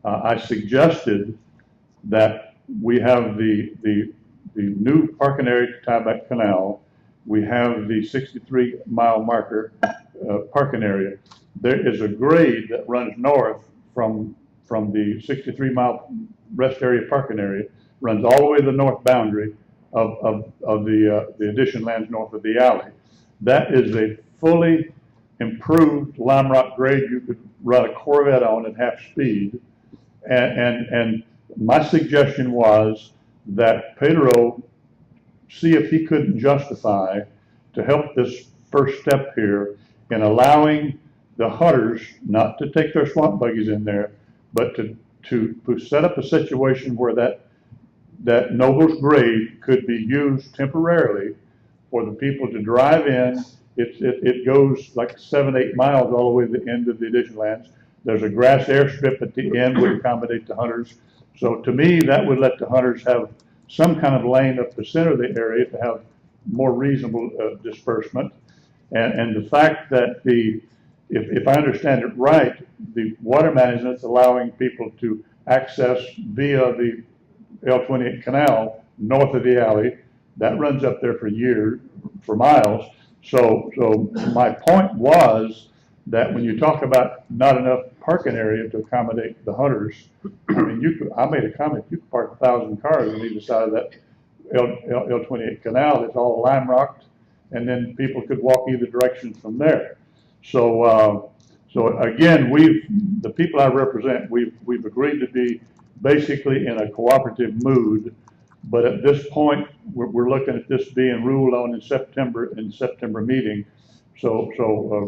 Speaker 10: I suggested that we have the new parking area to Tieback Canal. We have the 63-mile marker parking area. There is a grade that runs north from the 63-mile rest area parking area, runs all the way to the north boundary of the addition lands north of the alley. That is a fully improved lime rock grade you could run a Corvette on at half speed. And my suggestion was that Pedro see if he couldn't justify to help this first step here in allowing the hunters not to take their swamp buggies in there, but to set up a situation where that Nobles grade could be used temporarily for the people to drive in. It goes like 7-8 miles all the way to the end of the addition lands. There's a grass airstrip at the end would accommodate the hunters. So to me, that would let the hunters have some kind of lane up the center of the area to have more reasonable disbursement. And the fact that if I understand it right, the water management's allowing people to access via the L28 canal north of the alley. That runs up there for miles. So my point was that when you talk about not enough parking area to accommodate the hunters, I mean, I made a comment, you could park 1,000 cars on either side of that L28 canal. It's all lime rocked, and then people could walk either direction from there. So again, the people I represent, we've agreed to be basically in a cooperative mood, but at this point, we're looking at this being ruled on in September meeting. So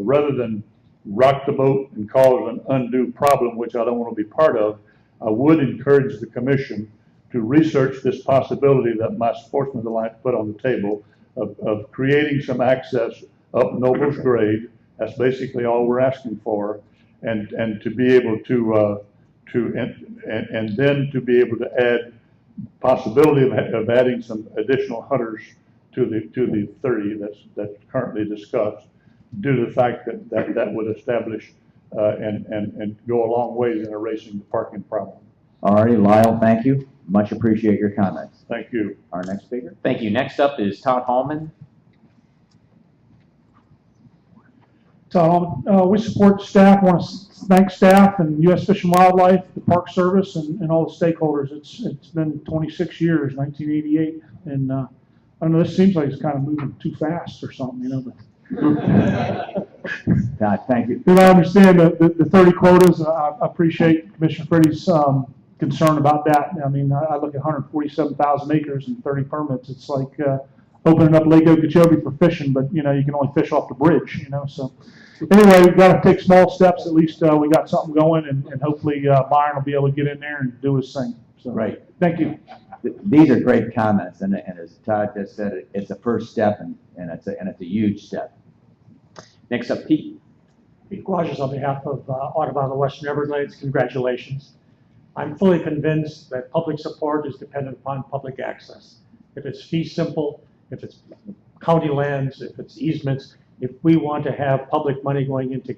Speaker 10: rather than rock the boat and cause an undue problem, which I don't want to be part of, I would encourage the commission to research this possibility that my Sportsman's Alliance put on the table of creating some access up Nobles grade. That's basically all we're asking for. and to be able to and then to be able to add possibility of adding some additional hunters to the 30 that's currently discussed, due to the fact that would establish and go a long ways in erasing the parking problem.
Speaker 1: All righty, Lyle, thank you. Much appreciate your comments.
Speaker 10: Thank you.
Speaker 1: Our next speaker.
Speaker 7: Thank you. Next up is Todd Hallman.
Speaker 19: We support staff, want to thank staff and U.S. Fish and Wildlife, the Park Service, and all the stakeholders. It's been 26 years, 1988, and I don't know, this seems like it's kind of moving too fast or something, you know. But
Speaker 1: God, thank you.
Speaker 19: I understand the 30 quotas. I appreciate Commissioner Freddy's concern about that. I mean, I look at 147,000 acres and 30 permits. It's like opening up Lake Okeechobee for fishing, but you know, you can only fish off the bridge, you know. So anyway, we've got to take small steps. At least we got something going, and hopefully Byron will be able to get in there and do his thing. So,
Speaker 1: right.
Speaker 19: Thank you.
Speaker 1: These are great comments, and as Todd just said, it's a first step, and it's a huge step.
Speaker 7: Next up, Pete.
Speaker 14: Pete Guages on behalf of Audubon of the Western Everglades. Congratulations. I'm fully convinced that public support is dependent upon public access. If it's fee simple, if it's county lands, if it's easements, if we want to have public money going into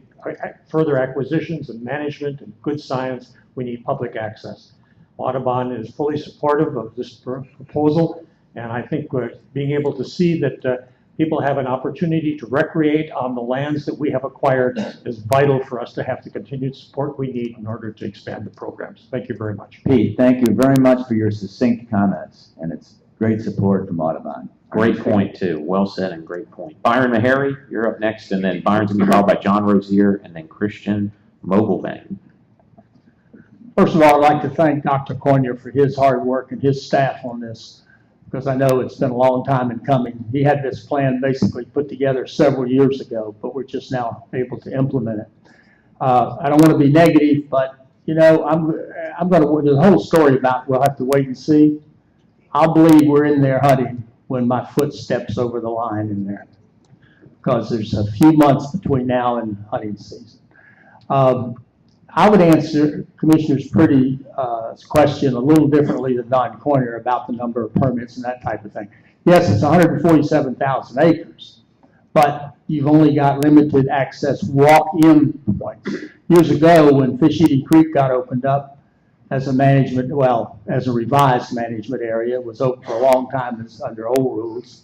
Speaker 14: further acquisitions and management and good science, we need public access. Audubon is fully supportive of this proposal, and I think we're being able to see that people have an opportunity to recreate on the lands that we have acquired is vital for us to have the continued support we need in order to expand the programs. Thank you very much.
Speaker 1: Pete, thank you very much for your succinct comments, and it's great support from Audubon.
Speaker 7: Great point, too. Well said and great point. Byron Meharry, you're up next, and then Byron's going to be followed by John Rozier and then Christian Mogelbang.
Speaker 12: First of all, I'd like to thank Dr. Cornier for his hard work and his staff on this, because I know it's been a long time in coming. He had this plan basically put together several years ago, but we're just now able to implement it. I don't want to be negative, but you know, I'm going to, the whole story about we'll have to wait and see. I'll believe we're in there hunting when my foot steps over the line in there, because there's a few months between now and hunting season. I would answer Commissioner Pretty's question a little differently than Don Cornier about the number of permits and that type of thing. Yes, it's 147,000 acres, but you've only got limited access walk-in points. Years ago, when Fish Eating Creek got opened up as a management, well, as a revised management area, it was open for a long time under old rules.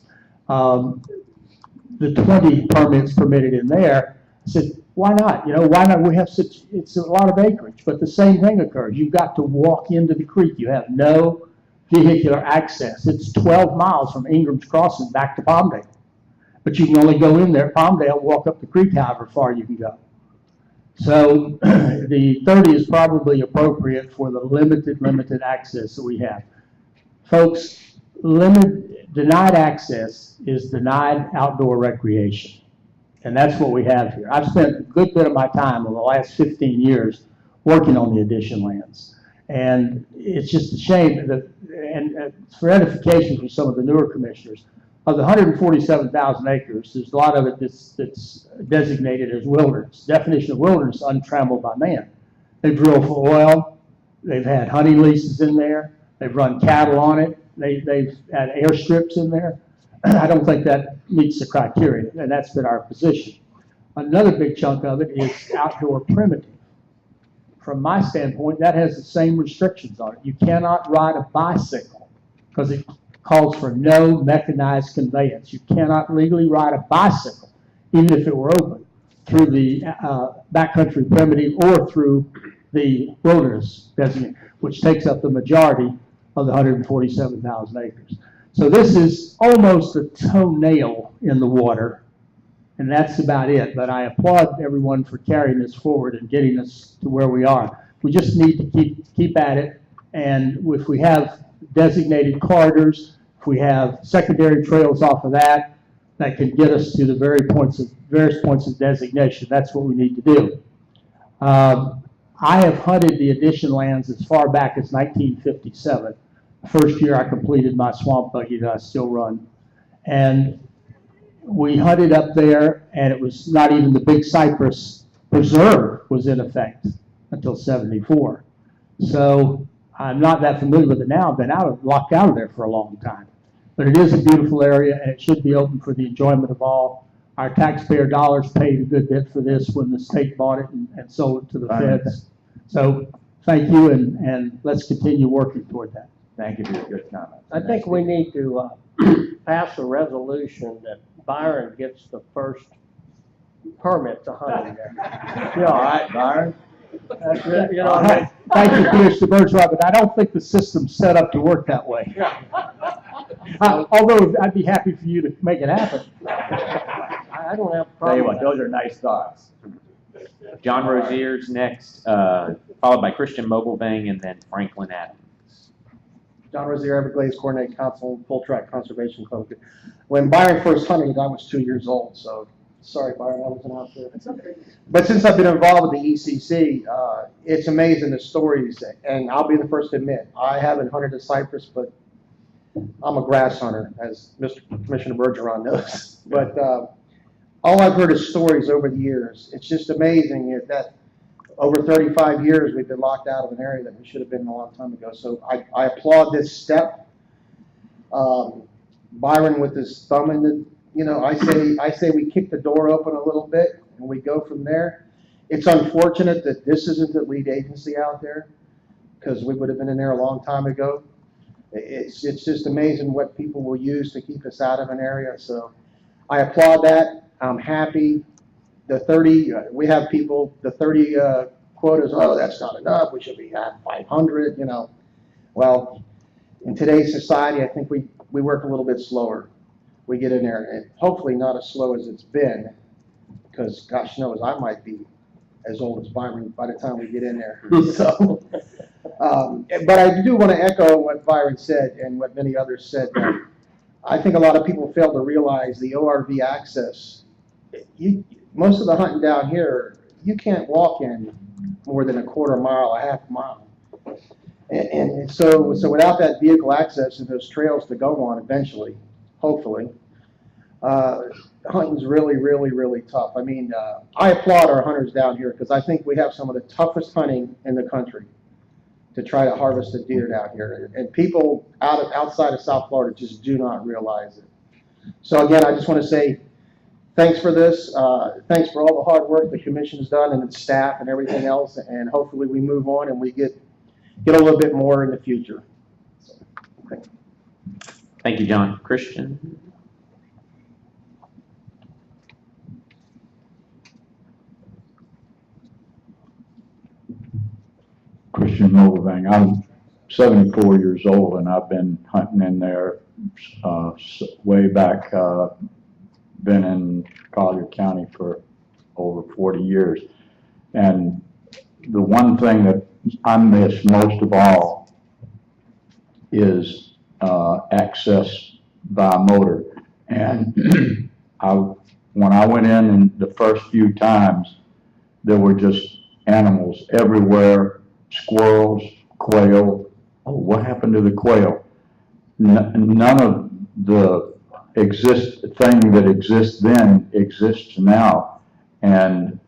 Speaker 12: The 20 permits permitted in there, I said, why not? You know, why not? We have such, it's a lot of acreage, but the same thing occurs. You've got to walk into the creek. You have no vehicular access. It's 12 miles from Ingram's Crossing back to Palmdale. But you can only go in there at Palmdale, walk up the creek however far you can go. So the 30 is probably appropriate for the limited access that we have. Folks, denied access is denied outdoor recreation. And that's what we have here. I've spent a good bit of my time over the last 15 years working on the addition lands. And it's just a shame that, and for edification for some of the newer commissioners, of the 147,000 acres, there's a lot of it that's designated as wilderness. Definition of wilderness, untrammeled by man. They drill for oil. They've had hunting leases in there. They've run cattle on it. They've had airstrips in there. I don't think that meets the criteria, and that's been our position. Another big chunk of it is outdoor primitive. From my standpoint, that has the same restrictions on it. You cannot ride a bicycle because it calls for no mechanized conveyance. You cannot legally ride a bicycle, even if it were open, through the backcountry primitive or through the wilderness designation, which takes up the majority of the 147,000 acres. So this is almost a toenail in the water, and that's about it. But I applaud everyone for carrying this forward and getting us to where we are. We just need to keep at it, and if we have designated corridors, if we have secondary trails off of that can get us to the various points of designation. That's what we need to do. I have hunted the addition lands as far back as 1957. The first year I completed my swamp buggy that I still run. And we hunted up there, and it was not even the big cypress preserve was in effect until 74. So I'm not that familiar with it now. I've been locked out of there for a long time. But it is a beautiful area, and it should be open for the enjoyment of all. Our taxpayer dollars paid a good bit for this when the state bought it and sold it to the feds. So thank you, and let's continue working toward that.
Speaker 2: Thank you for your good comments.
Speaker 6: I think we need to pass a resolution that Byron gets the first permit to hunt in there.
Speaker 2: Yeah, all right, Byron.
Speaker 6: That's it, you know what I mean?
Speaker 12: Thank you, Commissioner Bergeron, but I don't think the system's set up to work that way. Although I'd be happy for you to make it happen.
Speaker 6: I don't have a
Speaker 2: Tell you
Speaker 6: problem
Speaker 2: what,
Speaker 6: with
Speaker 2: those are nice thoughts.
Speaker 7: John Rozier's next, followed by Christian Mobilvang and then Franklin Adams.
Speaker 15: John Rozier, Everglades Coordinating Council, Full Track Conservation Club. When Byron first hunted, I was 2 years old, so sorry, Byron, I wasn't out there. But since I've been involved with the ECC, it's amazing the stories, and I'll be the first to admit, I haven't hunted a cypress, but I'm a grass hunter, as Mr. Commissioner Bergeron knows. But all I've heard is stories over the years. It's just amazing that over 35 years we've been locked out of an area that we should have been in a long time ago. So I applaud this step. Byron with his thumb in the, you know, I say we kick the door open a little bit and we go from there. It's unfortunate that this isn't the lead agency out there, because we would have been in there a long time ago. It's just amazing what people will use to keep us out of an area. So I applaud that. I'm happy. The 30, we have people, the 30 quotas, oh, that's not enough. We should be at 500, you know. Well, in today's society, I think we work a little bit slower. We get in there, and hopefully not as slow as it's been, because gosh knows I might be as old as Byron by the time we get in there. So, but I do want to echo what Byron said and what many others said. That I think a lot of people fail to realize the ORV access. Most of the hunting down here, you can't walk in more than a quarter mile, a half mile. And so without that vehicle access and those trails to go on eventually, hopefully, hunting's really, really, really tough. I mean, I applaud our hunters down here, because I think we have some of the toughest hunting in the country to try to harvest a deer down here. And people outside of South Florida just do not realize it. So again, I just want to say thanks for this. Thanks for all the hard work the commission's done and its staff and everything else. And hopefully we move on and we get a little bit more in the future. So, okay.
Speaker 7: Thank you, John. Christian?
Speaker 9: Christian Mobilvang. I'm 74 years old, and I've been hunting in there way back. Been in Collier County for over 40 years. And the one thing that I miss most of all is access by motor. And when I went in the first few times, there were just animals everywhere, squirrels, quail. Oh, what happened to the quail? None of the thing that exists then exists now. And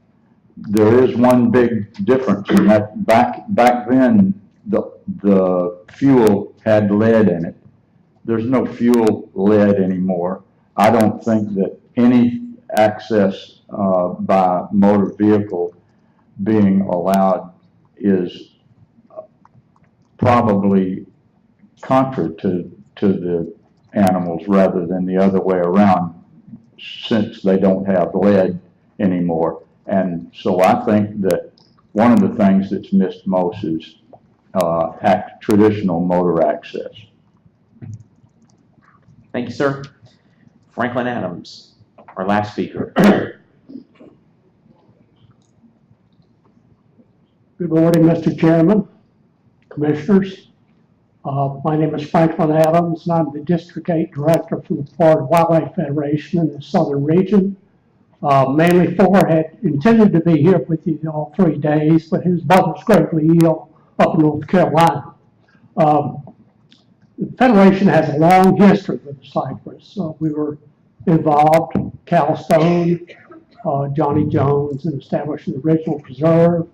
Speaker 9: there is one big difference in that back then the fuel had lead in it. There's no fuel lead anymore. I don't think that any access by motor vehicle being allowed is probably contra to the animals rather than the other way around, since they don't have lead anymore. And so I think that one of the things that's missed most is traditional motor access.
Speaker 7: Thank you, sir. Franklin Adams, our last speaker.
Speaker 14: Good morning, Mr. Chairman, Commissioners. My name is Franklin Adams, and I'm the District 8 Director for the Florida Wildlife Federation in the Southern region. Mainly had intended to be here with you all 3 days, but his mother's gravely ill up in North Carolina. The Federation has a long history with the cypress. We were involved, Cal Stone,
Speaker 19: Johnny Jones in establishing the original preserve.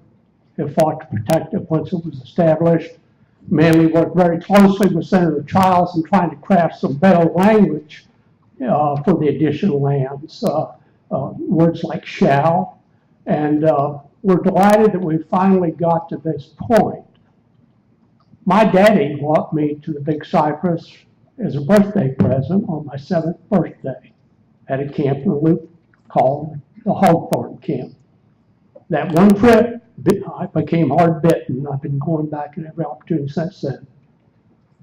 Speaker 19: It fought to protect it once it was established. Manley worked very closely with Senator Childs in trying to craft some better language for the additional lands, words like shall. And we're delighted that we finally got to this point. My daddy walked me to the Big Cypress as a birthday present on my 7th birthday at a camp in the Loop called the Hog Farm Camp. That one trip, I became hard bitten. I've been going back at every opportunity since then.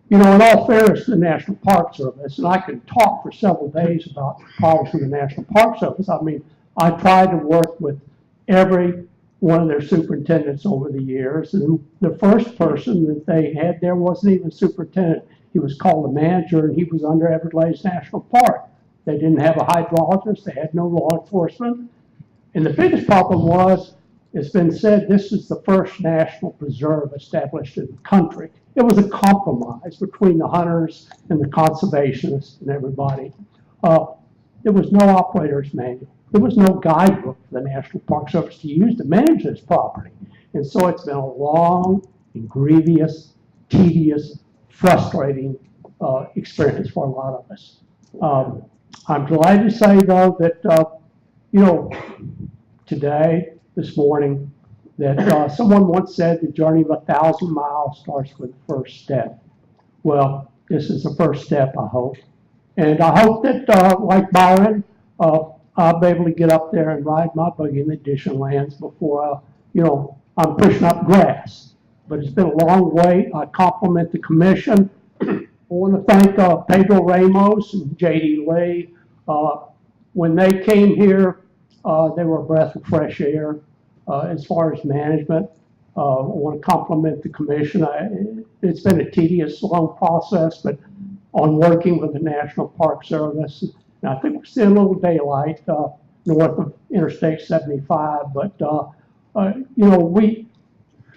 Speaker 19: You know, in all fairness to the National Park Service, and I could talk for several days about problems with the National Park Service. I mean, I tried to work with every one of their superintendents over the years, and the first person that they had there wasn't even a superintendent. He was called a manager, and he was under Everglades National Park. They didn't have a hydrologist. They had no law enforcement. And the biggest problem was, it's been said, this is the first national preserve established in the country. It was a compromise between the hunters and the conservationists and everybody. There was no operator's manual. There was no guidebook for the National Park Service to use to manage this property. And so it's been a long and grievous, tedious, frustrating experience for a lot of us. I'm delighted to say, though, that, you know, today, this morning, that someone once said the journey of 1,000 miles starts with the first step. Well, this is the first step, I hope. And I hope that, like Byron, I'll be able to get up there and ride my buggy in the additional lands before, you know, I'm pushing up grass. But it's been a long wait. I compliment the commission. I want to thank Pedro Ramos and J.D. Lee. When they came here, they were a breath of fresh air. As far as management, I want to compliment the commission. It's been a tedious, long process, but on working with the National Park Service, and I think we're seeing a little daylight north of Interstate 75. But you know,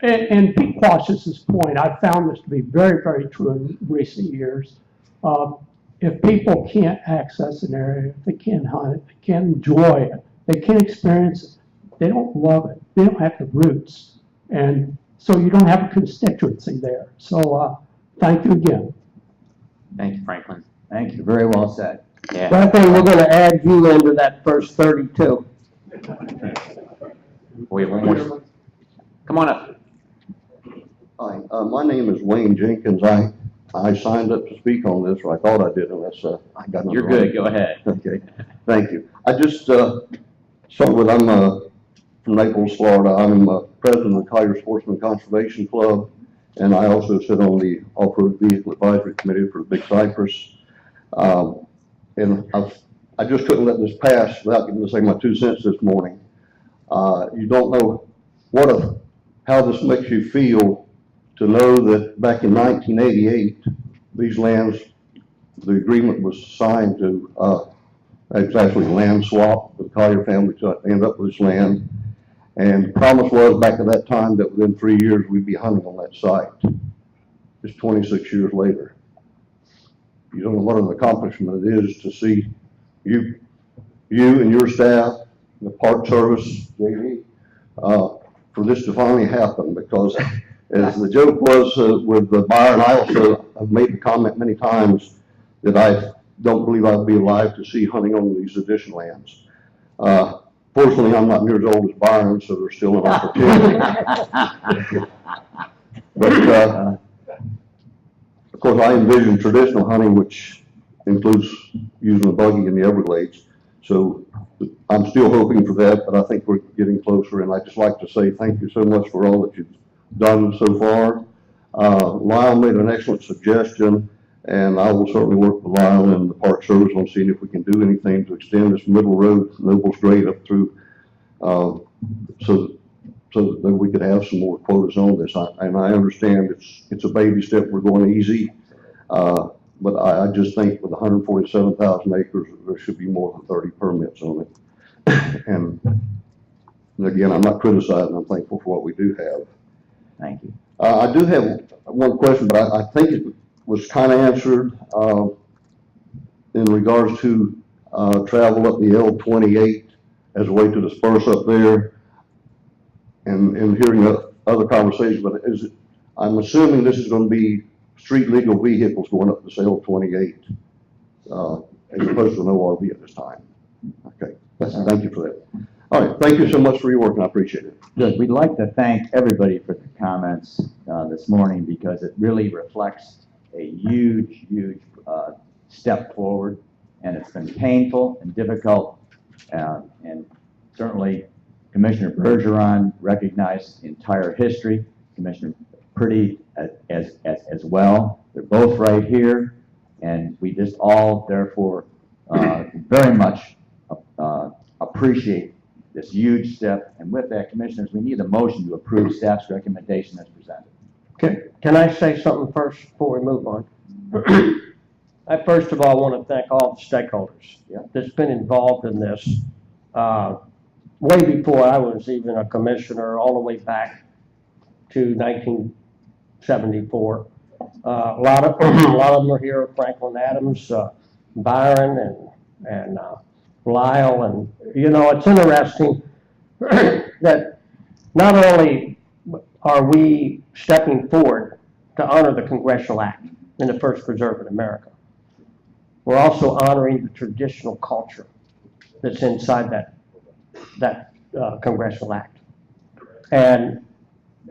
Speaker 19: and Pete Quash's point, I've found this to be very, very true in recent years. If people can't access an area, if they can't hunt it, they can't enjoy it, they can't experience it, they don't love it, they don't have the roots. And so you don't have a constituency there. So thank you again.
Speaker 7: Thank you, Franklin.
Speaker 1: Thank you, very well said.
Speaker 7: Yeah.
Speaker 6: Franklin, we're going to add you into that first 32.
Speaker 7: We have one more. Come on up.
Speaker 17: Hi, my name is Wayne Jenkins. I signed up to speak on this, or I thought I did, unless I got it
Speaker 7: You're
Speaker 17: wrong.
Speaker 7: good. Go ahead.
Speaker 17: Okay, thank you. I just start with, I'm from Naples, Florida. I'm president of the Collier Sportsman Conservation Club, and I also sit on the Off-Road Vehicle Advisory Committee for the Big Cypress. And I just couldn't let this pass without getting to say my 2 cents this morning. You don't know how this makes you feel to know that back in 1988, these lands, the agreement was signed to, it was actually a land swap. The Collier family to end up with this land. And the promise was back at that time that within 3 years we'd be hunting on that site. It's 26 years later. You don't know what an accomplishment it is to see you and your staff, the Park Service, JD, for this to finally happen, because as the joke was with Byron, I also have made the comment many times that I don't believe I'd be alive to see hunting on these additional lands. Fortunately, I'm not near as old as Byron, so there's still an opportunity. But of course, I envision traditional hunting, which includes using a buggy in the Everglades. So I'm still hoping for that, but I think we're getting closer. And I'd just like to say thank you so much for all that you've done so far. Lyle made an excellent suggestion, and I will certainly work with Lyle and the Park Service on seeing if we can do anything to extend this middle road, Nobles Grade, up through, so that we could have some more quotas on this. And I understand it's a baby step. We're going easy. But I just think with 147,000 acres, there should be more than 30 permits on it. And again, I'm not criticizing. I'm thankful for what we do have.
Speaker 1: Thank you.
Speaker 17: I do have one question, but I think it was kind of answered in regards to travel up the L28 as a way to disperse up there, and hearing other conversations, but I'm assuming this is going to be street legal vehicles going up to sale 28, as opposed to an ORV at this time. Okay, thank you for that. All right, thank you so much for your work, and I appreciate it.
Speaker 1: Good. We'd like to thank everybody for the comments this morning, because it really reflects a huge step forward, and it's been painful and difficult, and certainly Commissioner Bergeron recognized the entire history, Commissioner Priddy as well. They're both right here, and we just all therefore very much appreciate this huge step. And with that, Commissioners, we need a motion to approve staff's recommendation as presented.
Speaker 6: Can I say something first before we move on? I first of all want to thank all the stakeholders that's been involved in this way before I was even a commissioner, all the way back to 1974. A lot of them are here: Franklin Adams, Byron, and Lyle. And you know, it's interesting that not only are we stepping forward to honor the Congressional Act in the first preserve in America, we're also honoring the traditional culture that's inside that Congressional Act. And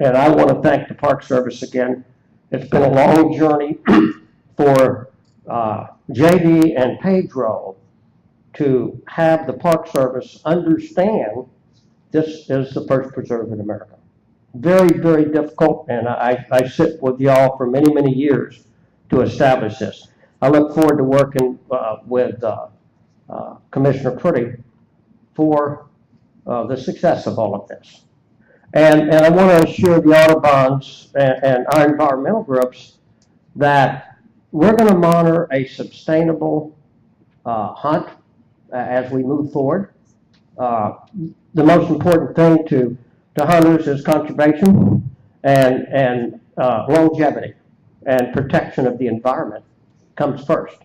Speaker 6: I want to thank the Park Service again. It's been a long journey for JD and Pedro to have the Park Service understand this is the first preserve in America. Very, very difficult, and I sit with y'all for many, many years to establish this. I look forward to working with Commissioner Priddy for the success of all of this. And I want to assure the Audubons and our environmental groups that we're going to monitor a sustainable hunt as we move forward. The most important thing to hunters is conservation and longevity, and protection of the environment comes first.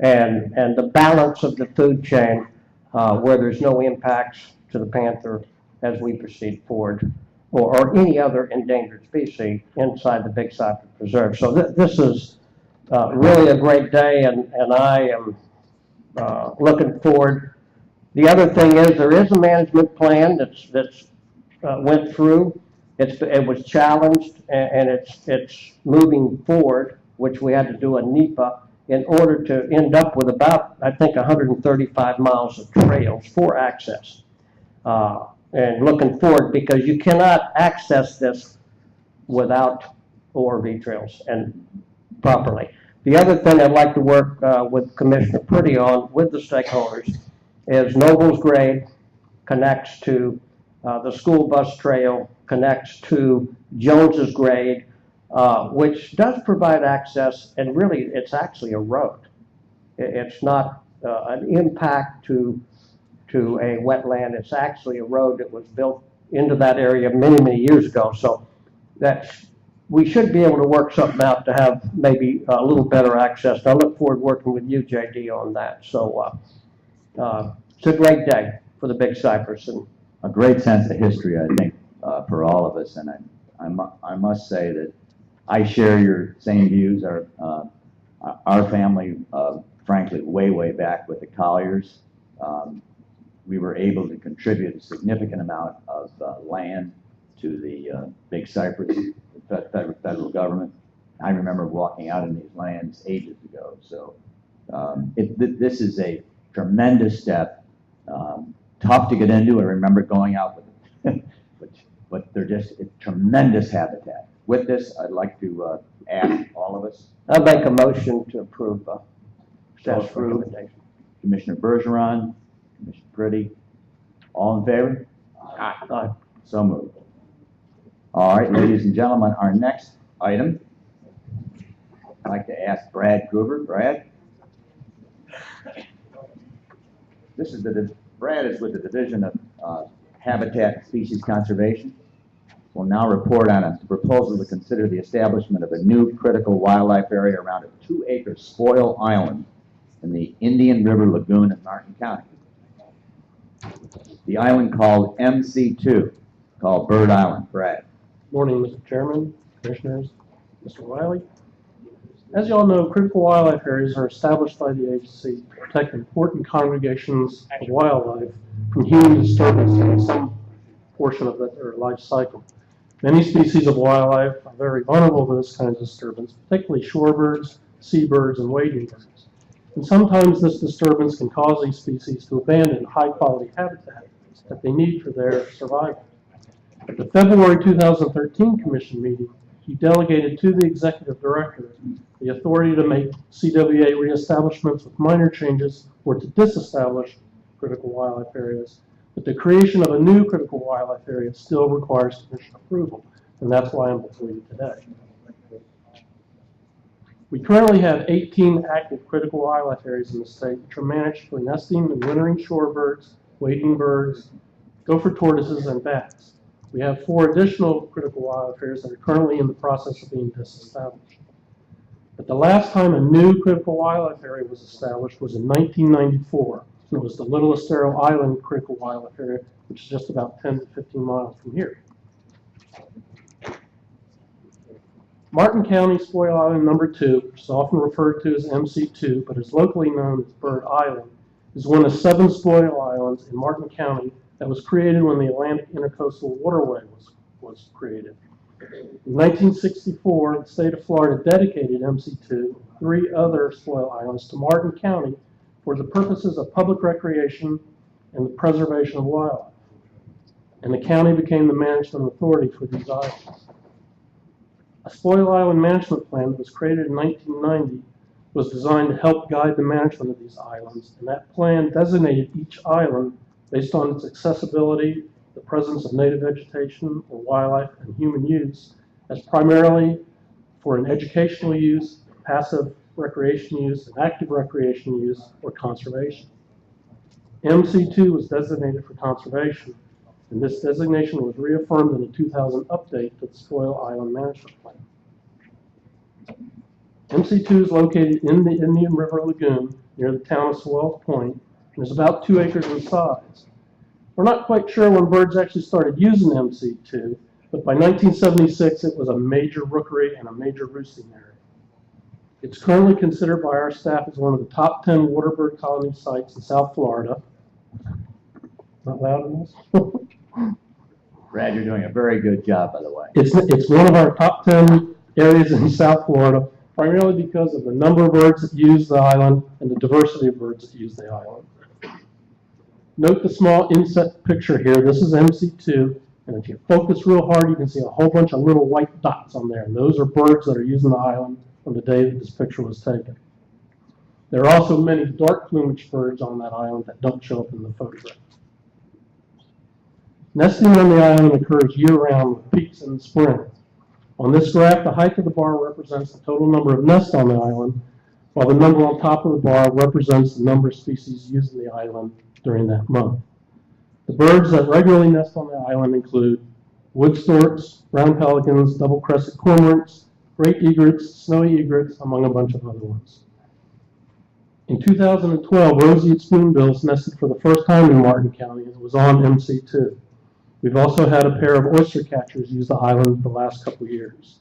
Speaker 6: And the balance of the food chain where there's no impacts to the panther as we proceed forward, or any other endangered species inside the Big Cypress Preserve. So this is really a great day, and I am looking forward. The other thing is there is a management plan that's went through. It was challenged, and it's moving forward, which we had to do a NEPA in order to end up with about, I think, 135 miles of trails for access. And looking forward, because you cannot access this without ORV trails and properly. The other thing I'd like to work with Commissioner Priddy on with the stakeholders is Noble's Grade connects to the school bus trail, connects to Jones's Grade, which does provide access, and really it's actually a road. It's not an impact to a wetland. It's actually a road that was built into that area many, many years ago. So we should be able to work something out to have maybe a little better access. I look forward to working with you, JD, on that. So it's a great day for the Big Cypress. And
Speaker 1: a great sense of history, I think, for all of us. And I must say that I share your same views. Our family, frankly, way back with the Colliers, we were able to contribute a significant amount of land to the Big Cypress federal government. I remember walking out in these lands ages ago. So this is a tremendous step. Tough to get into. I remember going out with it, but they're just tremendous habitat. With this, I'd like to ask all of us.
Speaker 6: I make a motion to approve staff's recommendation.
Speaker 1: Commissioner Bergeron, Commissioner Priddy, all in favor?
Speaker 6: Aye.
Speaker 1: So moved. All right, ladies and gentlemen, our next item, I'd like to ask Brad Gruber. Brad? Brad is with the Division of Habitat and Species Conservation. Will now report on a proposal to consider the establishment of a new critical wildlife area around a 2-acre spoil island in the Indian River Lagoon in Martin County. the island called MC2, called Bird Island. Brad.
Speaker 14: Morning, Mr. Chairman, Commissioners, Mr. Wiley. As you all know, critical wildlife areas are established by the agency to protect important congregations of wildlife from human disturbance in some portion of their life cycle. Many species of wildlife are very vulnerable to this kind of disturbance, particularly shorebirds, seabirds, and wading birds. And sometimes this disturbance can cause these species to abandon high-quality habitat that they need for their survival. At the February 2013 Commission meeting, he delegated to the Executive Director the authority to make CWA reestablishments with minor changes or to disestablish critical wildlife areas. But the creation of a new critical wildlife area still requires Commission approval, and that's why I'm before you today. We currently have 18 active critical wildlife areas in the state, which are managed for nesting and wintering shorebirds, wading birds, gopher tortoises, and bats. We have 4 additional critical wildlife areas that are currently in the process of being disestablished. But the last time a new critical wildlife area was established was in 1994. And it was the Little Estero Island Critical Wildlife Area, which is just about 10 to 15 miles from here. Martin County Spoil Island number 2, which is often referred to as MC2, but is locally known as Bird Island, is one of 7 spoil islands in Martin County that was created when the Atlantic Intercoastal Waterway was created. In 1964, the state of Florida dedicated MC2, 3 other spoil islands, to Martin County for the purposes of public recreation and the preservation of wildlife. And the county became the management authority for these islands. A spoil island management plan that was created in 1990 was designed to help guide the management of these islands, and that plan designated each island based on its accessibility, the presence of native vegetation or wildlife, and human use as primarily for an educational use, passive recreation use, and active recreation use, or conservation. MC2 was designated for conservation, and this designation was reaffirmed in a 2000 update to the Spoil Island Management Plan. MC2 is located in the Indian River Lagoon near the town of Swells Point and is about 2 acres in size. We're not quite sure when birds actually started using MC2, but by 1976 it was a major rookery and a major roosting area. It's currently considered by our staff as one of the top 10 waterbird colony sites in South Florida. Not loud enough?
Speaker 1: Brad, you're doing a very good job, by the way.
Speaker 14: It's one of our top 10 areas in South Florida, primarily because of the number of birds that use the island and the diversity of birds that use the island. Note the small inset picture here. This is MC2, and if you focus real hard, you can see a whole bunch of little white dots on there, and those are birds that are using the island on the day that this picture was taken. There are also many dark plumage birds on that island that don't show up in the photograph. Nesting on the island occurs year-round with peaks in the spring. On this graph, the height of the bar represents the total number of nests on the island, while the number on top of the bar represents the number of species using the island during that month. The birds that regularly nest on the island include wood storks, brown pelicans, double-crested cormorants, great egrets, snowy egrets, among a bunch of other ones. In 2012, roseate spoonbills nested for the first time in Martin County, and it was on MC2. We've also had a pair of oyster catchers use the island the last couple of years.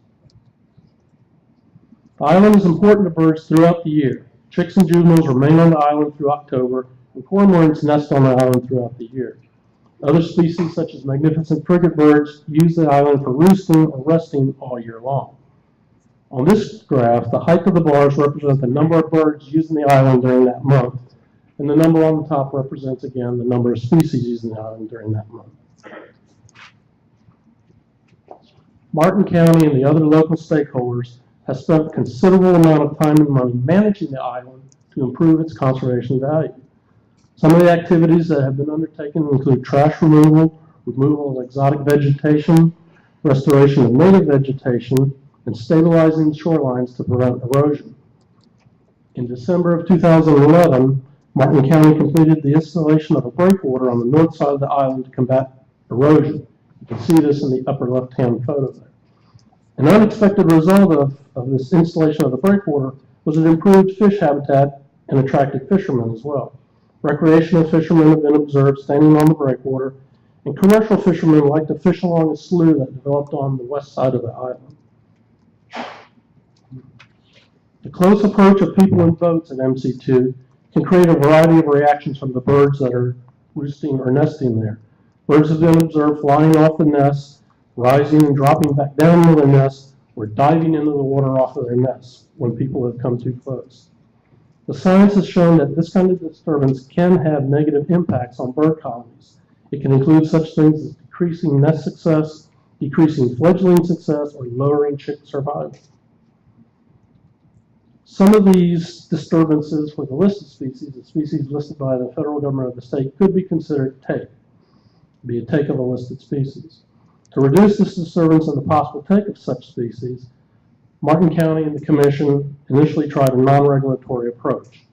Speaker 14: The island is important to birds throughout the year. Chicks and juveniles remain on the island through October, and cormorants nest on the island throughout the year. Other species, such as magnificent frigate birds, use the island for roosting or resting all year long. On this graph, the height of the bars represent the number of birds using the island during that month, and the number on the top represents, again, the number of species using the island during that month. Martin County and the other local stakeholders have spent a considerable amount of time and money managing the island to improve its conservation value. Some of the activities that have been undertaken include trash removal, removal of exotic vegetation, restoration of native vegetation, and stabilizing shorelines to prevent erosion. In December of 2011, Martin County completed the installation of a breakwater on the north side of the island to combat erosion. You can see this in the upper left-hand photo there. An unexpected result of this installation of the breakwater was an improved fish habitat and attracted fishermen as well. Recreational fishermen have been observed standing on the breakwater, and commercial fishermen like to fish along a slough that developed on the west side of the island. The close approach of people in boats at MC2 can create a variety of reactions from the birds that are roosting or nesting there. Birds have been observed flying off the nests, rising and dropping back down into their nests, or diving into the water off of their nests when people have come too close. The science has shown that this kind of disturbance can have negative impacts on bird colonies. It can include such things as decreasing nest success, decreasing fledgling success, or lowering chick survival. Some of these disturbances for the listed species, the species listed by the federal government of the state, could be considered take, be a take of a listed species. To reduce this disturbance and the possible take of such species, Martin County and the Commission initially tried a non-regulatory approach.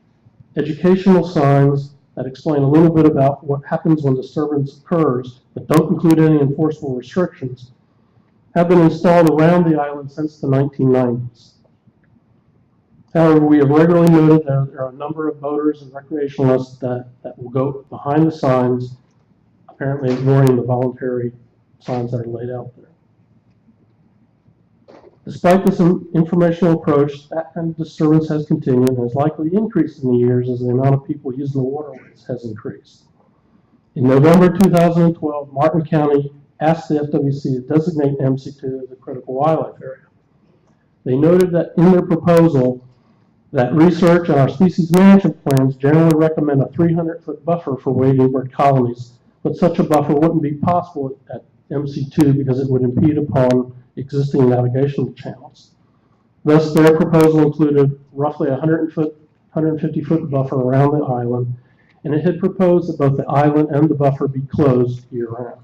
Speaker 14: Educational signs that explain a little bit about what happens when disturbance occurs, but don't include any enforceable restrictions, have been installed around the island since the 1990s. However, we have regularly noted that there are a number of boaters and recreationalists that will go behind the signs, apparently ignoring the voluntary signs that are laid out there. Despite this informational approach, that kind of disturbance has continued and has likely increased in the years as the amount of people using the waterways has increased. In November 2012, Martin County asked the FWC to designate MC2 as a critical wildlife area. They noted that in their proposal that research and our species management plans generally recommend a 300-foot buffer for wading bird colonies, but such a buffer wouldn't be possible at MC2 because it would impede upon existing navigational channels. Thus, their proposal included roughly a 150-foot buffer around the island, and it had proposed that both the island and the buffer be closed year-round.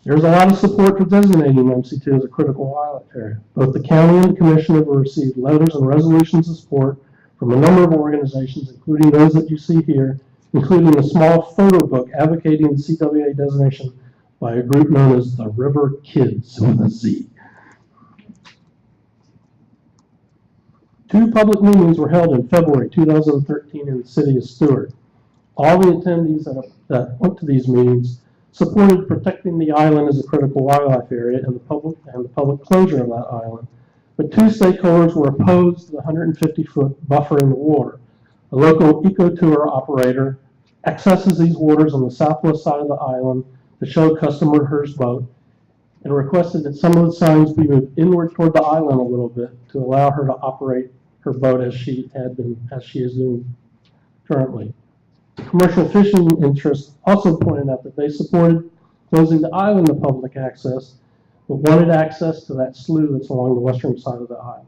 Speaker 14: There's a lot of support for designating MC2 as a critical wildlife area. Both the county and the commission have received letters and resolutions of support from a number of organizations, including those that you see here, including a small photo book advocating the CWA designation by a group known as the River Kids with a Z. 2 public meetings were held in February 2013 in the city of Stewart. All the attendees that went to these meetings supported protecting the island as a critical wildlife area and the public closure of that island. But 2 stakeholders were opposed to the 150-foot buffer in the water. A local eco-tour operator accesses these waters on the southwest side of the island to show customers her boat and requested that some of the signs be moved inward toward the island a little bit to allow her to operate her boat as she is doing currently. Commercial fishing interests also pointed out that they supported closing the island to public access, but wanted access to that slough that's along the western side of the island.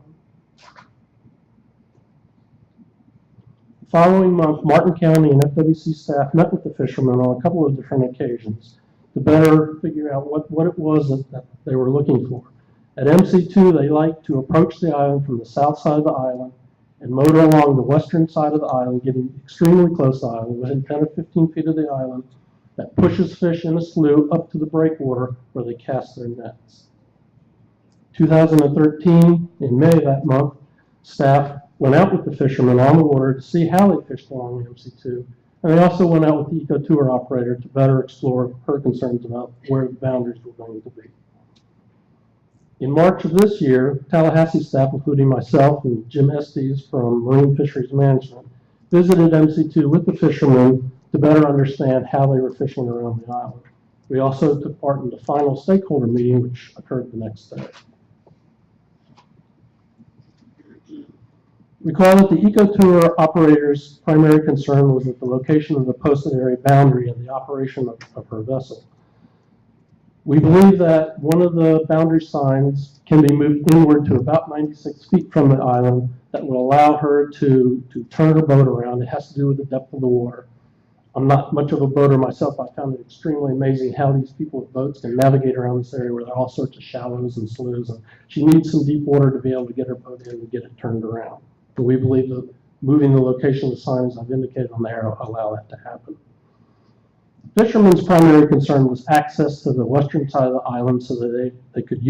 Speaker 14: The following month, Martin County and FWC staff met with the fishermen on a couple of different occasions to better figure out what it was that they were looking for. At MC2, they like to approach the island from the south side of the island and motor along the western side of the island, getting extremely close to the island, within 10 or 15 feet of the island, that pushes fish in a slough up to the breakwater where they cast their nets. 2013, in May of that month, staff went out with the fishermen on the water to see how they fished along the MC2, and they also went out with the eco-tour operator to better explore her concerns about where the boundaries were going to be. In March of this year, Tallahassee staff, including myself and Jim Estes from Marine Fisheries Management, visited MC2 with the fishermen to better understand how they were fishing around the island. We also took part in the final stakeholder meeting, which occurred the next day. Recall that the eco-tour operator's primary concern was with the location of the posted area boundary and the operation of her vessel. We believe that one of the boundary signs can be moved inward to about 96 feet from the island that will allow her to turn her boat around. It has to do with the depth of the water. I'm not much of a boater myself. I found it extremely amazing how these people with boats can navigate around this area where there are all sorts of shallows and sloughs. And she needs some deep water to be able to get her boat in and get it turned around. But we believe that moving the location of the signs I've indicated on there will allow that to happen. Fishermen's primary concern was access to the western side of the island so that they could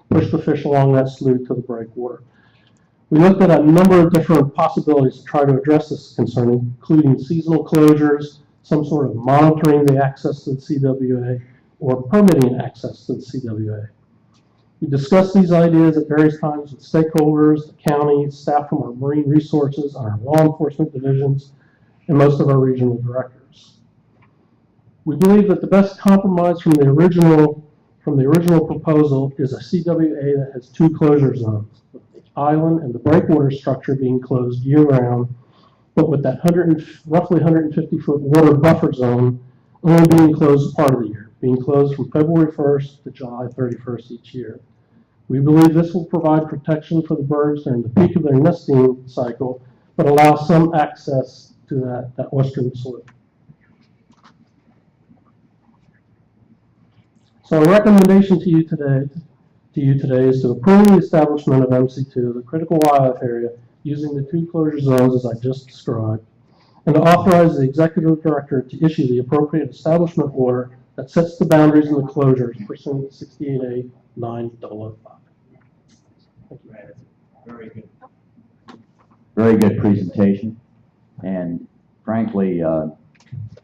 Speaker 14: push the fish along that slough to the breakwater. We looked at a number of different possibilities to try to address this concern, including seasonal closures, some sort of monitoring the access to the CWA, or permitting access to the CWA. We discussed these ideas at various times with stakeholders, the county, staff from our marine resources, our law enforcement divisions, and most of our regional directors. We believe that the best compromise from the original proposal is a CWA that has two closure zones, with the island and the breakwater structure being closed year-round, but with that roughly 150-foot water buffer zone only being closed part of the year, being closed from February 1st to July 31st each year. We believe this will provide protection for the birds during the peak of their nesting cycle, but allow some access to that western slope. So our recommendation to you today is to approve the establishment of MC2, the critical wildlife area, using the two closure zones as I just described, and to authorize the executive director to issue the appropriate establishment order that sets the boundaries and the closures pursuant to 68A 9.005. Thank you.
Speaker 1: Very good. Very good presentation. And frankly,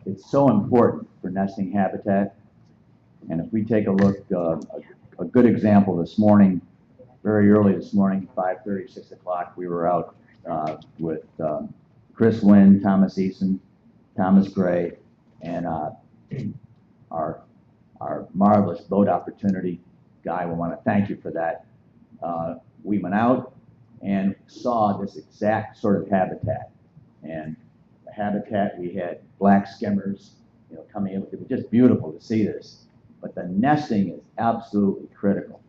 Speaker 1: it's so important for nesting habitat. And if we take a look, a good example this morning, very early this morning, 5:30, 6 o'clock, we were out with Chris Wynn, Thomas Eason, Thomas Gray, and our marvelous boat opportunity guy. We want to thank you for that. We went out and saw this exact sort of habitat. And the habitat, we had black skimmers, coming in. It was just beautiful to see this. But the nesting is absolutely critical.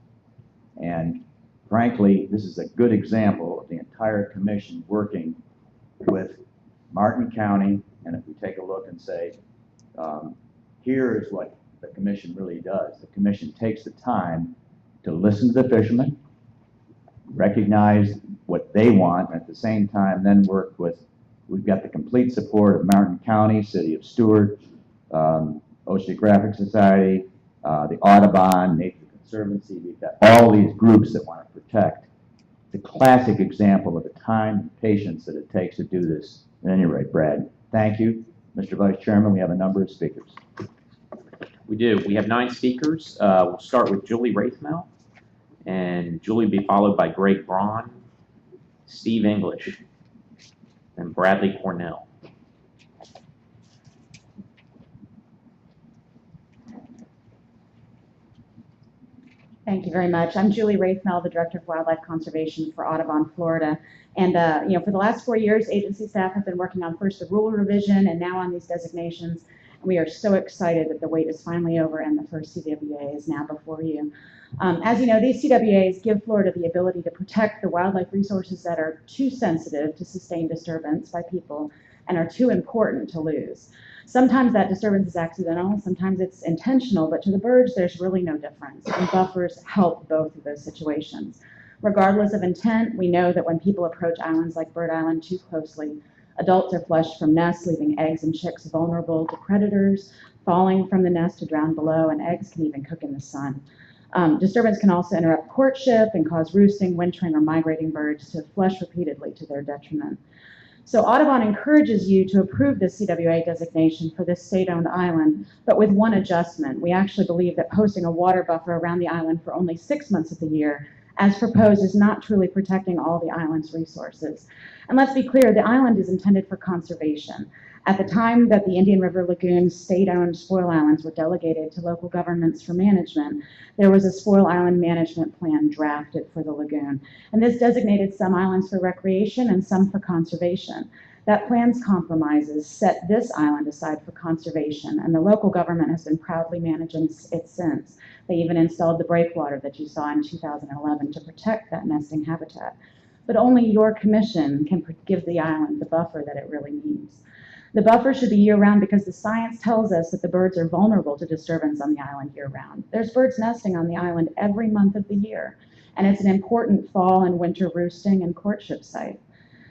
Speaker 1: And frankly, this is a good example of the entire commission working with Martin County. And if we take a look and say, here is what the commission really does. The commission takes the time to listen to the fishermen, recognize what they want, and at the same time then work with, we've got the complete support of Martin County, City of Stewart, Oceanographic Society, the Audubon, Nature Conservancy. We've got all these groups that want to protect. The classic example of the time and patience that it takes to do this. At any rate, Brad, thank you. Mr. Vice Chairman, we have a number of speakers.
Speaker 7: We do. We have 9 speakers. We'll start with Julie Rathmel, and Julie will be followed by Greg Braun, Steve English, and Bradley Cornell.
Speaker 20: Thank you very much. I'm Julie Rathmel, the Director of Wildlife Conservation for Audubon, Florida. And, for the last 4 years, agency staff have been working on first the rule revision and now on these designations. And we are so excited that the wait is finally over and the first CWA is now before you. As you know, these CWAs give Florida the ability to protect the wildlife resources that are too sensitive to sustained disturbance by people and are too important to lose. Sometimes that disturbance is accidental, sometimes it's intentional, but to the birds, there's really no difference, and buffers help both of those situations. Regardless of intent, we know that when people approach islands like Bird Island too closely, adults are flushed from nests, leaving eggs and chicks vulnerable to predators, falling from the nest to drown below, and eggs can even cook in the sun. Disturbance can also interrupt courtship and cause roosting, wintering, or migrating birds to flush repeatedly to their detriment. So Audubon encourages you to approve the CWA designation for this state-owned island, but with one adjustment. We actually believe that posting a water buffer around the island for only 6 months of the year, as proposed, is not truly protecting all the island's resources. And let's be clear, the island is intended for conservation. At the time that the Indian River Lagoon's state-owned spoil islands were delegated to local governments for management, there was a spoil island management plan drafted for the lagoon. And this designated some islands for recreation and some for conservation. That plan's compromises set this island aside for conservation, and the local government has been proudly managing it since. They even installed the breakwater that you saw in 2011 to protect that nesting habitat. But only your commission can give the island the buffer that it really needs. The buffer should be year-round because the science tells us that the birds are vulnerable to disturbance on the island year-round. There's birds nesting on the island every month of the year, and it's an important fall and winter roosting and courtship site.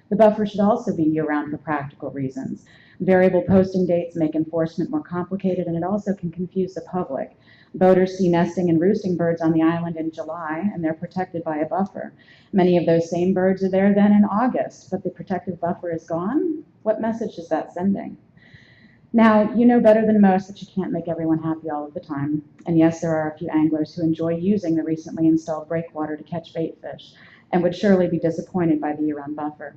Speaker 20: The buffer should also be year-round for practical reasons. Variable posting dates make enforcement more complicated, and it also can confuse the public. Boaters see nesting and roosting birds on the island in July, and they're protected by a buffer. Many of those same birds are there then in August, but the protective buffer is gone. What message is that sending? Now, you know better than most that you can't make everyone happy all of the time. And yes, there are a few anglers who enjoy using the recently installed breakwater to catch bait fish and would surely be disappointed by the year-round buffer.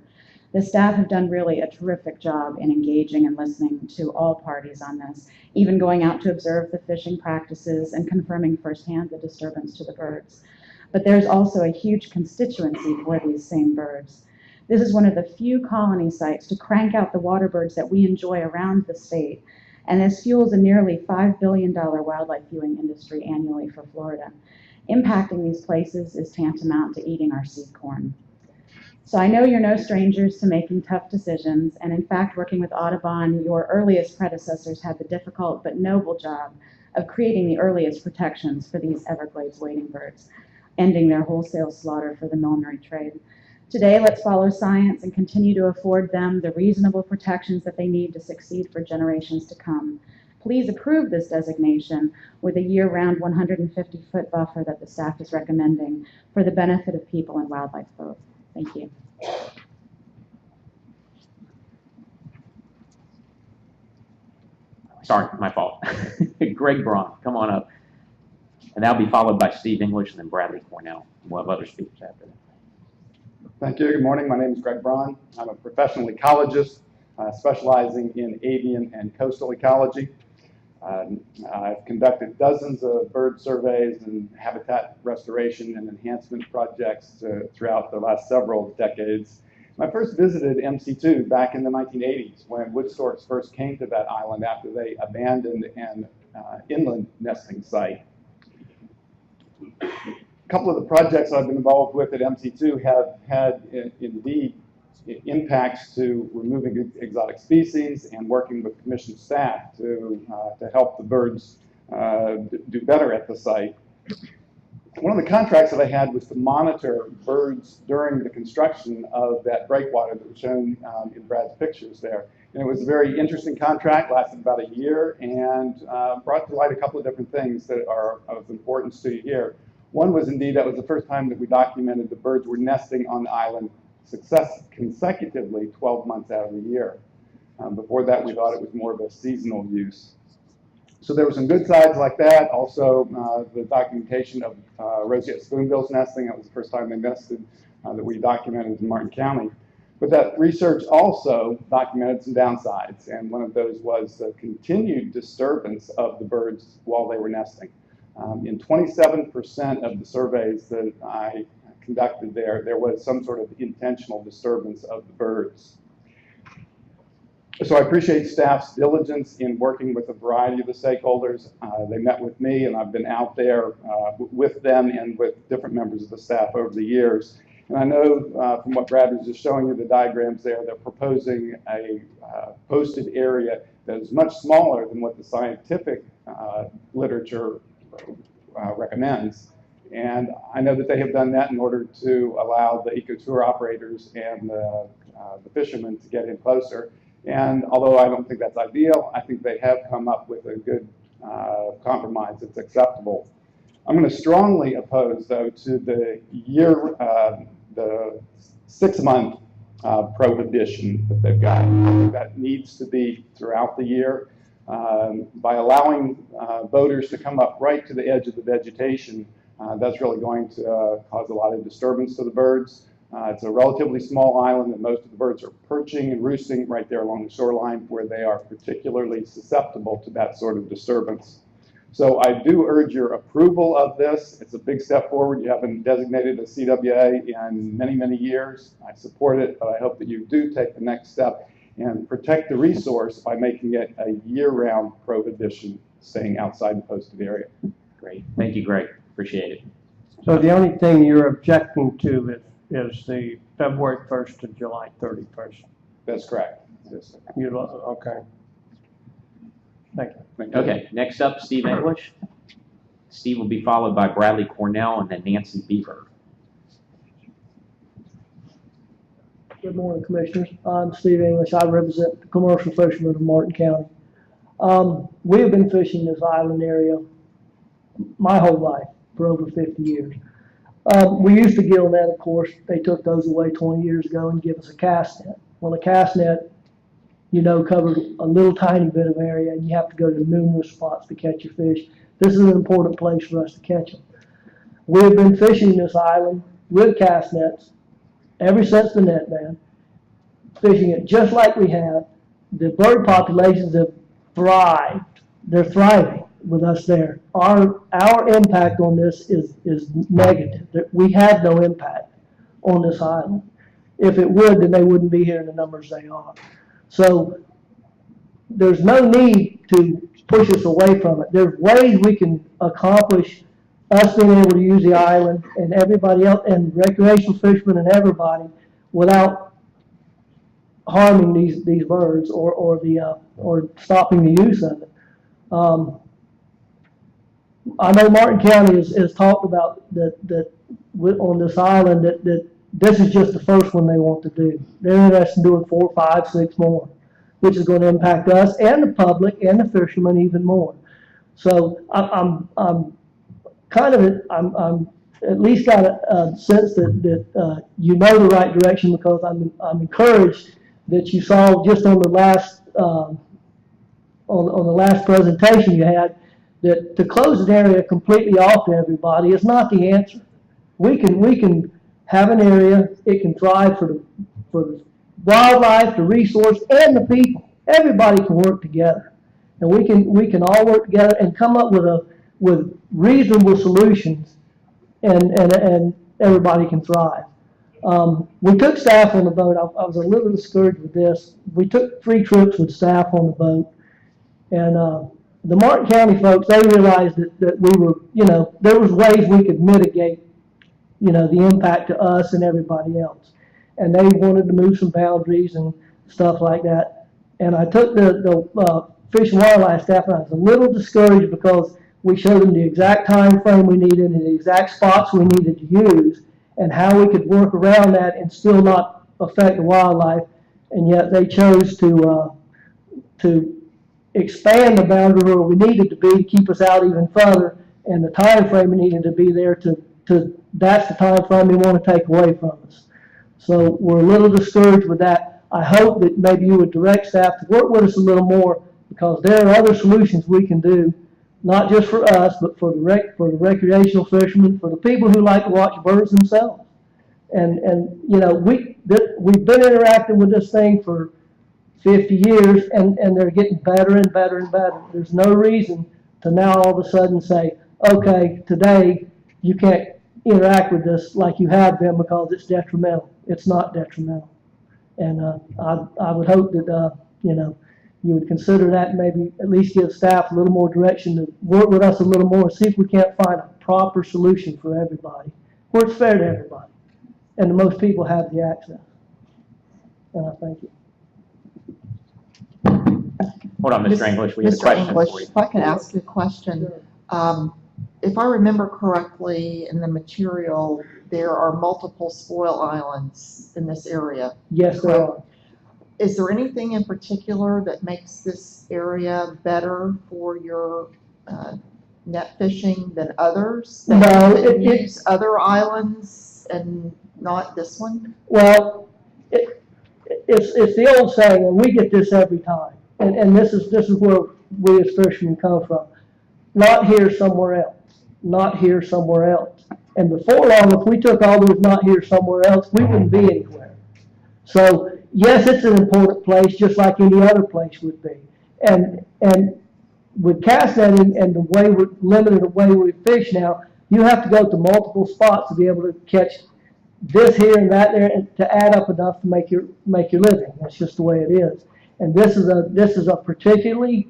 Speaker 20: The staff have done really a terrific job in engaging and listening to all parties on this, even going out to observe the fishing practices and confirming firsthand the disturbance to the birds. But there's also a huge constituency for these same birds. This is one of the few colony sites to crank out the water birds that we enjoy around the state, and this fuels a nearly $5 billion wildlife viewing industry annually for Florida. Impacting these places is tantamount to eating our seed corn. So I know you're no strangers to making tough decisions, and in fact, working with Audubon, your earliest predecessors had the difficult but noble job of creating the earliest protections for these Everglades wading birds, ending their wholesale slaughter for the millinery trade. Today, let's follow science and continue to afford them the reasonable protections that they need to succeed for generations to come. Please approve this designation with a year-round 150-foot buffer that the staff is recommending for the benefit of people and wildlife both. Thank you.
Speaker 7: Sorry, my fault. Greg Braun, come on up. And that'll be followed by Steve English and then Bradley Cornell. We'll have other speakers after that.
Speaker 21: Thank you. Good morning. My name is Greg Braun. I'm a professional ecologist specializing in avian and coastal ecology. I've conducted dozens of bird surveys and habitat restoration and enhancement projects throughout the last several decades. I first visited MC2 back in the 1980s when wood storks first came to that island after they abandoned an inland nesting site. A couple of the projects I've been involved with at MC2 have had indeed impacts to removing exotic species and working with commission staff to help the birds do better at the site. One of the contracts that I had was to monitor birds during the construction of that breakwater that was shown in Brad's pictures there. And it was a very interesting contract, lasted about a year, and brought to light a couple of different things that are of importance to you here. One was indeed that was the first time that we documented the birds were nesting on the island consecutively 12 months out of the year. Before that, we thought it was more of a seasonal use. So there were some good sides like that. Also, the documentation of roseate spoonbills nesting. That was the first time they nested that we documented in Martin County. But that research also documented some downsides, and one of those was the continued disturbance of the birds while they were nesting. In 27% of the surveys that I conducted there was some sort of intentional disturbance of the birds. So I appreciate staff's diligence in working with a variety of the stakeholders. They met with me, and I've been out there with them and with different members of the staff over the years. And I know from what Brad was just showing you, the diagrams there, they're proposing a posted area that is much smaller than what the scientific literature recommends. And I know that they have done that in order to allow the eco-tour operators and the fishermen to get in closer. And although I don't think that's ideal, I think they have come up with a good compromise that's acceptable. I'm going to strongly oppose, though, to the the 6-month prohibition that they've got. I think that needs to be throughout the year. By allowing boaters to come up right to the edge of the vegetation, that's really going to cause a lot of disturbance to the birds. It's a relatively small island, and most of the birds are perching and roosting right there along the shoreline, where they are particularly susceptible to that sort of disturbance. So I do urge your approval of this. It's a big step forward. You haven't designated a CWA in many, many years. I support it, but I hope that you do take the next step and protect the resource by making it a year-round prohibition, staying outside the posted area.
Speaker 7: Great. Thank you, Greg. Appreciate it.
Speaker 6: So the only thing you're objecting to is the February 1st to July 31st.
Speaker 21: That's correct. Yes,
Speaker 6: You, okay. Thank you.
Speaker 7: Okay, next up, Steve English. Steve will be followed by Bradley Cornell and then Nancy Beaver.
Speaker 3: Good morning, Commissioners. I'm Steve English. I represent the commercial fishermen of Martin County. We have been fishing this island area my whole life for over 50 years. We used to gill net, of course. They took those away 20 years ago and give us a cast net. Well, a cast net, covered a little tiny bit of area, and you have to go to numerous spots to catch your fish. This is an important place for us to catch them. We have been fishing this island with cast nets ever since the net ban, fishing it just like we have. The bird populations have thrived. They're thriving with us there. Our impact on this is negative. We have no impact on this island. If it would, then they wouldn't be here in the numbers they are. So there's no need to push us away from it. There's ways we can accomplish us being able to use the island and everybody else and recreational fishermen and everybody without harming these birds or stopping the use of it. I know Martin County has talked about that on this island that this is just the first one they want to do. They're interested in doing 4, 5, 6 more, which is going to impact us and the public and the fishermen even more. So I'm at least got a sense that you know the right direction, because I'm encouraged that you saw just on the last on the last presentation you had that to close an area completely off to everybody is not the answer. We can have an area, it can thrive for the wildlife, the resource, and the people. Everybody can work together, and we can all work together and come up with reasonable solutions, and everybody can thrive. We took staff on the boat. I was a little discouraged with this. We took 3 trips with staff on the boat, and the Martin County folks, they realized that we were, there was ways we could mitigate, the impact to us and everybody else. And they wanted to move some boundaries and stuff like that. And I took the Fish and Wildlife staff, and I was a little discouraged because we showed them the exact time frame we needed and the exact spots we needed to use and how we could work around that and still not affect the wildlife. And yet they chose to expand the boundary where we needed to be to keep us out even further, and the time frame we needed to be there that's the time frame we want to take away from us. So we're a little discouraged with that. I hope that maybe you would direct staff to work with us a little more, because there are other solutions we can do, not just for us, but for the recreational fishermen, for the people who like to watch birds themselves. And we've been interacting with this thing for 50 years, and they're getting better and better and better. There's no reason to now all of a sudden say, okay, today you can't interact with this like you have been because it's detrimental. It's not detrimental. And I would hope that, you would consider that and maybe at least give staff a little more direction to work with us a little more and see if we can't find a proper solution for everybody, where it's fair to everybody, and the most people have the access. And I thank you.
Speaker 7: Hold on, Mr. English, we have a question
Speaker 8: English,
Speaker 7: for you.
Speaker 8: if I can ask you a question. If I remember correctly, in the material, there are multiple spoil islands in this area.
Speaker 3: Yes, there are.
Speaker 8: Is there anything in particular that makes this area better for your net fishing than others?
Speaker 3: No,
Speaker 8: it use other islands and not this one?
Speaker 3: Well, it's the old saying, and we get this every time, and this is where we as fishermen come from. Not here, somewhere else. Not here, somewhere else. And before long, if we took all those not here, somewhere else, we wouldn't be anywhere. So yes, it's an important place, just like any other place would be. And with cast netting and the way we're limited the way we fish now, you have to go to multiple spots to be able to catch this here and that there, and to add up enough to make your living. That's just the way it is. And this is a particularly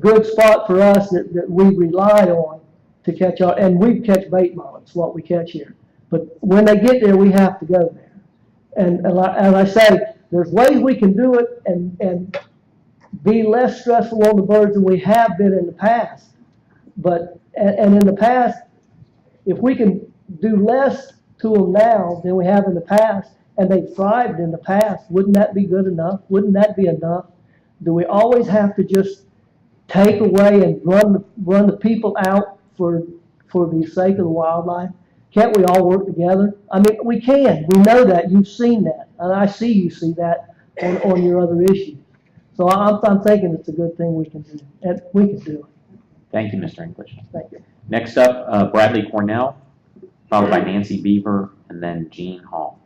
Speaker 3: good spot for us that we rely on to catch and we catch bait mullets, what we catch here. But when they get there, we have to go there. And as I say, there's ways we can do it and be less stressful on the birds than we have been in the past. But in the past, if we can do less to them now than we have in the past, and they thrived in the past. Wouldn't that be good enough? Wouldn't that be enough? Do we always have to just take away and run the people out for the sake of the wildlife? Can't we all work together? I mean, we can. We know that. You've seen that, and I see you see that on your other issues. So I'm thinking it's a good thing we can do, and we can do it.
Speaker 7: Thank you, Mr. English.
Speaker 3: Thank you.
Speaker 7: Next up, Bradley Cornell, followed by Nancy Beaver, and then Jean Hall.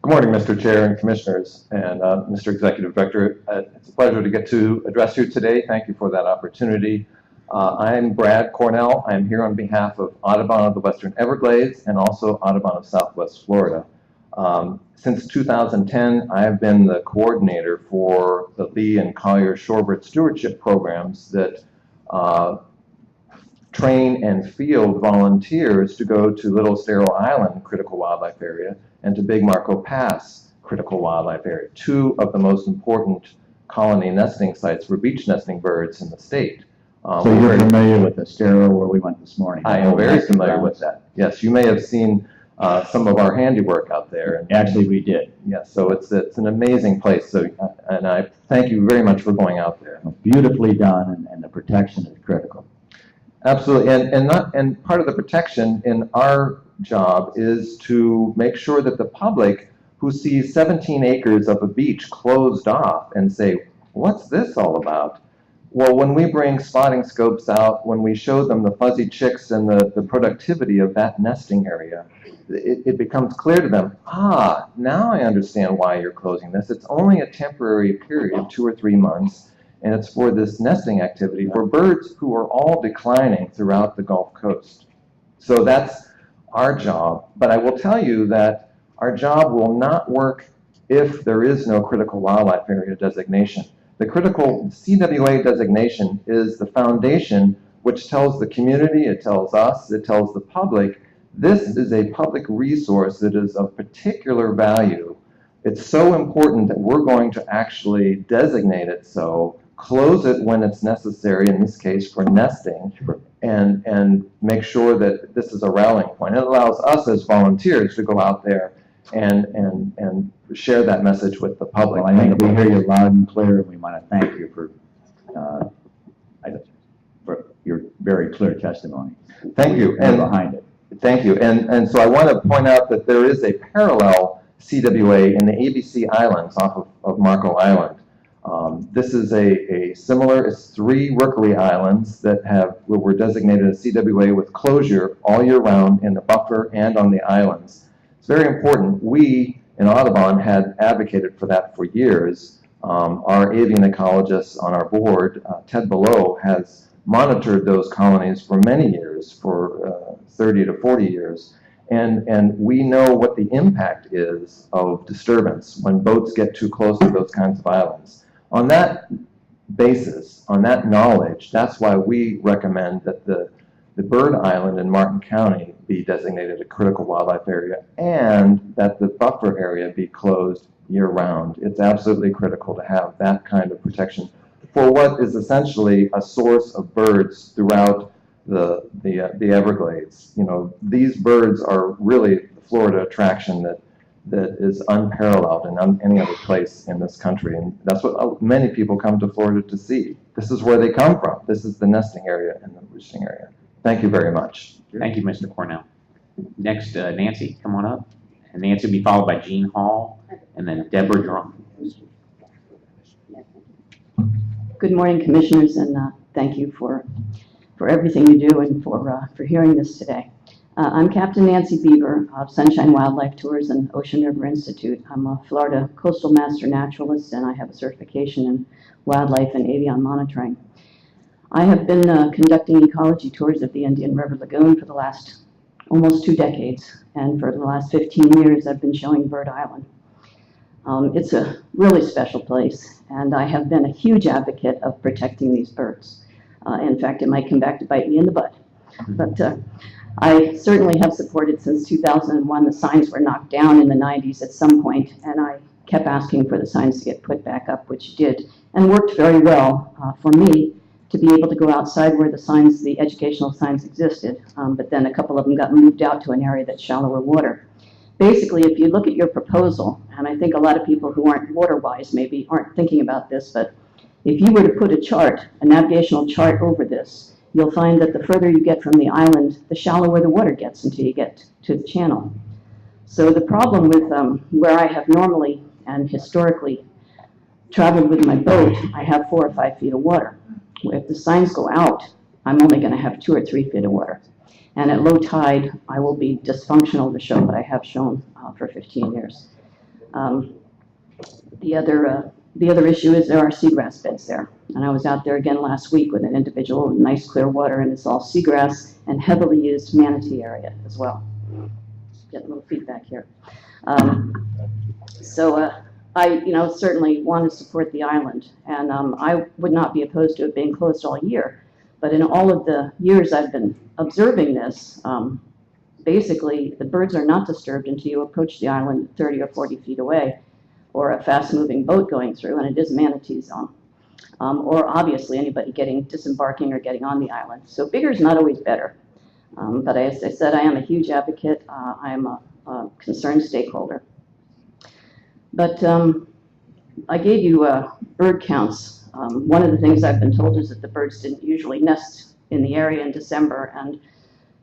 Speaker 4: Good morning, Mr. Chair and Commissioners, and Mr. Executive Director. It's a pleasure to get to address you today. Thank you for that opportunity. I'm Brad Cornell. I'm here on behalf of Audubon of the Western Everglades and also Audubon of Southwest Florida. Since 2010, I have been the coordinator for the Lee and Collier Shorebird Stewardship programs that train and field volunteers to go to Little Estero Island Critical Wildlife Area and to Big Marco Pass Critical Wildlife Area, two of the most important colony nesting sites for beach nesting birds in the state.
Speaker 1: So you're familiar with Estero where we went this morning?
Speaker 4: I am very familiar with that. Yes, you may have seen some of our handiwork out there. And
Speaker 1: actually, we did.
Speaker 4: Yes, so it's an amazing place. So, and I thank you very much for going out there.
Speaker 1: Beautifully done, and the protection is critical.
Speaker 4: Absolutely, and part of the protection in our job is to make sure that the public who sees 17 acres of a beach closed off and say, what's this all about? Well, when we bring spotting scopes out, when we show them the fuzzy chicks and the productivity of that nesting area, it becomes clear to them, now I understand why you're closing this. It's only a temporary period, 2 or 3 months, and it's for this nesting activity for birds who are all declining throughout the Gulf Coast. So that's our job. But I will tell you that our job will not work if there is no critical wildlife area designation. The critical CWA designation is the foundation which tells the community, it tells us, it tells the public, this is a public resource that is of particular value. It's so important that we're going to actually designate it so, close it when it's necessary, in this case for nesting, and make sure that this is a rallying point. It allows us as volunteers to go out there and share that message with the public.
Speaker 1: Well, I think we hear you loud and clear, and we want to thank you for your very clear testimony.
Speaker 4: Thank you.
Speaker 1: And behind it.
Speaker 4: Thank you. And so I want to point out that there is a parallel CWA in the ABC Islands off of Marco Island. This is a similar, it's 3 rookery islands that were designated as CWA with closure all year round in the buffer and on the islands. It's very important. We in Audubon had advocated for that for years. Our avian ecologist on our board, Ted Below, has monitored those colonies for many years, for 30 to 40 years. And we know what the impact is of disturbance when boats get too close to those kinds of islands. On that basis, on that knowledge, that's why we recommend that the bird island in Martin County be designated a critical wildlife area and that the buffer area be closed year-round. It's absolutely critical to have that kind of protection for what is essentially a source of birds throughout the Everglades. You know, these birds are really the Florida attraction that is unparalleled in any other place in this country, and that's what many people come to Florida to see. This is where they come from. This is the nesting area and the roosting area. Thank you very much.
Speaker 7: Thank you, Mr. Cornell. Next, Nancy, come on up. And Nancy will be followed by Jean Hall, and then Deborah Drum.
Speaker 22: Good morning, Commissioners, and thank you for everything you do and for hearing this today. I'm Captain Nancy Beaver of Sunshine Wildlife Tours and Ocean River Institute. I'm a Florida Coastal Master Naturalist, and I have a certification in wildlife and avian monitoring. I have been conducting ecology tours of the Indian River Lagoon for the last almost 2 decades, and for the last 15 years I've been showing Bird Island. It's a really special place, and I have been a huge advocate of protecting these birds. In fact, it might come back to bite me in the butt. But I certainly have supported since 2001. The signs were knocked down in the 90s at some point, and I kept asking for the signs to get put back up, which did, and worked very well for me to be able to go outside where the educational signs existed. But then a couple of them got moved out to an area that's shallower water. basically, if you look at your proposal, and I think a lot of people who aren't water-wise maybe aren't thinking about this, but if you were to put a chart, a navigational chart over this, you'll find that the further you get from the island, the shallower the water gets until you get to the channel. So the problem with where I have normally and historically traveled with my boat, I have 4 or 5 feet of water. If the signs go out, I'm only going to have 2 or 3 feet of water. And at low tide, I will be dysfunctional to show what I have shown for 15 years. The other issue is there are seagrass beds there. And I was out there again last week with an individual with nice clear water, and it's all seagrass and heavily used manatee area as well. Get a little feedback here. I certainly want to support the island, and I would not be opposed to it being closed all year. But in all of the years I've been observing this, basically the birds are not disturbed until you approach the island 30 or 40 feet away, or a fast-moving boat going through, and it is manatee zone. Or obviously anybody disembarking or getting on the island. So bigger is not always better. But as I said, I am a huge advocate. I am a concerned stakeholder. But I gave you bird counts. One of the things I've been told is that the birds didn't usually nest in the area in December. And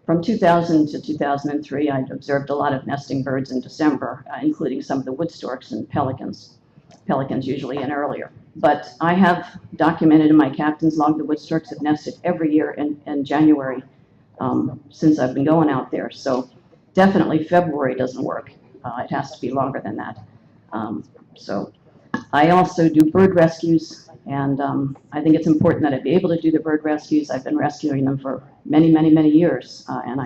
Speaker 22: from 2000 to 2003, I observed a lot of nesting birds in December, including some of the wood storks and pelicans. Pelicans usually in earlier. But I have documented in my captain's log the wood storks have nested every year in January since I've been going out there. So definitely February doesn't work. It has to be longer than that. So I also do bird rescues, and I think it's important that I be able to do the bird rescues. I've been rescuing them for many, many, many years, and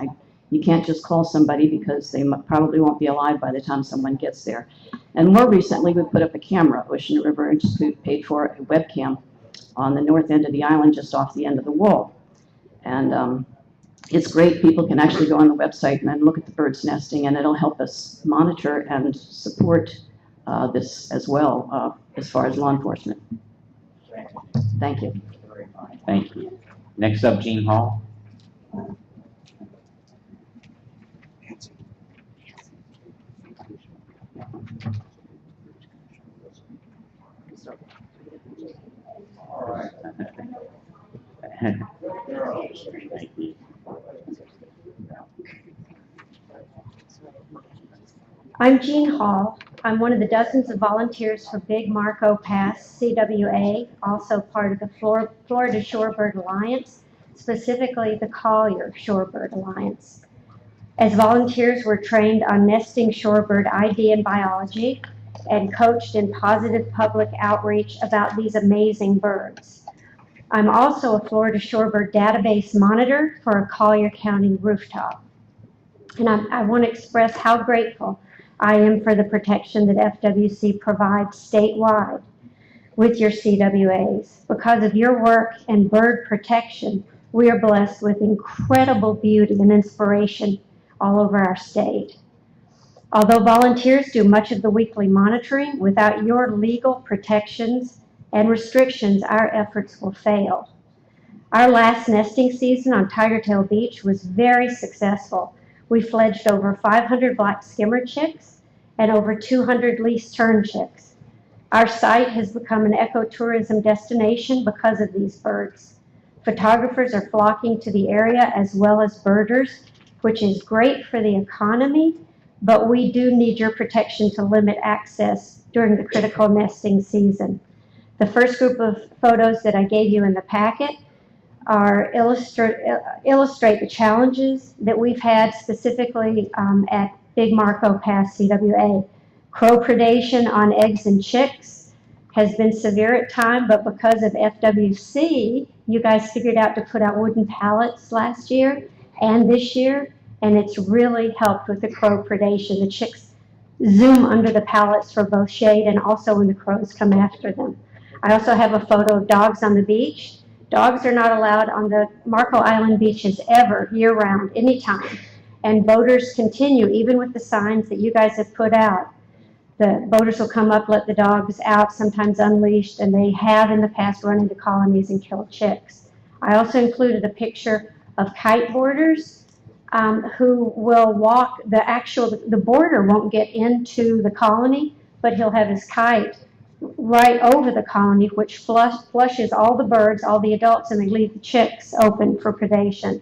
Speaker 22: you can't just call somebody because they probably won't be alive by the time someone gets there. And more recently, we put up a camera. Ocean River Institute paid for a webcam on the north end of the island, just off the end of the wall. And it's great. People can actually go on the website and then look at the birds nesting, and it'll help us monitor and support this as well as far as law enforcement. Thank you.
Speaker 7: Thank you. Next up, Jean Hall.
Speaker 2: All right.
Speaker 7: Thank you.
Speaker 5: I'm Jean Hall. I'm one of the dozens of volunteers for Big Marco Pass CWA, also part of the Florida Shorebird Alliance, specifically the Collier Shorebird Alliance. As volunteers, we're trained on nesting shorebird ID and biology and coached in positive public outreach about these amazing birds. I'm also a Florida Shorebird database monitor for a Collier County rooftop. And I want to express how grateful I am for the protection that FWC provides statewide with your CWAs. Because of your work and bird protection, we are blessed with incredible beauty and inspiration all over our state. Although volunteers do much of the weekly monitoring, without your legal protections and restrictions, our efforts will fail. Our last nesting season on Tigertail Beach was very successful. We fledged over 500 black skimmer chicks and over 200 least tern chicks. Our site has become an ecotourism destination because of these birds. Photographers are flocking to the area as well as birders, which is great for the economy, but we do need your protection to limit access during the critical nesting season. The first group of photos that I gave you in the packet are illustrate the challenges that we've had specifically at Big Marco Pass CWA. Crow predation on eggs and chicks has been severe at times, but because of FWC, you guys figured out to put out wooden pallets last year and this year, and it's really helped with the crow predation. The chicks zoom under the pallets for both shade and also when the crows come after them. I also have a photo of dogs on the beach. Dogs are not allowed on the Marco Island beaches ever, year-round, anytime. And boaters continue, even with the signs that you guys have put out. The boaters will come up, let the dogs out, sometimes unleashed, and they have in the past run into colonies and killed chicks. I also included a picture of kiteboarders who will walk the border won't get into the colony, but he'll have his kite right over the colony, which flushes all the birds, all the adults, and they leave the chicks open for predation.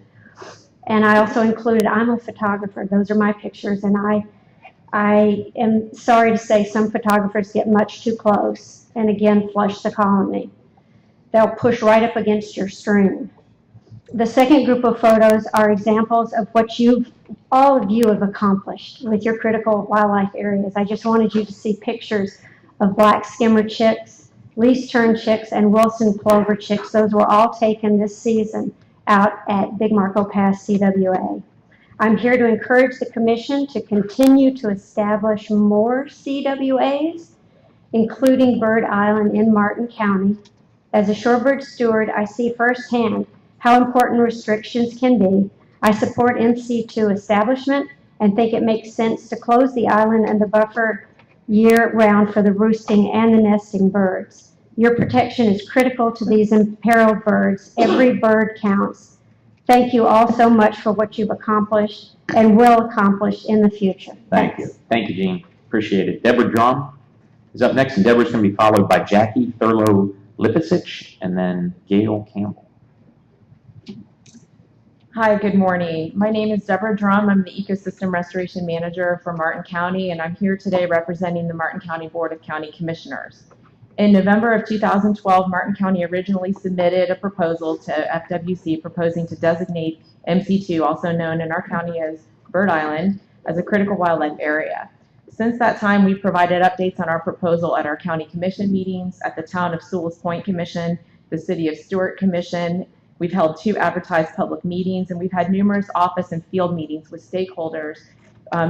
Speaker 5: And I also included, I'm a photographer, those are my pictures, and I am sorry to say some photographers get much too close and again flush the colony. They'll push right up against your string. The second group of photos are examples of what all of you have accomplished with your critical wildlife areas. I just wanted you to see pictures of black skimmer chicks, least-turned chicks, and Wilson plover chicks. Those were all taken this season out at Big Marco Pass CWA. I'm here to encourage the Commission to continue to establish more CWAs, including Bird Island in Martin County. As a shorebird steward, I see firsthand how important restrictions can be. I support NC2 establishment and think it makes sense to close the island and the buffer year-round for the roosting and the nesting birds. Your protection is critical to these imperiled birds. Every bird counts. Thank you all so much for what you've accomplished and will accomplish in the future.
Speaker 7: Thank you. Thank you, Jean. Appreciate it. Deborah Drum is up next, and Deborah's going to be followed by Jackie Thurlow-Lipicic and then Gail Campbell.
Speaker 11: Hi, good morning. My name is Deborah Drum. I'm the Ecosystem Restoration Manager for Martin County, and I'm here today representing the Martin County Board of County Commissioners. In November of 2012, Martin County originally submitted a proposal to FWC proposing to designate MC2, also known in our county as Bird Island, as a critical wildlife area. Since that time, we've provided updates on our proposal at our county commission meetings, at the Town of Sewell's Point Commission, the City of Stewart Commission. We've held 2 advertised public meetings, and we've had numerous office and field meetings with stakeholders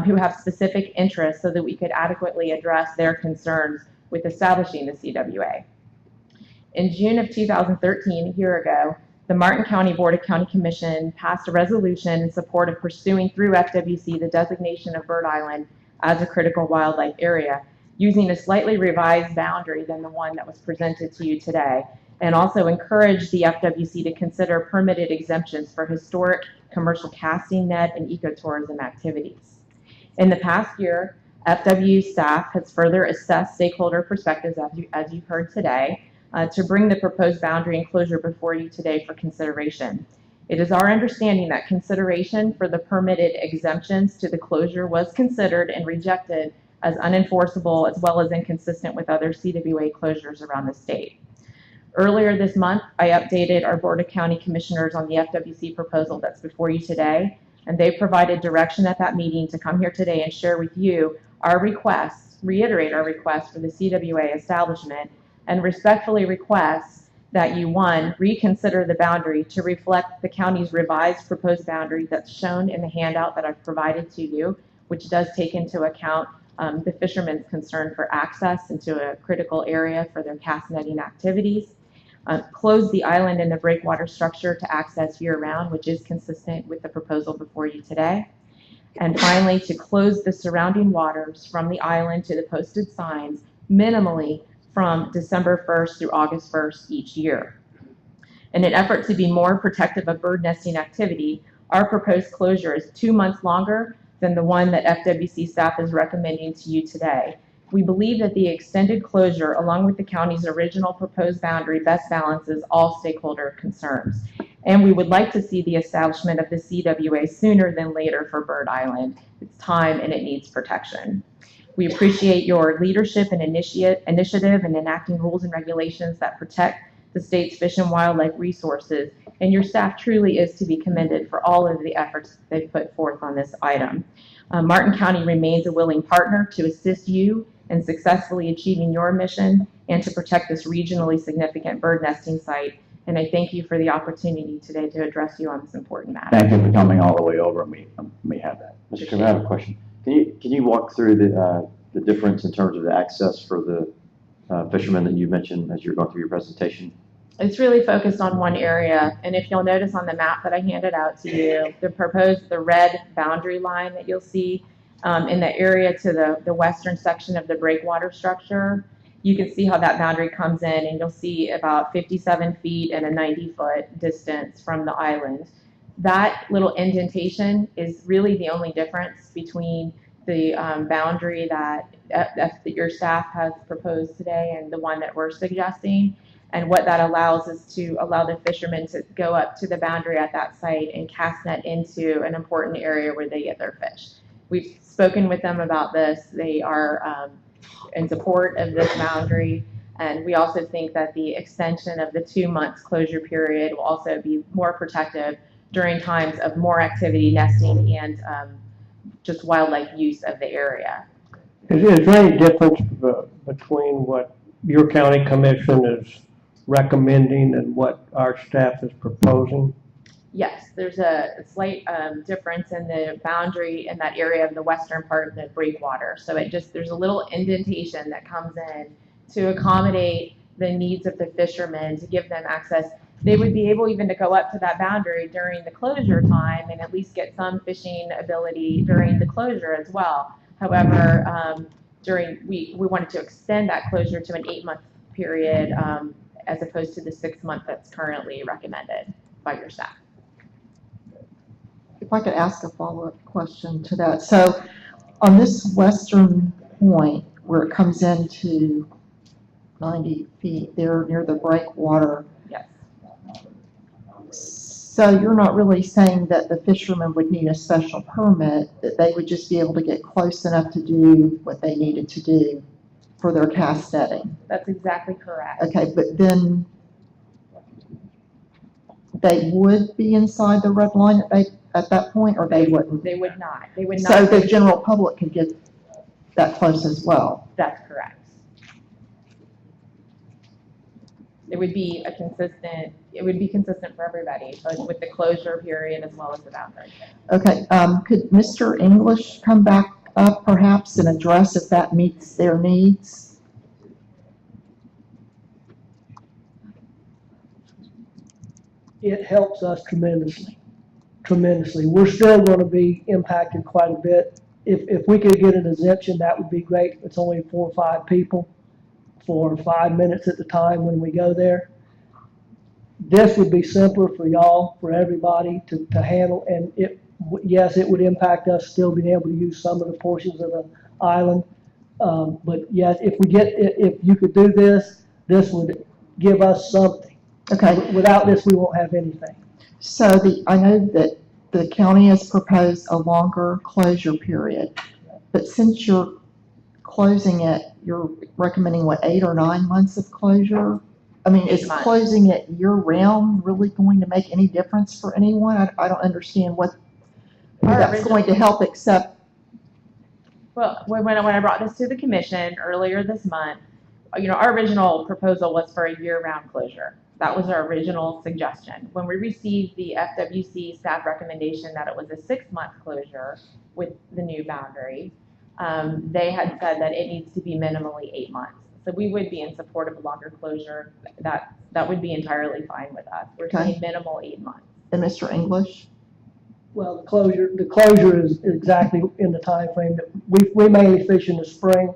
Speaker 11: who have specific interests so that we could adequately address their concerns with establishing the CWA. In June of 2013, a year ago, the Martin County Board of County Commission passed a resolution in support of pursuing through FWC the designation of Bird Island as a critical wildlife area, using a slightly revised boundary than the one that was presented to you today, and also encouraged the FWC to consider permitted exemptions for historic commercial casting net and ecotourism activities. In the past year, FW staff has further assessed stakeholder perspectives, as you heard today, to bring the proposed boundary enclosure before you today for consideration. It is our understanding that consideration for the permitted exemptions to the closure was considered and rejected as unenforceable as well as inconsistent with other CWA closures around the state. Earlier this month, I updated our Board of County Commissioners on the FWC proposal that's before you today, and they provided direction at that meeting to come here today and share with you our request, reiterate our request for the CWA establishment, and respectfully request that you, 1, reconsider the boundary to reflect the county's revised proposed boundary that's shown in the handout that I've provided to you, which does take into account the fishermen's concern for access into a critical area for their cast netting activities. Close the island and the breakwater structure to access year-round, which is consistent with the proposal before you today. And finally, to close the surrounding waters from the island to the posted signs minimally from December 1st through August 1st each year. In an effort to be more protective of bird nesting activity, our proposed closure is 2 months longer than the one that FWC staff is recommending to you today. We believe that the extended closure, along with the county's original proposed boundary, best balances all stakeholder concerns. And we would like to see the establishment of the CWA sooner than later for Bird Island. It's time and it needs protection. We appreciate your leadership and initiative in enacting rules and regulations that protect the state's fish and wildlife resources, and your staff truly is to be commended for all of the efforts they've put forth on this item. Martin County remains a willing partner to assist you in successfully achieving your mission and to protect this regionally significant bird nesting site. And I thank you for the opportunity today to address you on this important matter.
Speaker 1: Thank you for coming all the way over, and we have that.
Speaker 16: Mr. Chairman, I have a question. Can you walk through the difference in terms of the access for the fishermen that you mentioned as you're going through your presentation?
Speaker 11: It's really focused on one area, and if you'll notice on the map that I handed out to you, the red boundary line that you'll see in the area to the western section of the breakwater structure, you can see how that boundary comes in, and you'll see about 57 feet and a 90-foot distance from the island. That little indentation is really the only difference between the boundary that your staff has proposed today and the one that we're suggesting. And what that allows is to allow the fishermen to go up to the boundary at that site and cast net into an important area where they get their fish. We've spoken with them about this. They are in support of this boundary. And we also think that the extension of the 2 months closure period will also be more protective during times of more activity, nesting, and just wildlife use of the area.
Speaker 6: Is there any difference between what your county commission is recommending and what our staff is proposing?
Speaker 11: Yes, there's a slight difference in the boundary in that area of the western part of the breakwater. So there's a little indentation that comes in to accommodate the needs of the fishermen, to give them access. They would be able even to go up to that boundary during the closure time and at least get some fishing ability during the closure as well. However, we wanted to extend that closure to an 8-month period as opposed to the 6-month that's currently recommended by your staff.
Speaker 8: If I could ask a follow-up question to that. So on this western point where it comes into 90 feet there near the breakwater.
Speaker 11: Yes.
Speaker 8: So you're not really saying that the fishermen would need a special permit, that they would just be able to get close enough to do what they needed to do for their cast netting?
Speaker 11: That's exactly correct.
Speaker 8: Okay, but then they would be inside the red line at that point, or they wouldn't?
Speaker 11: They would not. They would not.
Speaker 8: So the general public could get that close as well?
Speaker 11: That's correct. It would be consistent for everybody, both with the closure period as well as the boundary.
Speaker 8: Okay, could Mr. English come back up perhaps and address if that meets their needs?
Speaker 3: It helps us tremendously. We're still going to be impacted quite a bit. If we could get an exemption, that would be great. It's only 4 or 5 people for 5 minutes at the time when we go there. This would be simpler for y'all, for everybody to handle, and yes, it would impact us still being able to use some of the portions of the island. But yes, if you could do this, this would give us something.
Speaker 8: Okay.
Speaker 3: Without this, we won't have anything.
Speaker 8: So I know that the county has proposed a longer closure period, but since you're closing it, you're recommending what, 8 or 9 months of closure? I mean, is closing it year-round really going to make any difference for anyone? I don't understand what that's going to help except.
Speaker 11: Well, when I brought this to the commission earlier this month, our original proposal was for a year-round closure. That was our original suggestion. When we received the FWC staff recommendation that it was a 6-month closure with the new boundary, they had said that it needs to be minimally 8 months. So we would be in support of a longer closure. That would be entirely fine with us. We're saying minimal 8 months.
Speaker 8: And Mr. English?
Speaker 3: Well, the closure is exactly in the time frame that we mainly fish in the spring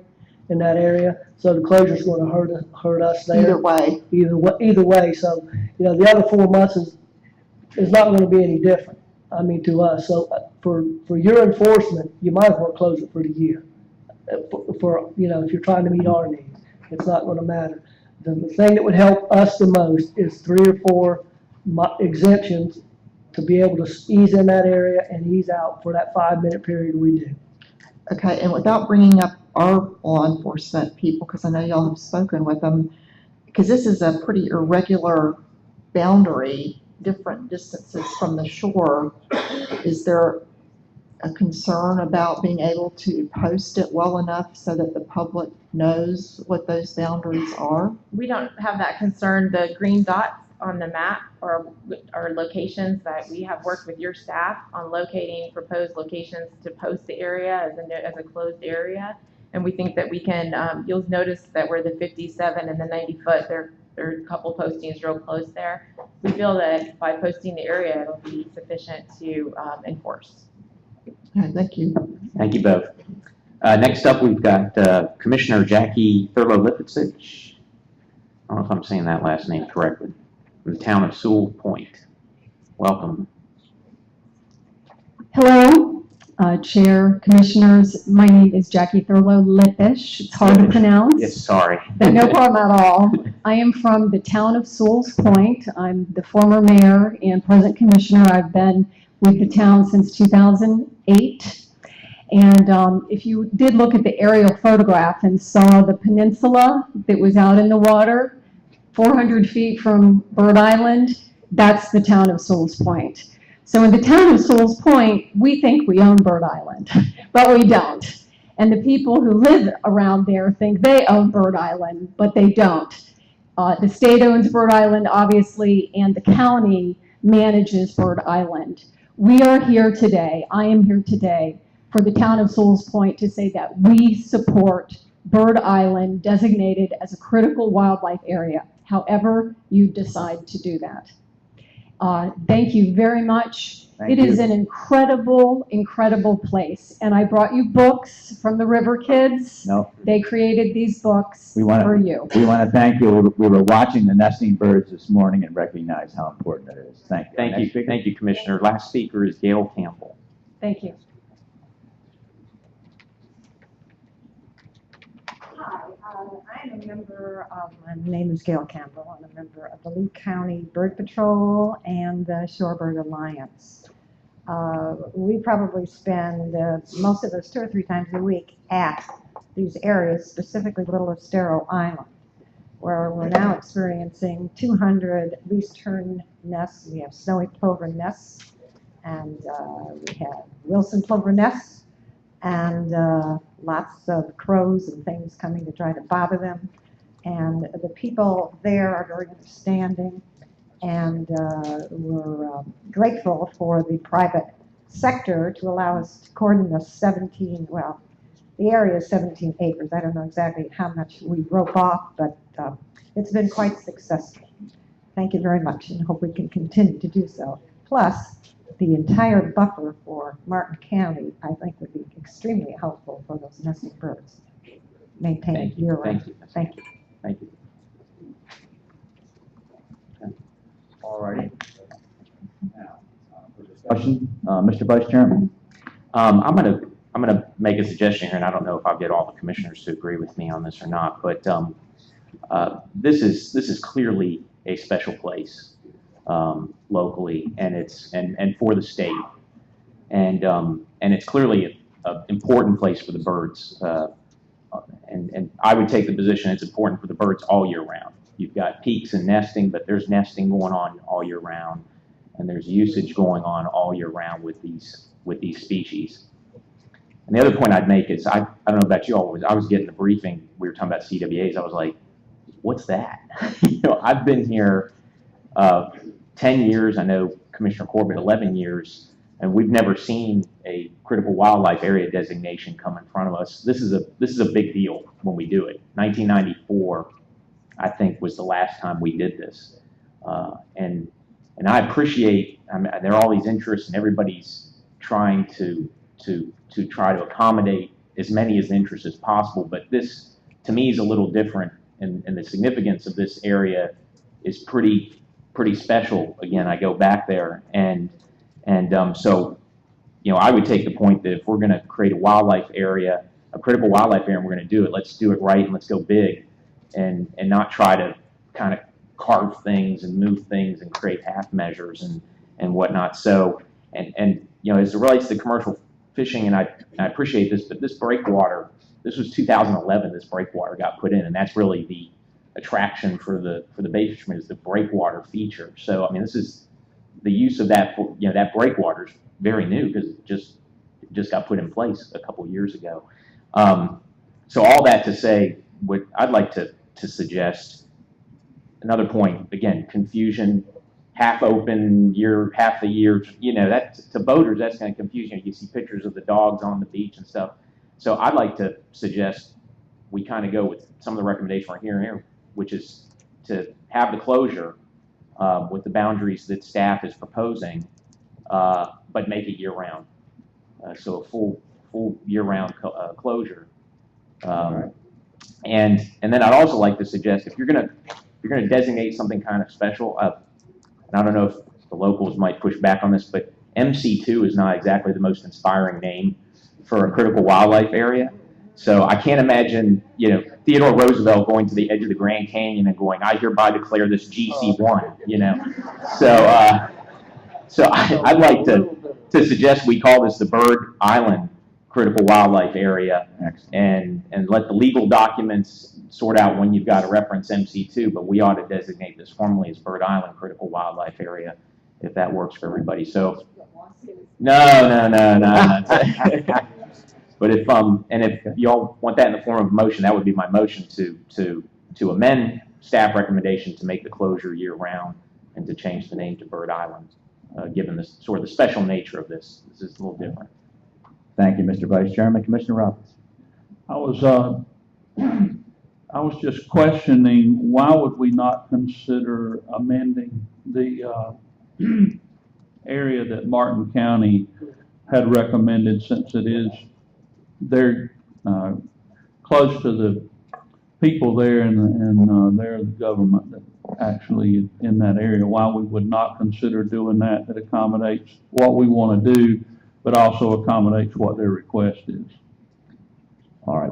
Speaker 3: in that area. So the closure is going to hurt us there. Either way. So, the other 4 months is not going to be any different. I mean, to us. So for your enforcement, you might as well close it for the year. For if you're trying to meet our needs, it's not going to matter. The thing that would help us the most is 3 or 4 exemptions to be able to ease in that area and ease out for that 5-minute period we do.
Speaker 8: Okay, and without bringing up our law enforcement people, because I know y'all have spoken with them, because this is a pretty irregular boundary, different distances from the shore, is there a concern about being able to post it well enough so that the public knows what those boundaries are?
Speaker 11: We don't have that concern. The green dots on the map are locations that we have worked with your staff on locating proposed locations to post the area as a closed area. And we think that we can, you'll notice that where the 57 and the 90 foot, there are a couple postings real close there. We feel that by posting the area, it'll be sufficient to enforce.
Speaker 8: Okay, thank you.
Speaker 7: Thank you both. Next up, we've got Commissioner Jackie Thurlow-Lipicich. I don't know if I'm saying that last name correctly. From the town of Sewell Point. Welcome.
Speaker 13: Hello, Chair, Commissioners. My name is Jackie Thurlow Lippish. It's hard to pronounce.
Speaker 7: Yes, sorry.
Speaker 13: But no problem at all. I am from the town of Sewell's Point. I'm the former mayor and present commissioner. I've been with the town since 2008. And if you did look at the aerial photograph and saw the peninsula that was out in the water, 400 feet from Bird Island, that's the town of Sewell's Point. So in the town of Sewell's Point, we think we own Bird Island, but we don't. And the people who live around there think they own Bird Island, but they don't. The state owns Bird Island, obviously, and the county manages Bird Island. We are here today, I am here today, for the town of Sewell's Point to say that we support Bird Island designated as a critical wildlife area, however you decide to do that. Thank you very much. It is an incredible, incredible place. And I brought you books from the River Kids.
Speaker 1: No.
Speaker 13: They created these books for you.
Speaker 1: We want to thank you. We were watching the nesting birds this morning and recognize how important it is. Thank you.
Speaker 7: Thank you. Thank you, Commissioner. Last speaker is Gail Campbell.
Speaker 13: Thank you.
Speaker 18: I'm a member of, my name is Gail Campbell. I'm a member of the Lee County Bird Patrol and the Shorebird Alliance. We probably spend, most of us, 2 or 3 times a week at these areas, specifically Little Estero Island, where we're now experiencing 200 least-tern nests. We have snowy plover nests, and we have Wilson plover nests, and lots of crows and things coming to try to bother them. And the people there are very understanding, and we're grateful for the private sector to allow us to cordon the 17, well, the area is 17 acres. I don't know exactly how much we rope off, but it's been quite successful. Thank you very much, and hope we can continue to do so. Plus, the entire buffer for Martin County, I think, would be extremely helpful for those nesting birds. Maintained year-round. Thank you.
Speaker 7: Thank you.
Speaker 1: All righty. Now, for discussion, Mr. Vice Chairman.
Speaker 7: I'm gonna make a suggestion here, and I don't know if I'll get all the commissioners to agree with me on this or not, but this is clearly a special place locally, and it's and for the state, and it's clearly an important place for the birds. And I would take the position it's important for the birds all year round. You've got peaks and nesting, but there's nesting going on all year round, and there's usage going on all year round with these species. And the other point I'd make is I don't know about you all, I was getting the briefing, we were talking about CWAs, I was like, what's that? I've been here 10 years, I know Commissioner Corbett 11 years, and we've never seen a critical wildlife area designation come in front of us. This is a big deal when we do it. 1994, I think, was the last time we did this, and I appreciate. I mean, there are all these interests, and everybody's trying to try to accommodate as many as interests as possible. But this, to me, is a little different, and the significance of this area is pretty special. Again, I go back there, and so, I would take the point that if we're going to create a wildlife area, a critical wildlife area, and we're going to do it, let's do it right and let's go big, and not try to kind of carve things and move things and create half measures and whatnot. So, and as it relates to commercial fishing, and I appreciate this, but this breakwater, this was 2011. This breakwater got put in, and that's really the attraction for the bay fishermen is the breakwater feature. So, I mean, this is the use of that. That breakwater is very new because it just got put in place a couple years ago. So all that to say, what I'd like to suggest, another point, again, confusion, half open year, half the year, that to boaters, that's going to confuse you. You see pictures of the dogs on the beach and stuff. So I'd like to suggest we kind of go with some of the recommendations we're hearing here, which is to have the closure with the boundaries that staff is proposing, but make it year-round. So a full year-round closure. And then I'd also like to suggest if you're gonna designate something kind of special, and I don't know if the locals might push back on this, but MC2 is not exactly the most inspiring name for a critical wildlife area. So I can't imagine, Theodore Roosevelt going to the edge of the Grand Canyon and going, I hereby declare this GC1, So I'd like to suggest we call this the Bird Island Critical Wildlife Area and let the legal documents sort out when you've got to reference MC2, but we ought to designate this formally as Bird Island Critical Wildlife Area, if that works for everybody. So, no. But if y'all want that in the form of a motion, that would be my motion to amend staff recommendation to make the closure year round and to change the name to Bird Island, given the sort of the special nature of this. This is a little different.
Speaker 1: Thank you, Mr. Vice Chairman. Commissioner Roberts.
Speaker 19: I was just questioning, why would we not consider amending the area that Martin County had recommended, since it is, they're close to the people there and they're the government that actually in that area, why we would not consider doing that accommodates what we want to do, but also accommodates what their request is.
Speaker 1: All right.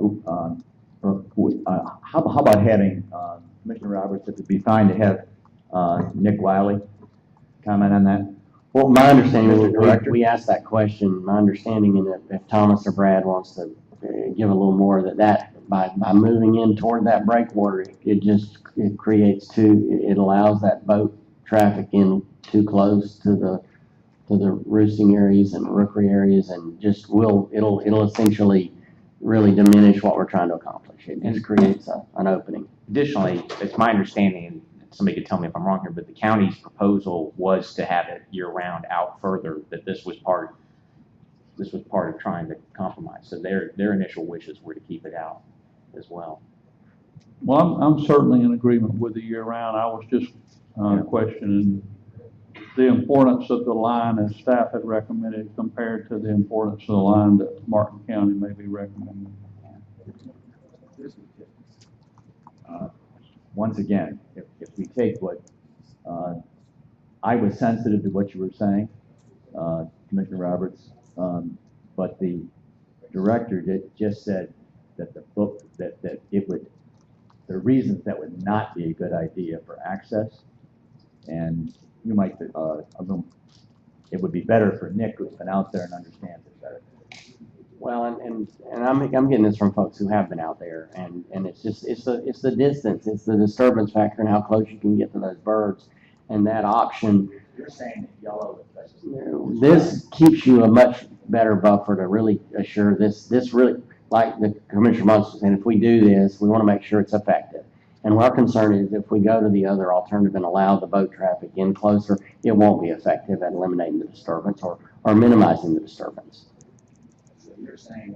Speaker 1: How about having, Commissioner Roberts, if it'd be fine to have Nick Wiley comment on that?
Speaker 10: Well, my understanding, we asked that question, my understanding, and if Thomas or Brad wants to give a little more, that by moving in toward that breakwater, it creates it allows that boat traffic in too close to the roosting areas and rookery areas, and it'll essentially really diminish what we're trying to accomplish. It just creates an opening.
Speaker 7: Additionally, it's my understanding, and somebody could tell me if I'm wrong here, but the county's proposal was to have it year-round out further, that this was part of trying to compromise. So their initial wishes were to keep it out as well.
Speaker 19: Well, I'm certainly in agreement with the year-round. I was just questioning the importance of the line as staff had recommended compared to the importance of the line that Martin County may be recommending.
Speaker 1: Once again, if we take what, I was sensitive to what you were saying, Commissioner Roberts, but the director just said that the reasons that would not be a good idea for access, and you might, it would be better for Nick, who's been out there and understands it better.
Speaker 10: Well, and I'm getting this from folks who have been out there, and it's the distance, it's the disturbance factor, and how close you can get to those birds, and that option.
Speaker 1: You're saying that yellow.
Speaker 10: This keeps you a much better buffer to really assure this really, like the Commissioner Munson was saying, if we do this, we want to make sure it's effective. And our concern is if we go to the other alternative and allow the boat traffic in closer, it won't be effective at eliminating the disturbance or minimizing the disturbance.
Speaker 1: So you're saying,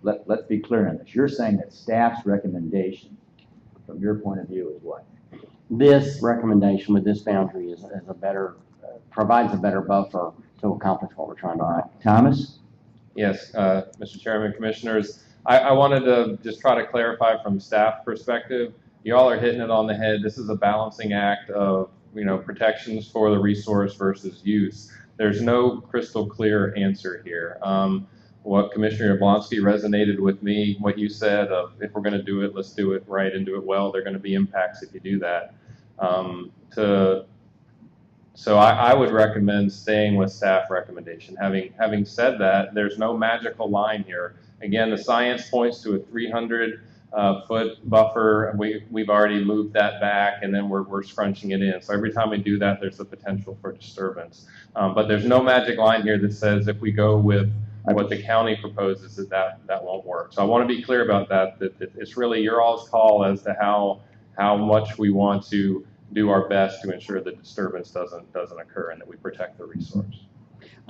Speaker 1: let's be clear on this. You're saying that staff's recommendation, from your point of view, is what?
Speaker 10: This recommendation with this boundary is a better, provides a better buffer to accomplish what we're trying to do.
Speaker 1: Thomas?
Speaker 12: Yes, Mr. Chairman, Commissioners, I wanted to just try to clarify from staff perspective. You all are hitting it on the head. This is a balancing act of, protections for the resource versus use. There's no crystal clear answer here. What Commissioner Yablonsky resonated with me, what you said of if we're going to do it, let's do it right and do it well. There are going to be impacts if you do that. So I would recommend staying with staff recommendation. Having said that, there's no magical line here. Again, the science points to a 300 foot buffer. We've already moved that back, and then we're scrunching it in. So every time we do that, there's the potential for disturbance. But there's no magic line here that says if we go with what the county proposes that won't work. So I want to be clear about that it's really your all's call as to how much we want to do our best to ensure that disturbance doesn't occur and that we protect the resource.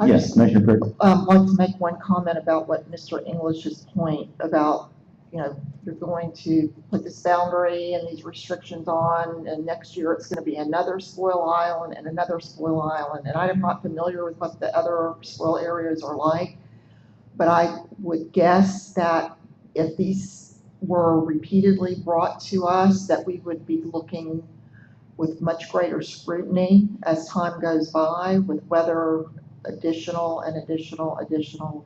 Speaker 1: Yes, Commissioner Burke.
Speaker 8: Like to make one comment about what Mr. English's point about, you're going to put this boundary and these restrictions on, and next year it's going to be another spoil island and another spoil island. And I'm not familiar with what the other spoil areas are like, but I would guess that if these were repeatedly brought to us, that we would be looking with much greater scrutiny as time goes by with whether additional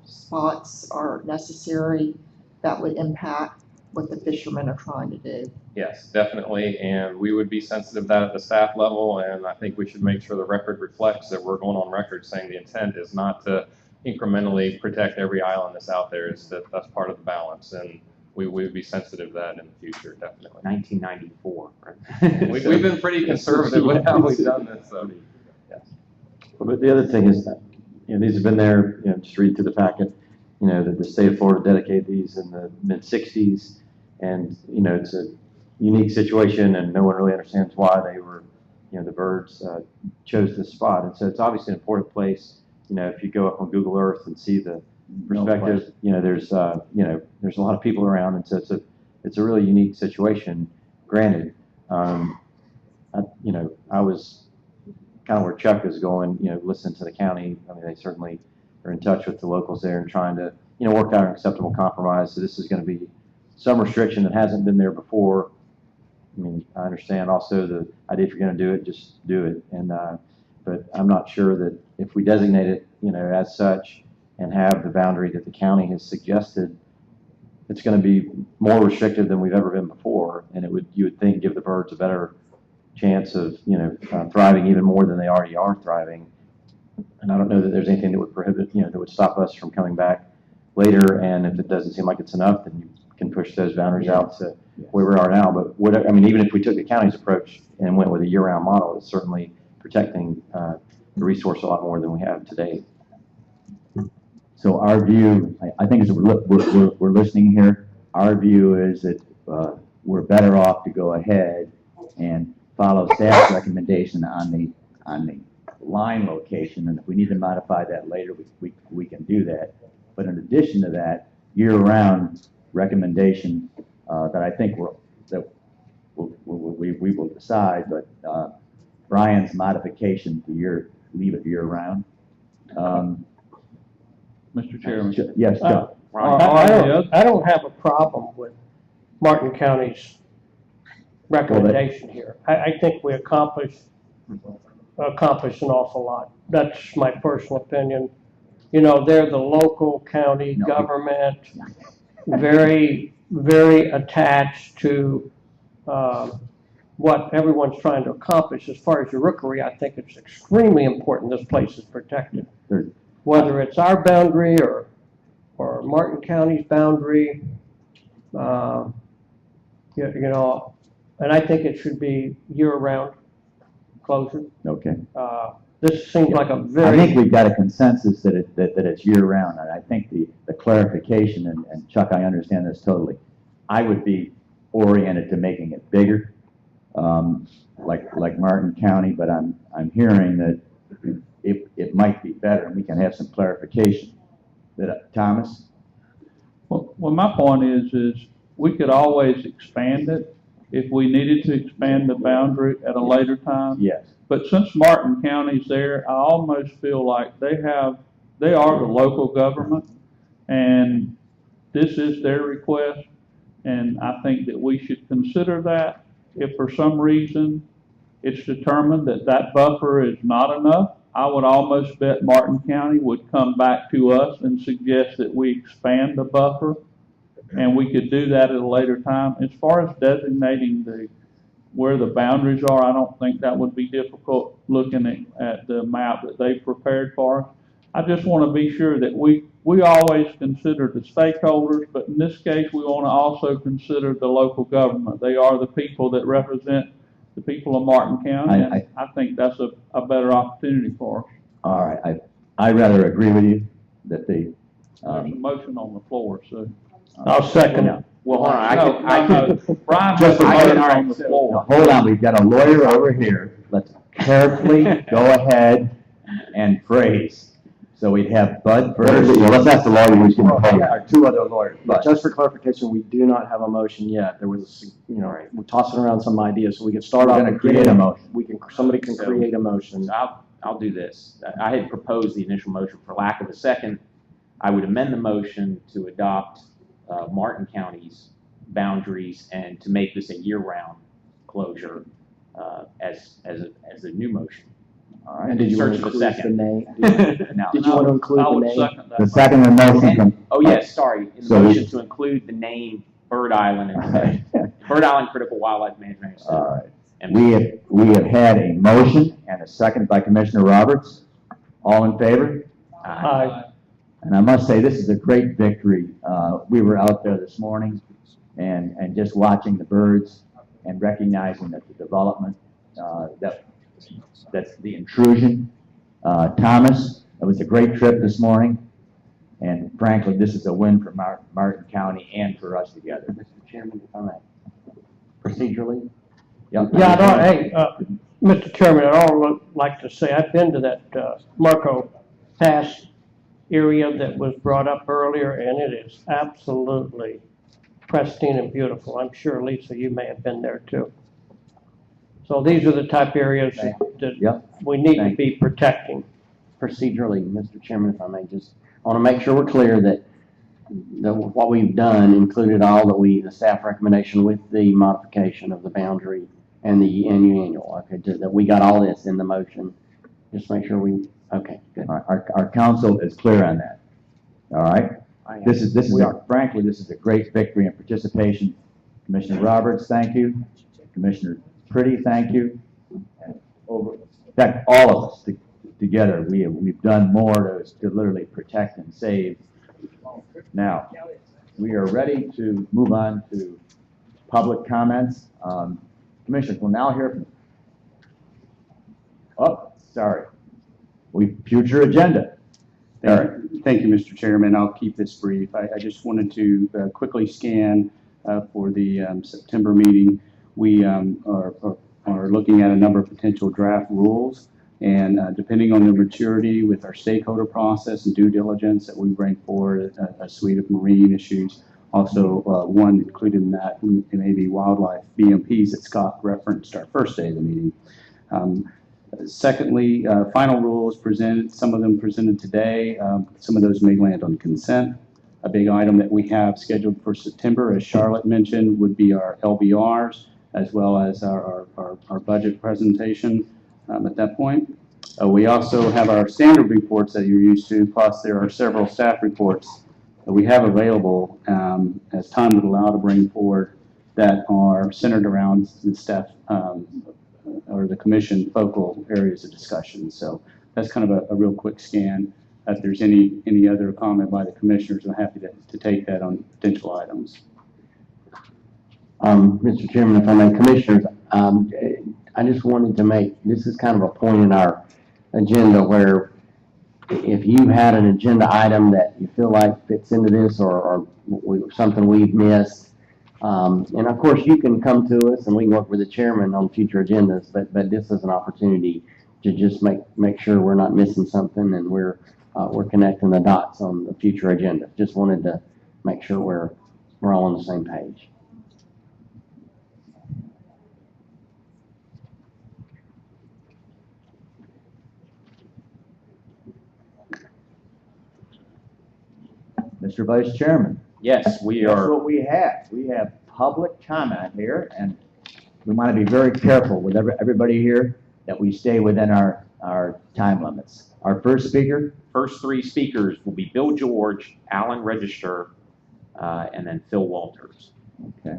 Speaker 8: spots are necessary that would impact what the fishermen are trying to do.
Speaker 12: Yes, definitely, and we would be sensitive to that at the staff level, and I think we should make sure the record reflects that we're going on record saying the intent is not to incrementally protect every island that's out there. Is that that's part of the balance, and we would be sensitive to that in the future, definitely.
Speaker 7: 1994, right?
Speaker 12: We've been pretty conservative with how we've done this, so, yes.
Speaker 16: But the other thing is that, these have been there, just read through the packet, that the state of Florida dedicated these in the mid-60s, and, it's a unique situation, and no one really understands why they were, the birds chose this spot. And so it's obviously an important place. If you go up on Google Earth and see the perspective, there's a lot of people around, and so it's a really unique situation. Granted, I was kind of where Chuck is going, listening to the county. I mean, they certainly are in touch with the locals there and trying to, work out an acceptable compromise. So this is going to be some restriction that hasn't been there before. I mean, I understand also the idea if you're going to do it, just do it. And but I'm not sure that if we designate it, as such, and have the boundary that the county has suggested, it's going to be more restrictive than we've ever been before. And you would think, give the birds a better chance of, thriving even more than they already are thriving. And I don't know that there's anything that would prohibit, that would stop us from coming back later. And if it doesn't seem like it's enough, then you can push those boundaries out to where we are now. But whatever, I mean, even if we took the county's approach and went with a year-round model, it's certainly protecting the resource a lot more than we have today.
Speaker 1: So our view, I think as we're listening here, our view is that we're better off to go ahead and follow staff's recommendation on the line location, and if we need to modify that later, we can do that. But in addition to that, year-round recommendation that I think we will decide, but Brian's modification to leave it year-round.
Speaker 19: Mr. Chairman.
Speaker 1: Yes, Chuck.
Speaker 6: I don't have a problem with Martin County's recommendation here. I think we accomplished an awful lot. That's my personal opinion. They're the local county government, very, very attached to what everyone's trying to accomplish. As far as your rookery, I think it's extremely important this place is protected. Whether it's our boundary or Martin County's boundary, and I think it should be year-round closure.
Speaker 1: Okay.
Speaker 6: This seems like a very...
Speaker 1: I think we've got a consensus that it's year-round, and I think the clarification, and Chuck, I understand this totally, I would be oriented to making it bigger, like Martin County, but I'm hearing that it might be better, and we can have some clarification. Thomas?
Speaker 19: Well, my point is we could always expand it if we needed to expand the boundary at a later time.
Speaker 1: Yes.
Speaker 19: But since Martin County's there, I almost feel like they are the local government, and this is their request, and I think that we should consider that. If for some reason it's determined that buffer is not enough, I would almost bet Martin County would come back to us and suggest that we expand the buffer, and we could do that at a later time. As far as designating where the boundaries are, I don't think that would be difficult looking at the map that they've prepared for us. I just want to be sure that we always consider the stakeholders, but in this case, we want to also consider the local government. They are the people that represent the people of Martin County, and I think that's a better opportunity for us.
Speaker 1: All right, I rather agree with you that
Speaker 19: there's a motion on the floor, so.
Speaker 6: I'll second it.
Speaker 7: Well, hold on, I can
Speaker 19: Brian,
Speaker 1: just a motion
Speaker 19: on the floor.
Speaker 1: Hold on, we've got a lawyer over here. Let's carefully go ahead and phrase. So we'd have Bud first.
Speaker 16: Well, let's ask the lawyer who's going to pay.
Speaker 1: Our two other lawyers.
Speaker 10: But just for clarification, we do not have a motion yet. There was, we're tossing around some ideas, so we can start off.
Speaker 1: We're going to create a motion.
Speaker 10: Somebody can create a motion.
Speaker 7: I'll do this. I had proposed the initial motion. For lack of a second, I would amend the motion to adopt Martin County's boundaries and to make this a year-round closure as a new motion.
Speaker 1: All right.
Speaker 10: And did you want to
Speaker 7: Search for
Speaker 10: include the
Speaker 7: second.
Speaker 10: name?
Speaker 1: Now,
Speaker 10: Did you want to include the name?
Speaker 1: the second and motion from.
Speaker 7: Oh, yes, sorry. In the
Speaker 1: So-
Speaker 7: motion to include the name Bird Island and Bird Island Critical Wildlife Management Center.
Speaker 1: All right.
Speaker 7: And
Speaker 1: We have had a motion and a second by Commissioner Roberts. All in favor?
Speaker 6: Aye.
Speaker 1: And I must say, this is a great victory. We were out there this morning and just watching the birds and recognizing that the development, that's the intrusion. Thomas, it was a great trip this morning. And frankly, this is a win for Martin County and for us together.
Speaker 10: Mr. Chairman, if I may. Procedurally?
Speaker 1: Yep.
Speaker 6: Yeah, hey, Mr. Chairman, I'd all like to say, I've been to that Marco Pass area that was brought up earlier, and it is absolutely pristine and beautiful. I'm sure, Lisa, you may have been there too. So these are the type areas that we need to be protecting.
Speaker 10: Procedurally, Mr. Chairman, if I may just, I want to make sure we're clear that what we've done included all the staff recommendation with the modification of the boundary and the annual. Okay, that we got all this in the motion. Just make sure okay, good.
Speaker 1: Our council is clear on that. All right? Frankly, this is a great victory and participation. Commissioner Roberts, thank you. Commissioner Pretty, thank you. And in fact, all of us together, we've done more to literally protect and save. Now, we are ready to move on to public comments. Commissioners, we'll now hear from, future agenda.
Speaker 9: Thank you, Mr. Chairman. I'll keep this brief. I just wanted to quickly scan for the September meeting. We are looking at a number of potential draft rules, and depending on their maturity with our stakeholder process and due diligence, that we bring forward a suite of marine issues. Also, one included in that may be wildlife BMPs that Scott referenced our first day of the meeting. Secondly, final rules presented, some of them presented today. Some of those may land on consent. A big item that we have scheduled for September, as Charlotte mentioned, would be our LBRs, as well as our budget presentation at that point. We also have our standard reports that you're used to, plus there are several staff reports that we have available as time would allow to bring forward that are centered around the staff or the commission focal areas of discussion. So that's kind of a real quick scan. If there's any other comment by the commissioners, I'm happy to take that on potential items.
Speaker 10: Mr. Chairman, if I may, commissioners, I just wanted to make, this is kind of a point in our agenda where if you had an agenda item that you feel like fits into this or something we've missed, and of course you can come to us and we can work with the chairman on future agendas, but this is an opportunity to just make sure we're not missing something and we're connecting the dots on the future agenda. Just wanted to make sure we're all on the same page.
Speaker 1: Mr. Vice Chairman.
Speaker 7: Yes, we
Speaker 1: That's
Speaker 7: are.
Speaker 1: what we have. We have public comment here, and we want to be very careful with everybody here that we stay within our time limits. Our first speaker?
Speaker 7: First three speakers will be Bill George, Alan Register, and then Phil Walters.
Speaker 1: Okay.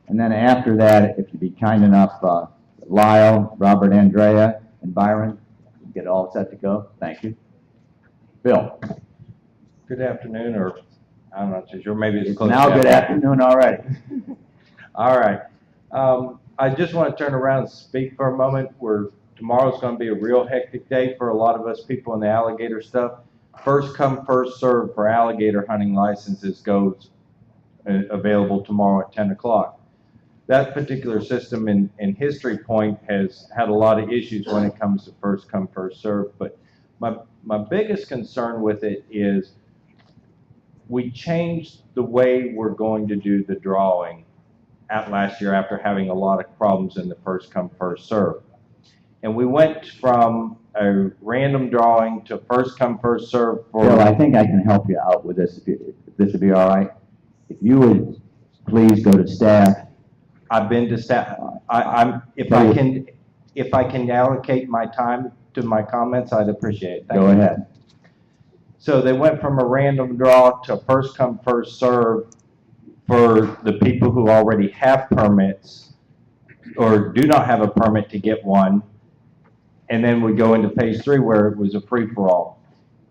Speaker 1: And then after that, if you'd be kind enough, Lyle, Robert Andrea, and Byron, get all set to go. Thank you. Bill.
Speaker 15: Good afternoon, or I'm not too sure, maybe it's close.
Speaker 1: Now good afternoon already.
Speaker 15: All right. I just want to turn around and speak for a moment. Tomorrow's going to be a real hectic day for a lot of us people in the alligator stuff. First come, first served for alligator hunting licenses goes available tomorrow at 10 o'clock. That particular system in History Point has had a lot of issues when it comes to first come, first served. But my biggest concern with it is we changed the way we're going to do the drawing last year after having a lot of problems in the first come, first serve. And we went from a random drawing to first come, first serve.
Speaker 1: Bill, I think I can help you out with this, if this would be all right. If you would please go to staff.
Speaker 15: I've been to staff. if I can allocate my time to my comments, I'd appreciate it. Thank
Speaker 1: Go
Speaker 15: you.
Speaker 1: ahead.
Speaker 15: So they went from a random draw to first come, first serve for the people who already have permits or do not have a permit to get one. And then we go into phase 3 where it was a free-for-all.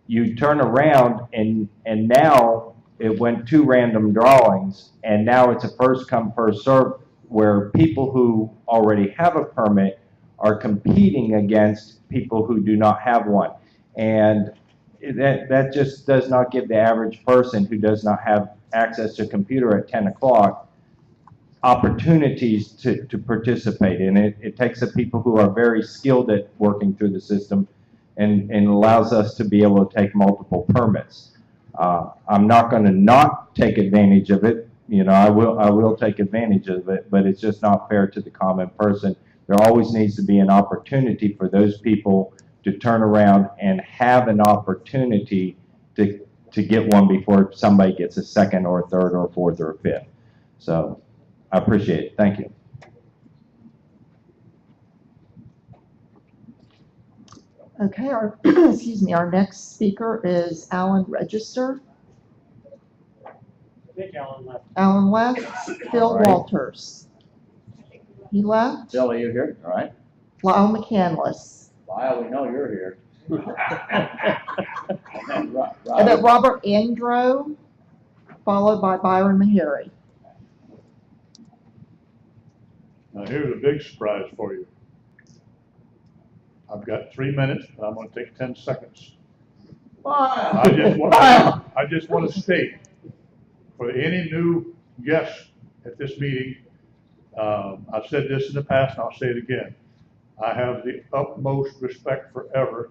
Speaker 15: You turn around and now it went 2 random drawings, and now it's a first come, first serve where people who already have a permit are competing against people who do not have one. And that just does not give the average person who does not have access to a computer at 10 o'clock opportunities to participate in it. It takes the people who are very skilled at working through the system and allows us to be able to take multiple permits. I'm not going to not take advantage of it. You know, I will take advantage of it, but it's just not fair to the common person. There always needs to be an opportunity for those people to turn around and have an opportunity to get one before somebody gets a second or a third or a fourth or a fifth. So I appreciate it. Thank you.
Speaker 8: Okay, excuse me, our next speaker is Alan Register.
Speaker 6: I think Alan left.
Speaker 8: Alan left. Phil
Speaker 1: Right.
Speaker 8: Walters. He left.
Speaker 1: Phil, are you here? All right.
Speaker 8: Lyle McCandless.
Speaker 1: Lyle, we know you're here.
Speaker 8: And then Robert Andro, followed by Byron Meharry.
Speaker 14: Now here's a big surprise for you. I've got 3 minutes, but I'm going to take 10 seconds. I just want to state, for any new guests at this meeting, I've said this in the past and I'll say it again. I have the utmost respect forever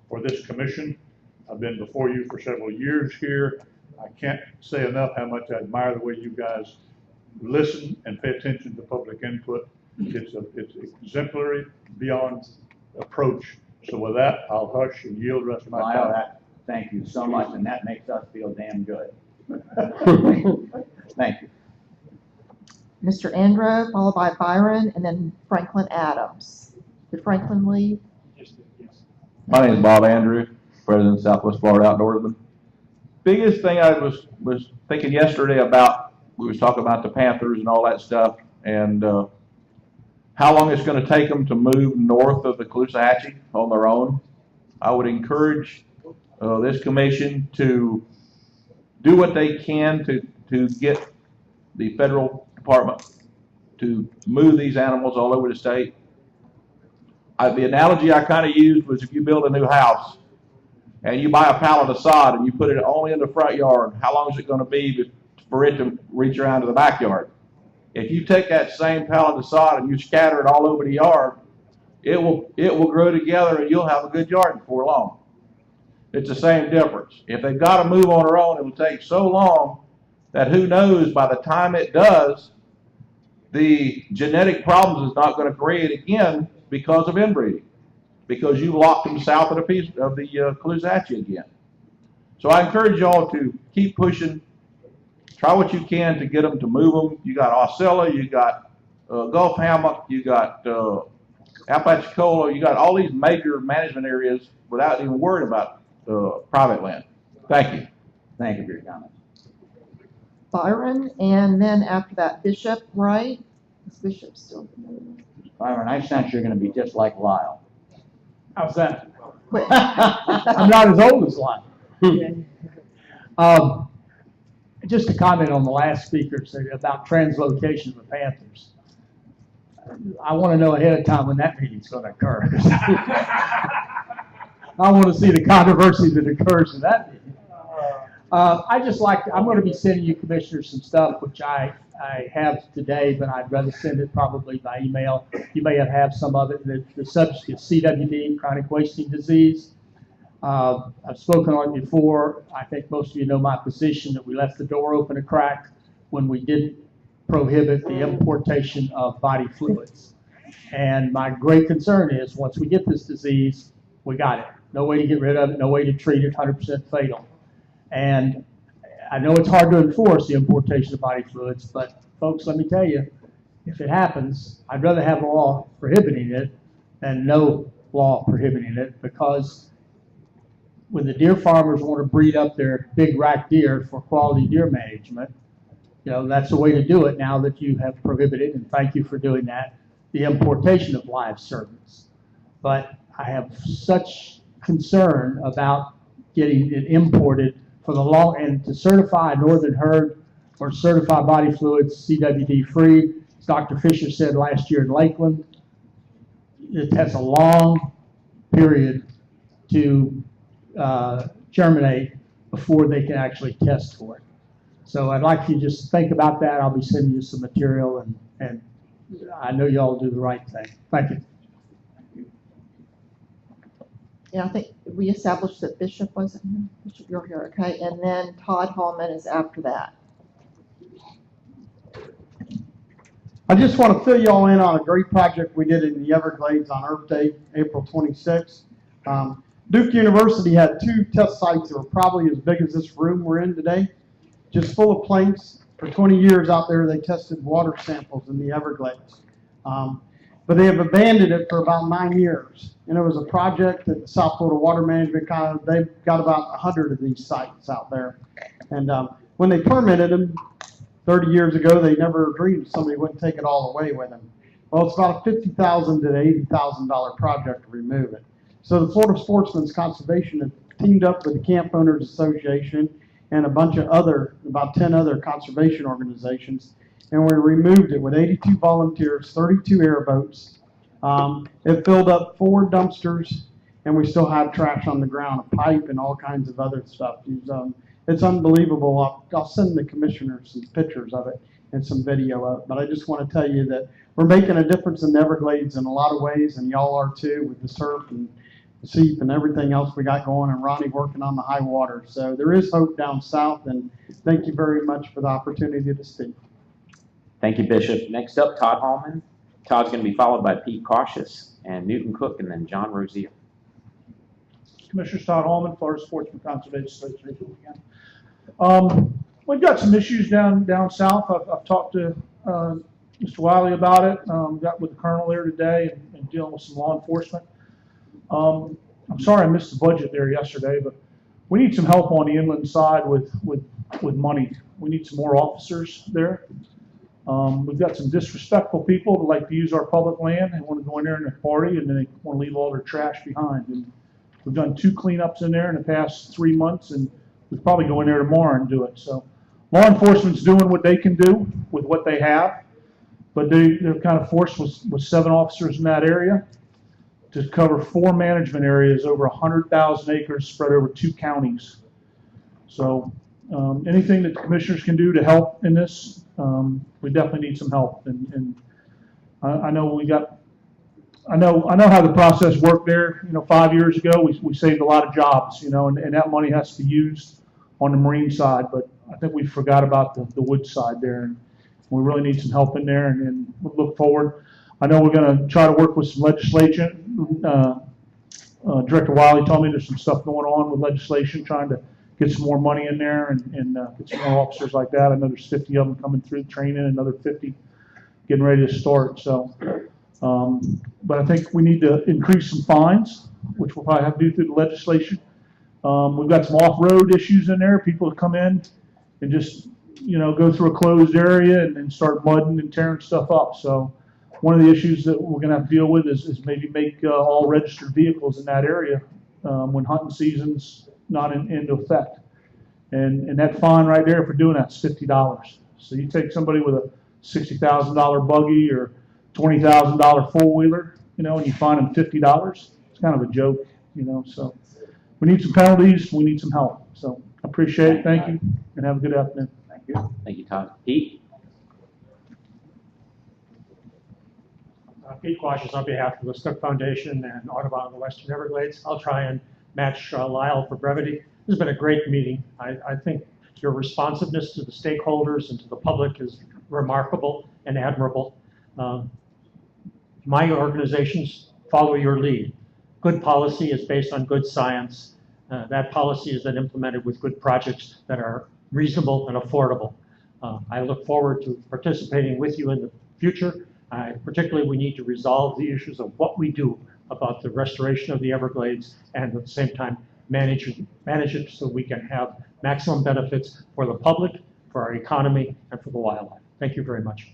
Speaker 14: for this commission. I've been before you for several years here. I can't say enough how much I admire the way you guys listen and pay attention to public input. It's exemplary beyond approach. So with that, I'll hush and yield the rest of my time.
Speaker 1: Lyle, thank you so much, and that makes us feel damn good. Thank you.
Speaker 8: Mr. Andro, followed by Byron, and then Franklin Adams. Did Franklin leave?
Speaker 17: My name is Bob Andrew, President of Southwest Florida Outdoorsman. Biggest thing I was thinking yesterday about, we was talking about the panthers and all that stuff, and how long it's going to take them to move north of the Caloosahatchee on their own. I would encourage this commission to do what they can to get the federal department to move these animals all over the state. The analogy I kind of used was if you build a new house and you buy a pallet of sod and you put it only in the front yard, how long is it going to be for it to reach around to the backyard? If you take that same pallet of sod and you scatter it all over the yard, it will grow together and you'll have a good yard before long. It's the same difference. If they've got to move on their own, it will take so long that who knows, by the time it does, the genetic problems is not going to create again because of inbreeding, because you locked them south of the Caloosahatchee again. So I encourage y'all to keep pushing. Try what you can to get them to move them. You got Osceola, you got Gulf Hammock, you got Apalachicola, you got all these major management areas without even worrying about private land. Thank you.
Speaker 1: Thank you for your comments.
Speaker 8: Byron, and then after that, Bishop, right? Is Bishop still?
Speaker 1: Byron, I sense you're going to be just like Lyle.
Speaker 23: How's that? I'm not as old as Lyle. Just to comment on the last speaker about translocation of the panthers. I want to know ahead of time when that meeting's going to occur. I want to see the controversy that occurs in that meeting. I'm going to be sending you commissioners some stuff, which I have today, but I'd rather send it probably by email. You may have some of it. The subject is CWD, chronic wasting disease. I've spoken on it before. I think most of you know my position that we left the door open a crack when we didn't prohibit the importation of body fluids. And my great concern is once we get this disease, we got it. No way to get rid of it, no way to treat it, 100% fatal. And I know it's hard to enforce the importation of body fluids, but folks, let me tell you, if it happens, I'd rather have a law prohibiting it and no law prohibiting it, because when the deer farmers want to breed up their big rack deer for quality deer management, that's the way to do it now that you have prohibited, and thank you for doing that, the importation of live servants. But I have such concern about getting it imported for the long, and to certify a northern herd or certify body fluids CWD free, as Dr. Fisher said last year in Lakeland, it has a long period to germinate before they can actually test for it. So I'd like you to just think about that. I'll be sending you some material, and I know you all do the right thing. Thank you.
Speaker 8: Yeah, I think we established that Bishop wasn't here. Bishop, you're here, okay? And then Todd Hallman is after that.
Speaker 4: I just want to fill you all in on a great project we did in the Everglades on Earth Day, April 26th. Duke University had 2 test sites that were probably as big as this room we're in today, just full of planks. For 20 years out there, they tested water samples in the Everglades. But they have abandoned it for about 9 years. And it was a project that the South Florida Water Management they've got about 100 of these sites out there. And when they permitted them 30 years ago, they never dreamed somebody wouldn't take it all away with them. Well, it's about a $50,000 to $80,000 project to remove it. So the Florida Sportsman's Conservation have teamed up with the Camp Owners Association and a bunch of about 10 other conservation organizations, and we removed it with 82 volunteers, 32 airboats. It filled up 4 dumpsters, and we still have trash on the ground, a pipe, and all kinds of other stuff. It's unbelievable. I'll send the commissioners some pictures of it and some video of it. But I just want to tell you that we're making a difference in the Everglades in a lot of ways, and y'all are too, with the surf and the seep and everything else we got going, and Ronnie working on the high water. So there is hope down south, and thank you very much for the opportunity to speak.
Speaker 7: Thank you, Bishop. Next up, Todd Hallman. Todd's going to be followed by Pete Cautious and Newton Cook, and then John Rozier.
Speaker 19: Commissioner Todd Hallman, Florida Sportsman Conservation Association again. We've got some issues down south. I've talked to Mr. Wiley about it. Got with the colonel there today and dealing with some law enforcement. I'm sorry I missed the budget there yesterday, but we need some help on the inland side with money. We need some more officers there. We've got some disrespectful people that like to use our public land and want to go in there and party, and then they want to leave all their trash behind. And we've done 2 cleanups in there in the past 3 months, and we'll probably go in there tomorrow and do it. So law enforcement's doing what they can do with what they have, but they're kind of forced with 7 officers in that area to cover 4 management areas over 100,000 acres spread over 2 counties. So anything that the commissioners can do to help in this, we definitely need some help. And I know I know how the process worked there. 5 years ago, we saved a lot of jobs, and that money has to be used on the marine side, but I think we forgot about the wood side there, and we really need some help in there, and we'll look forward. I know we're going to try to work with some legislation. Director Wiley told me there's some stuff going on with legislation, trying to get some more money in there and get some more officers like that. I know there's 50 of them coming through training, another 50 getting ready to start. So, but I think we need to increase some fines, which we'll probably have to do through the legislation. We've got some off-road issues in there. People come in and just, go through a closed area and start mudding and tearing stuff up. So one of the issues that we're going to have to deal with is maybe make all registered vehicles in that area when hunting season's not into effect. And that fine right there for doing that's $50. So you take somebody with a $60,000 buggy or $20,000 four-wheeler, and you fine them $50. It's kind of a joke, So we need some penalties. We need some help. So I appreciate it. Thank you, and have a good afternoon.
Speaker 7: Thank you. Thank you, Todd. Pete?
Speaker 20: Pete Cautious on behalf of the Stuck Foundation and Audubon of the Western Everglades. I'll try and match Lyle for brevity. This has been a great meeting. I think your responsiveness to the stakeholders and to the public is remarkable and admirable. My organizations follow your lead. Good policy is based on good science. That policy is then implemented with good projects that are reasonable and affordable. I look forward to participating with you in the future Particularly, we need to resolve the issues of what we do about the restoration of the Everglades, and at the same time manage it so we can have maximum benefits for the public, for our economy, and for the wildlife. Thank you very much.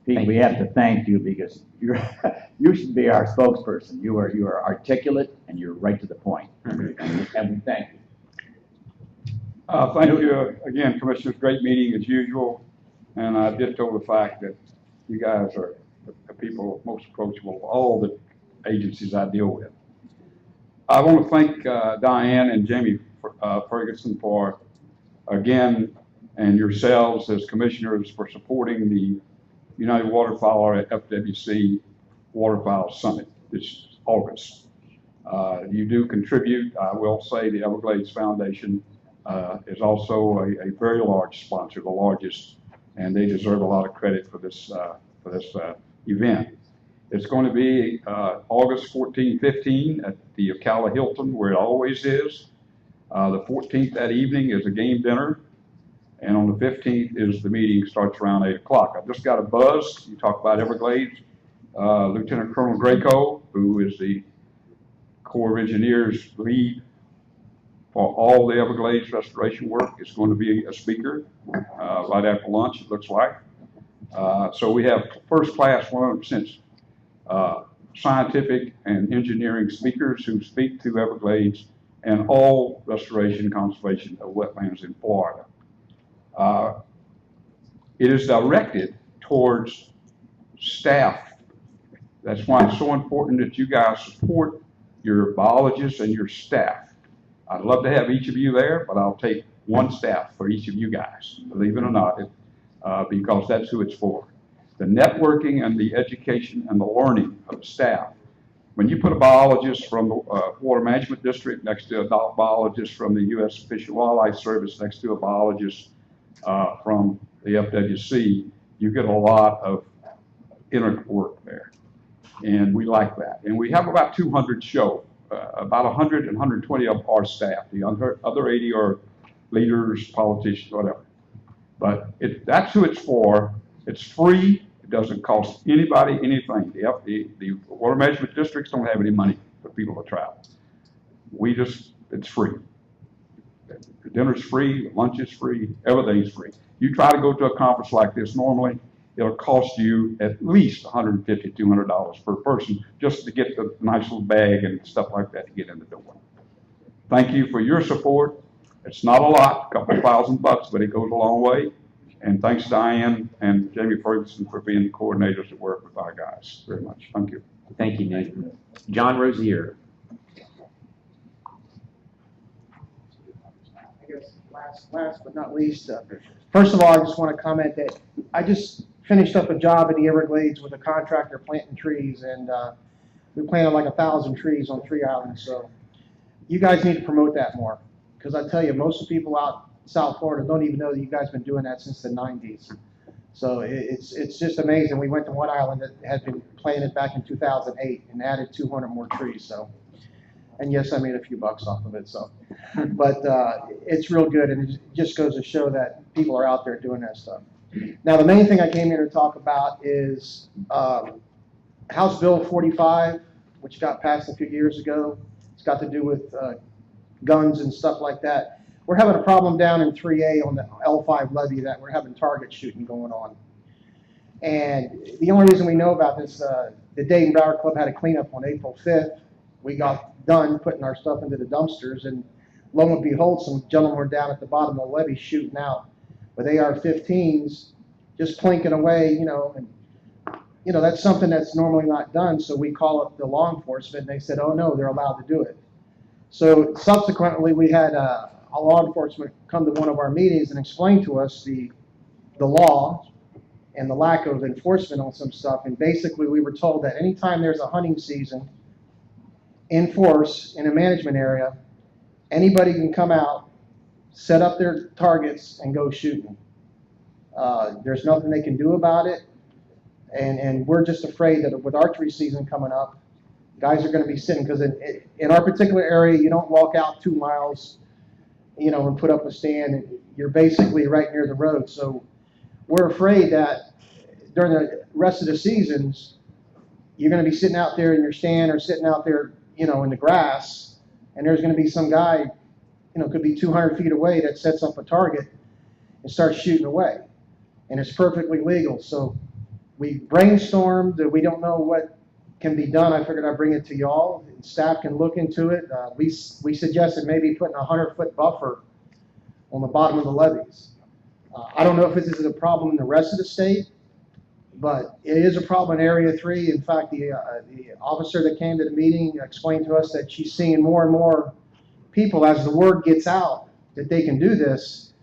Speaker 1: Pete, we have to thank you because you should be our spokesperson. You are articulate and you're right to the point. And we thank you.
Speaker 2: Thank you again, Commissioners. Great meeting as usual. And I ditto the fact that you guys are the people most approachable of all the agencies I deal with. I want to thank Diane and Jamie Ferguson for, again, and yourselves as commissioners for supporting the United Waterfowl FWC Waterfowl Summit this August. You do contribute. I will say the Everglades Foundation is also a very large sponsor, the largest, and they deserve a lot of credit for this event. It's going to be August 14, 15 at the Ocala Hilton, where it always is. The 14th that evening is a game dinner, and on the 15th is the meeting, starts around 8 o'clock. I just got a buzz. You talk about Everglades. Lieutenant Colonel Greco, who is the Corps of Engineers lead for all the Everglades restoration work, is going to be a speaker right after lunch, it looks like. So we have first-class 100% scientific and engineering speakers who speak to Everglades and all restoration conservation of wetlands in Florida. It is directed towards staff. That's why it's so important that you guys support your biologists and your staff. I'd love to have each of you there, but I'll take one staff for each of you guys, believe it or not, because that's who it's for. The networking and the education and the learning of the staff. When you put a biologist from the Water Management District next to a biologist from the U.S. Fish and Wildlife Service next to a biologist from the FWC, you get a lot of inner work there. And we like that. And we have about 200 show. About 100 and 120 of our staff. The other 80 are leaders, politicians, whatever. But that's who it's for. It's free. It doesn't cost anybody anything. The water management districts don't have any money for people to travel. It's free. The dinner's free, the lunch is free, everything's free. You try to go to a conference like this normally, it'll cost you at least $150, $200 per person just to get the nice little bag and stuff like that to get in the door. Thank you for your support. It's not a lot, a couple $1,000, but it goes a long way. And thanks Diane and Jamie Ferguson for being the coordinators that work with our guys very much. Thank you.
Speaker 7: Thank you, Nick. John Rozier.
Speaker 21: I guess last but not least, first of all, I just want to comment that I just finished up a job in the Everglades with a contractor planting trees, and we planted like 1,000 trees on 3 islands. So you guys need to promote that more, because I tell you, most of the people out South Florida don't even know that you guys have been doing that since the 90s. So it's just amazing. We went to one island that had been planted back in 2008 and added 200 more trees. So, and yes, I made a few bucks off of it. So, but it's real good, and it just goes to show that people are out there doing that stuff. Now, the main thing I came here to talk about is House Bill 45, which got passed a few years ago. It's got to do with guns and stuff like that. We're having a problem down in 3A on the L5 levee that we're having target shooting going on. And the only reason we know about this, the Dayton Broward Club had a cleanup on April 5th. We got done putting our stuff into the dumpsters, and lo and behold, some gentlemen were down at the bottom of the levee shooting out with AR-15s, just plinking away, and that's something that's normally not done. So we call up the law enforcement, and they said, oh no, they're allowed to do it. So subsequently, we had a law enforcement come to one of our meetings and explain to us the law and the lack of enforcement on some stuff. And basically, we were told that anytime there's a hunting season in force in a management area, anybody can come out, set up their targets, and go shooting. There's nothing they can do about it. And we're just afraid that with archery season coming up, guys are going to be sitting, because in our particular area, you don't walk out 2 miles, and put up a stand. You're basically right near the road. So we're afraid that during the rest of the seasons, you're gonna be sitting out there in your stand or sitting out there, in the grass, and there's gonna be some guy, could be 200 feet away that sets up a target and starts shooting away. And it's perfectly legal. So we brainstormed, we don't know what can be done. I figured I'd bring it to y'all. Staff can look into it. We suggested maybe putting a 100-foot buffer on the bottom of the levees. I don't know if this is a problem in the rest of the state, but it is a problem in Area 3. In fact, the officer that came to the meeting explained to us that she's seeing more and more people, as the word gets out that they can do this,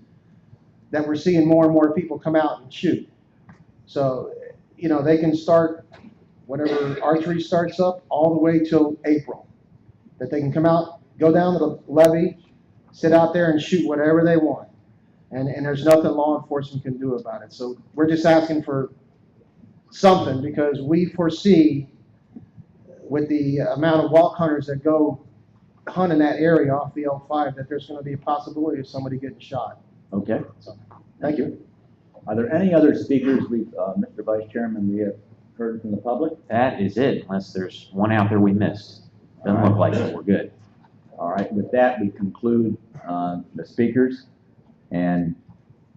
Speaker 21: that we're seeing more and more people come out and shoot. So, they can start whenever archery starts up all the way till April. That they can come out, go down to the levee, sit out there and shoot whatever they want. And there's nothing law enforcement can do about it. So we're just asking for something, because we foresee with the amount of walk hunters that go hunt in that area off the L5 that there's going to be a possibility of somebody getting shot.
Speaker 1: Okay.
Speaker 21: So,
Speaker 1: Thank you. Are there any other speakers Mr. Vice Chairman, we have heard from the public?
Speaker 7: That is it, unless there's one out there we missed. Doesn't look like it. We're good.
Speaker 1: All right. With that, we conclude the speakers. And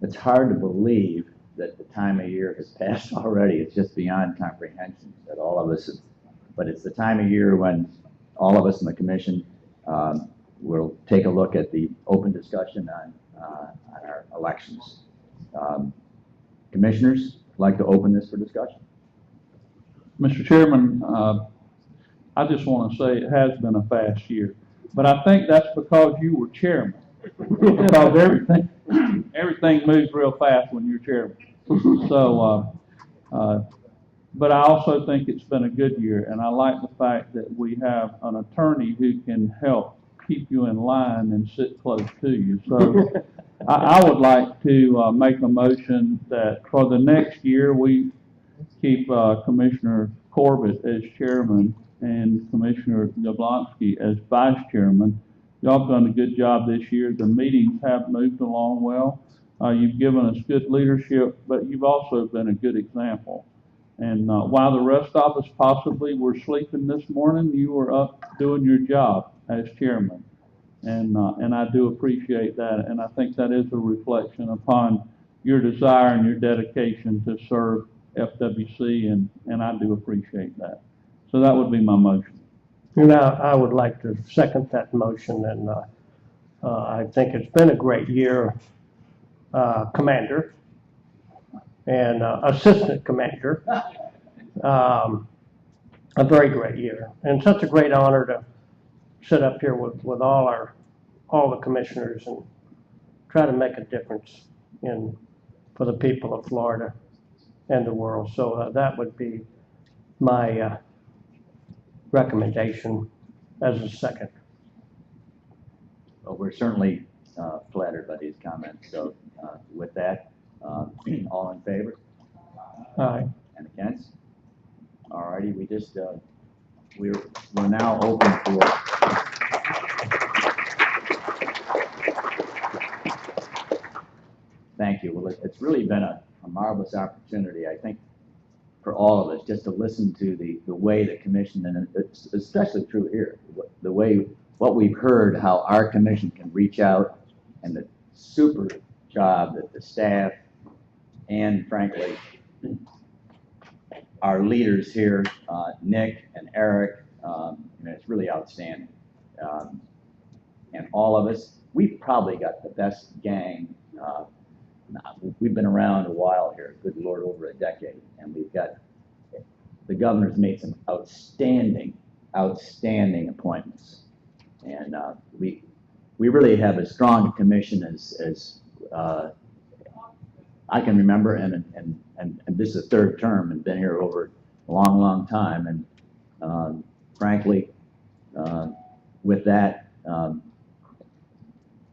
Speaker 1: it's hard to believe that the time of year has passed already. It's just beyond comprehension that all of us, but it's the time of year when all of us in the commission will take a look at the open discussion on our elections. Commissioners, like to open this for discussion.
Speaker 17: Mr. Chairman, I just want to say it has been a fast year, but I think that's because you were chairman. Because everything moves real fast when you're chairman. So, but I also think it's been a good year, and I like the fact that we have an attorney who can help keep you in line and sit close to you. So I would like to make a motion that for the next year, we keep Commissioner Corbett as chairman and Commissioner Jablonski as vice chairman. Y'all have done a good job this year. The meetings have moved along well. You've given us good leadership, but you've also been a good example. And while the rest of us possibly were sleeping this morning, you were up doing your job as chairman. And I do appreciate that. And I think that is a reflection upon your desire and your dedication to serve FWC, and I do appreciate that. So that would be my motion.
Speaker 6: Now, I would like to second that motion, and I think it's been a great year, Commander and Assistant Commander. A very great year, and such a great honor to sit up here with all the commissioners and try to make a difference for the people of Florida and the world. So that would be my recommendation as a second.
Speaker 1: Well, we're certainly flattered by these comments. So with that, all in favor?
Speaker 6: Aye.
Speaker 1: And against? All righty, we just, we're now open for thank you. Well, it's really been a marvelous opportunity, I think, for all of us, just to listen to the way the commission, and it's especially true here, the way, what we've heard, how our commission can reach out, and the super job that the staff and, frankly, our leaders here, Nick and Eric, it's really outstanding. And all of us, we've probably got the best gang. We've been around a while here, good Lord, over a decade, and we've got, the governor's made some outstanding appointments. And we really have as strong a commission as I can remember, and this is the third term and been here over a long time. And frankly, with that,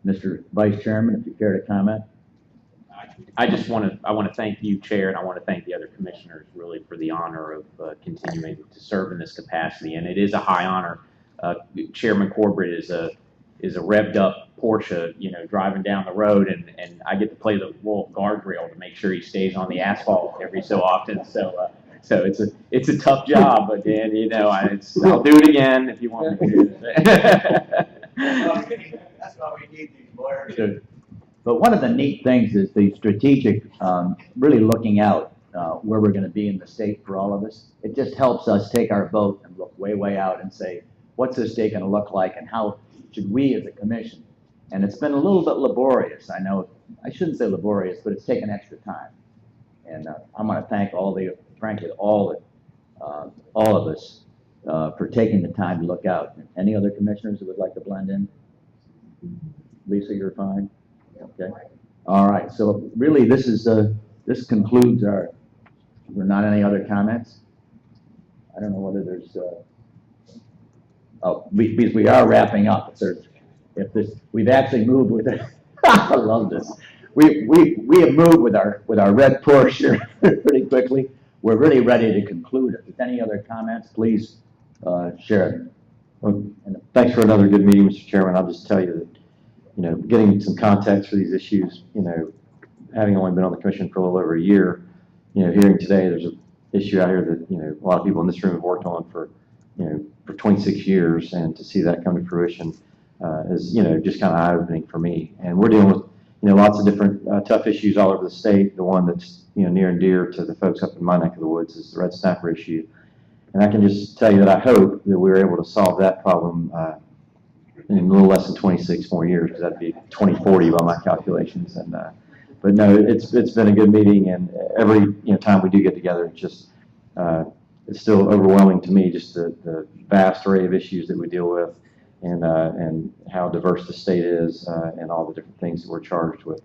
Speaker 1: Mr. Vice Chairman, if you care to comment.
Speaker 7: I want to thank you, Chair, and I want to thank the other commissioners really for the honor of continuing to serve in this capacity. And it is a high honor. Chairman Corbett is a is a revved up Porsche, driving down the road, and I get to play the role of guardrail to make sure he stays on the asphalt every so often. So it's a tough job, but Dan, I'll do it again if you want me to.
Speaker 1: That's why we need these lawyers. But one of the neat things is the strategic, really looking out where we're going to be in the state for all of us. It just helps us take our vote and look way, way out and say, what's this state going to look like, and how should we as a commission? And it's been a little bit laborious. I know, I shouldn't say laborious, but it's taken extra time. And I'm going to thank all of us for taking the time to look out. Any other commissioners that would like to blend in? Lisa, you're fine? Okay. All right. So really, this concludes our. There are not any other comments. I don't know whether there's. Because we are wrapping up. We've actually moved with it. I love this. We have moved with our red Porsche pretty quickly. We're really ready to conclude. If there's any other comments, please share them.
Speaker 16: Well, thanks for another good meeting, Mr. Chairman. I'll just tell you that, getting some context for these issues, having only been on the commission for a little over a year, hearing today there's an issue out here that, a lot of people in this room have worked on for 26 years, and to see that come to fruition is, just kind of eye-opening for me. And we're dealing with, lots of different tough issues all over the state. The one that's, near and dear to the folks up in my neck of the woods is the red snapper issue. And I can just tell you that I hope that we were able to solve that problem in a little less than 26 more years, because that'd be 2040 by my calculations. And but no, it's been a good meeting, and every time we do get together, it's just it's still overwhelming to me, just the vast array of issues that we deal with, and how diverse the state is, and all the different things that we're charged with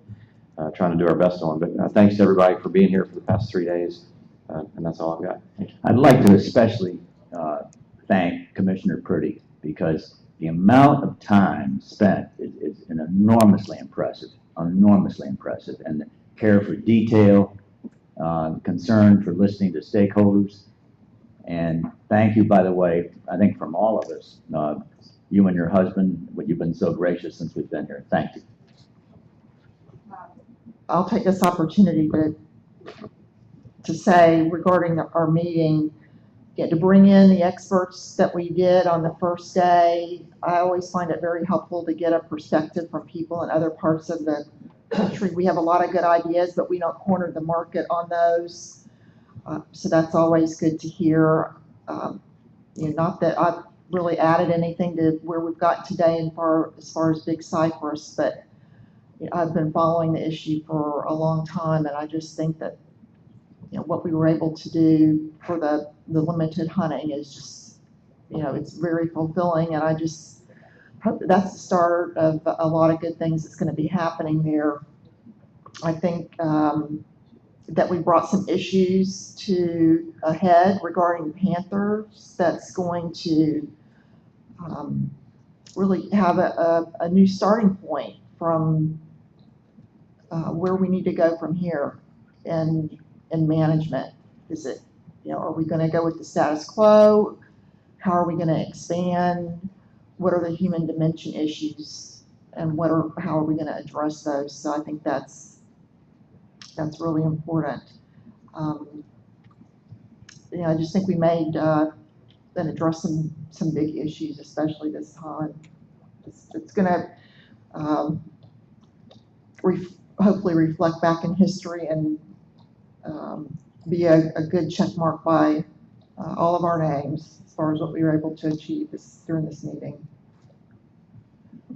Speaker 16: trying to do our best on. But thanks to everybody for being here for the past 3 days, and that's all I've got.
Speaker 1: I'd like to especially thank Commissioner Purdy, because the amount of time spent is enormously impressive, and the care for detail, concern for listening to stakeholders. And thank you, by the way, I think from all of us, you and your husband, you've been so gracious since we've been here. Thank you.
Speaker 8: I'll take this opportunity to say regarding our meeting, to bring in the experts that we did on the first day. I always find it very helpful to get a perspective from people in other parts of the country. We have a lot of good ideas, but we don't corner the market on those. So that's always good to hear. Not that I've really added anything to where we've got today as far as Big Cypress, but I've been following the issue for a long time, and I just think that what we were able to do for the limited hunting is just, it's very fulfilling, and I just hope that's the start of a lot of good things that's going to be happening there. I think that we brought some issues to a head regarding panthers that's going to really have a new starting point from where we need to go from here in management. Is it, are we going to go with the status quo? How are we going to expand? What are the human dimension issues, and how are we going to address those? So I think that's really important. I just think we made and address some big issues, especially this time. It's going to hopefully reflect back in history and be a good check mark by all of our names as far as what we were able to achieve during this meeting.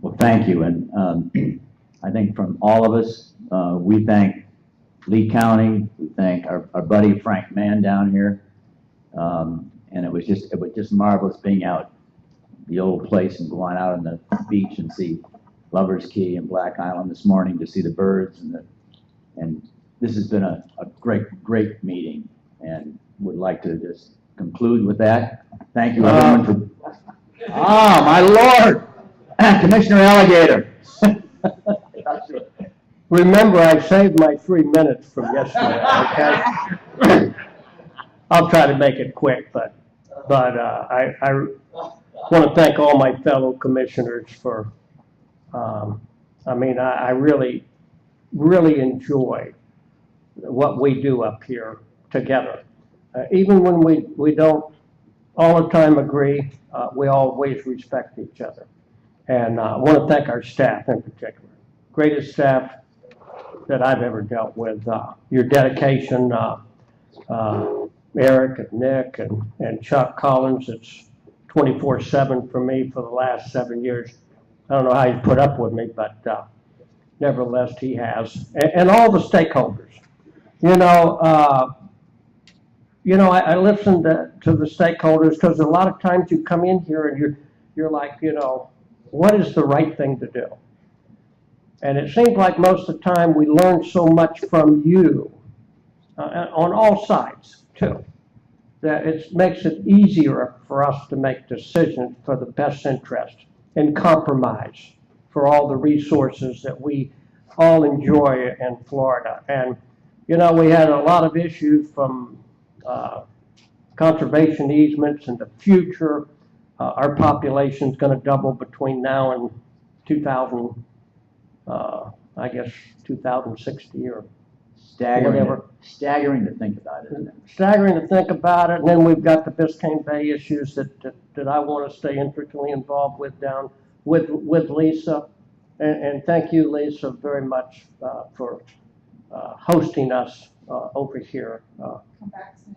Speaker 1: Well, thank you. And I think from all of us, we thank Lee County, we thank our buddy Frank Mann down here. And it was just marvelous being out the old place and going out on the beach and see Lover's Key and Black Island this morning to see the birds, and this has been a great meeting, and would like to just conclude with that. Thank you everyone for. My Lord, Commissioner Alligator.
Speaker 6: Remember, I saved my 3 minutes from yesterday. Okay, I'll try to make it quick, but I want to thank all my fellow commissioners for I mean, I really, really enjoy what we do up here together. Even when we don't all the time agree, we always respect each other. And I want to thank our staff in particular. Greatest staff that I've ever dealt with. Your dedication, Eric and Nick and Chuck Collins, it's 24/7 for me for the last 7 years. I don't know how you put up with me, but nevertheless, he has. And all the stakeholders. I listen to the stakeholders because a lot of times you come in here and you're like, what is the right thing to do? And it seems like most of the time we learn so much from you on all sides too, that it makes it easier for us to make decisions for the best interest and compromise for all the resources that we all enjoy in Florida. And, we had a lot of issues from conservation easements in the future. Our population is going to double between now and 2060 or whatever.
Speaker 1: Staggering to think about it, isn't it?
Speaker 6: Staggering to think about it. And then we've got the Biscayne Bay issues that I want to stay intricately involved with down with Lisa. And thank you, Lisa, very much for hosting us over here.
Speaker 8: Come back soon.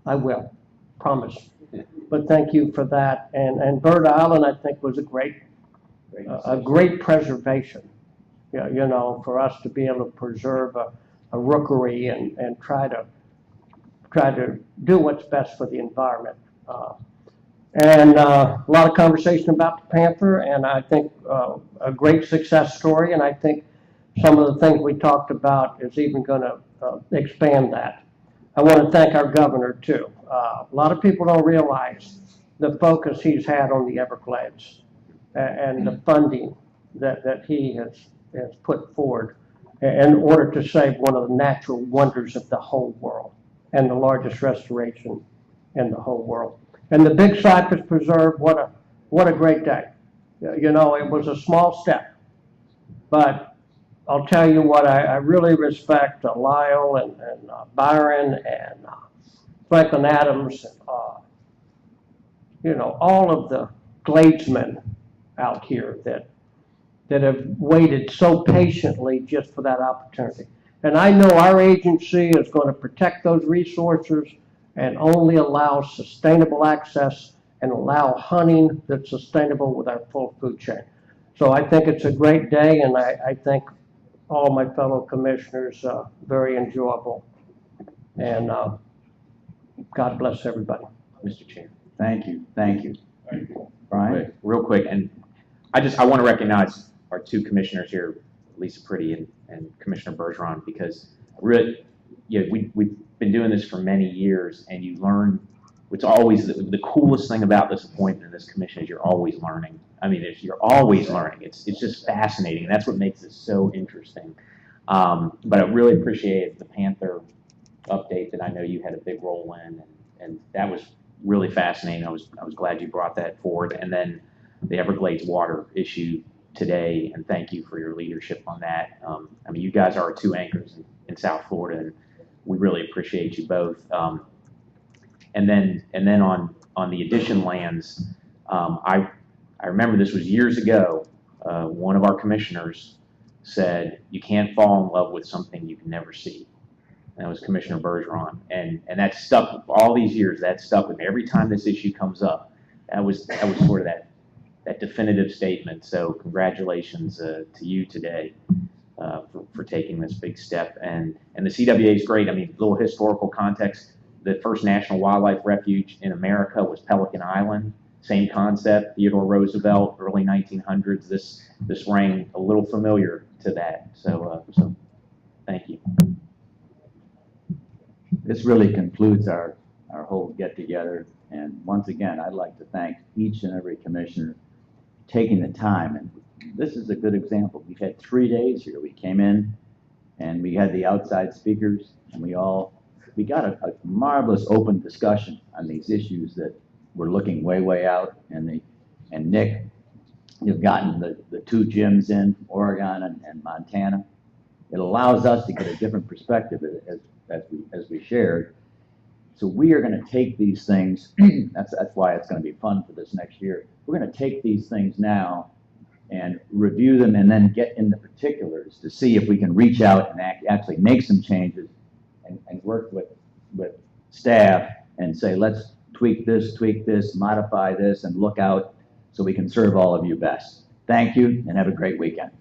Speaker 6: I will, promise. But thank you for that. And Bird Island, I think, was a great preservation. For us to be able to preserve a rookery and try to do what's best for the environment. And a lot of conversation about the panther, and I think a great success story. And I think some of the things we talked about is even going to expand that. I want to thank our governor too. A lot of people don't realize the focus he's had on the Everglades and the funding that he has put forward in order to save one of the natural wonders of the whole world and the largest restoration in the whole world. And the Big Cypress Preserve, what a great day. It was a small step, but I'll tell you what, I really respect Lyle and Byron and Franklin Adams, all of the Gladesmen out here that have waited so patiently just for that opportunity. And I know our agency is going to protect those resources and only allow sustainable access and allow hunting that's sustainable with our full food chain. So I think it's a great day, and I think all my fellow commissioners very enjoyable. And God bless everybody.
Speaker 7: Mr. Chair.
Speaker 1: Thank you. Brian?
Speaker 7: Real quick, and I want to recognize our two commissioners here, Lisa Pretty and Commissioner Bergeron, because really, we've been doing this for many years, and you learn. It's always the coolest thing about this appointment in this commission is you're always learning. I mean, you're always learning. It's just fascinating, and that's what makes it so interesting. But I really appreciate the Panther update that I know you had a big role in, and that was really fascinating. I was glad you brought that forward. And then the Everglades water issue today, and thank you for your leadership on that. I mean, you guys are our two anchors in South Florida, and we really appreciate you both. And then on the addition lands, I remember this was years ago. One of our commissioners said, "You can't fall in love with something you can never see." And that was Commissioner Bergeron, and that stuck all these years. That stuck with me every time this issue comes up. That was sort of that definitive statement. So congratulations to you today for taking this big step. And the CWA is great. I mean, a little historical context. The first national wildlife refuge in America was Pelican Island. Same concept, Theodore Roosevelt, early 1900s. This rang a little familiar to that. So thank you.
Speaker 1: This really concludes our whole get-together. And once again, I'd like to thank each and every commissioner taking the time. And this is a good example. We've had 3 days here. We came in and we had the outside speakers, and we got a marvelous open discussion on these issues that we're looking way out. And Nick You've gotten the two gyms in from Oregon and Montana. It allows us to get a different perspective as we shared. So we are going to take these things. That's why it's going to be fun for this next year. We're going to take these things now and review them, and then get into particulars to see if we can reach out and actually make some changes and work with staff and say, let's tweak this, modify this, and look out so we can serve all of you best. Thank you, and have a great weekend.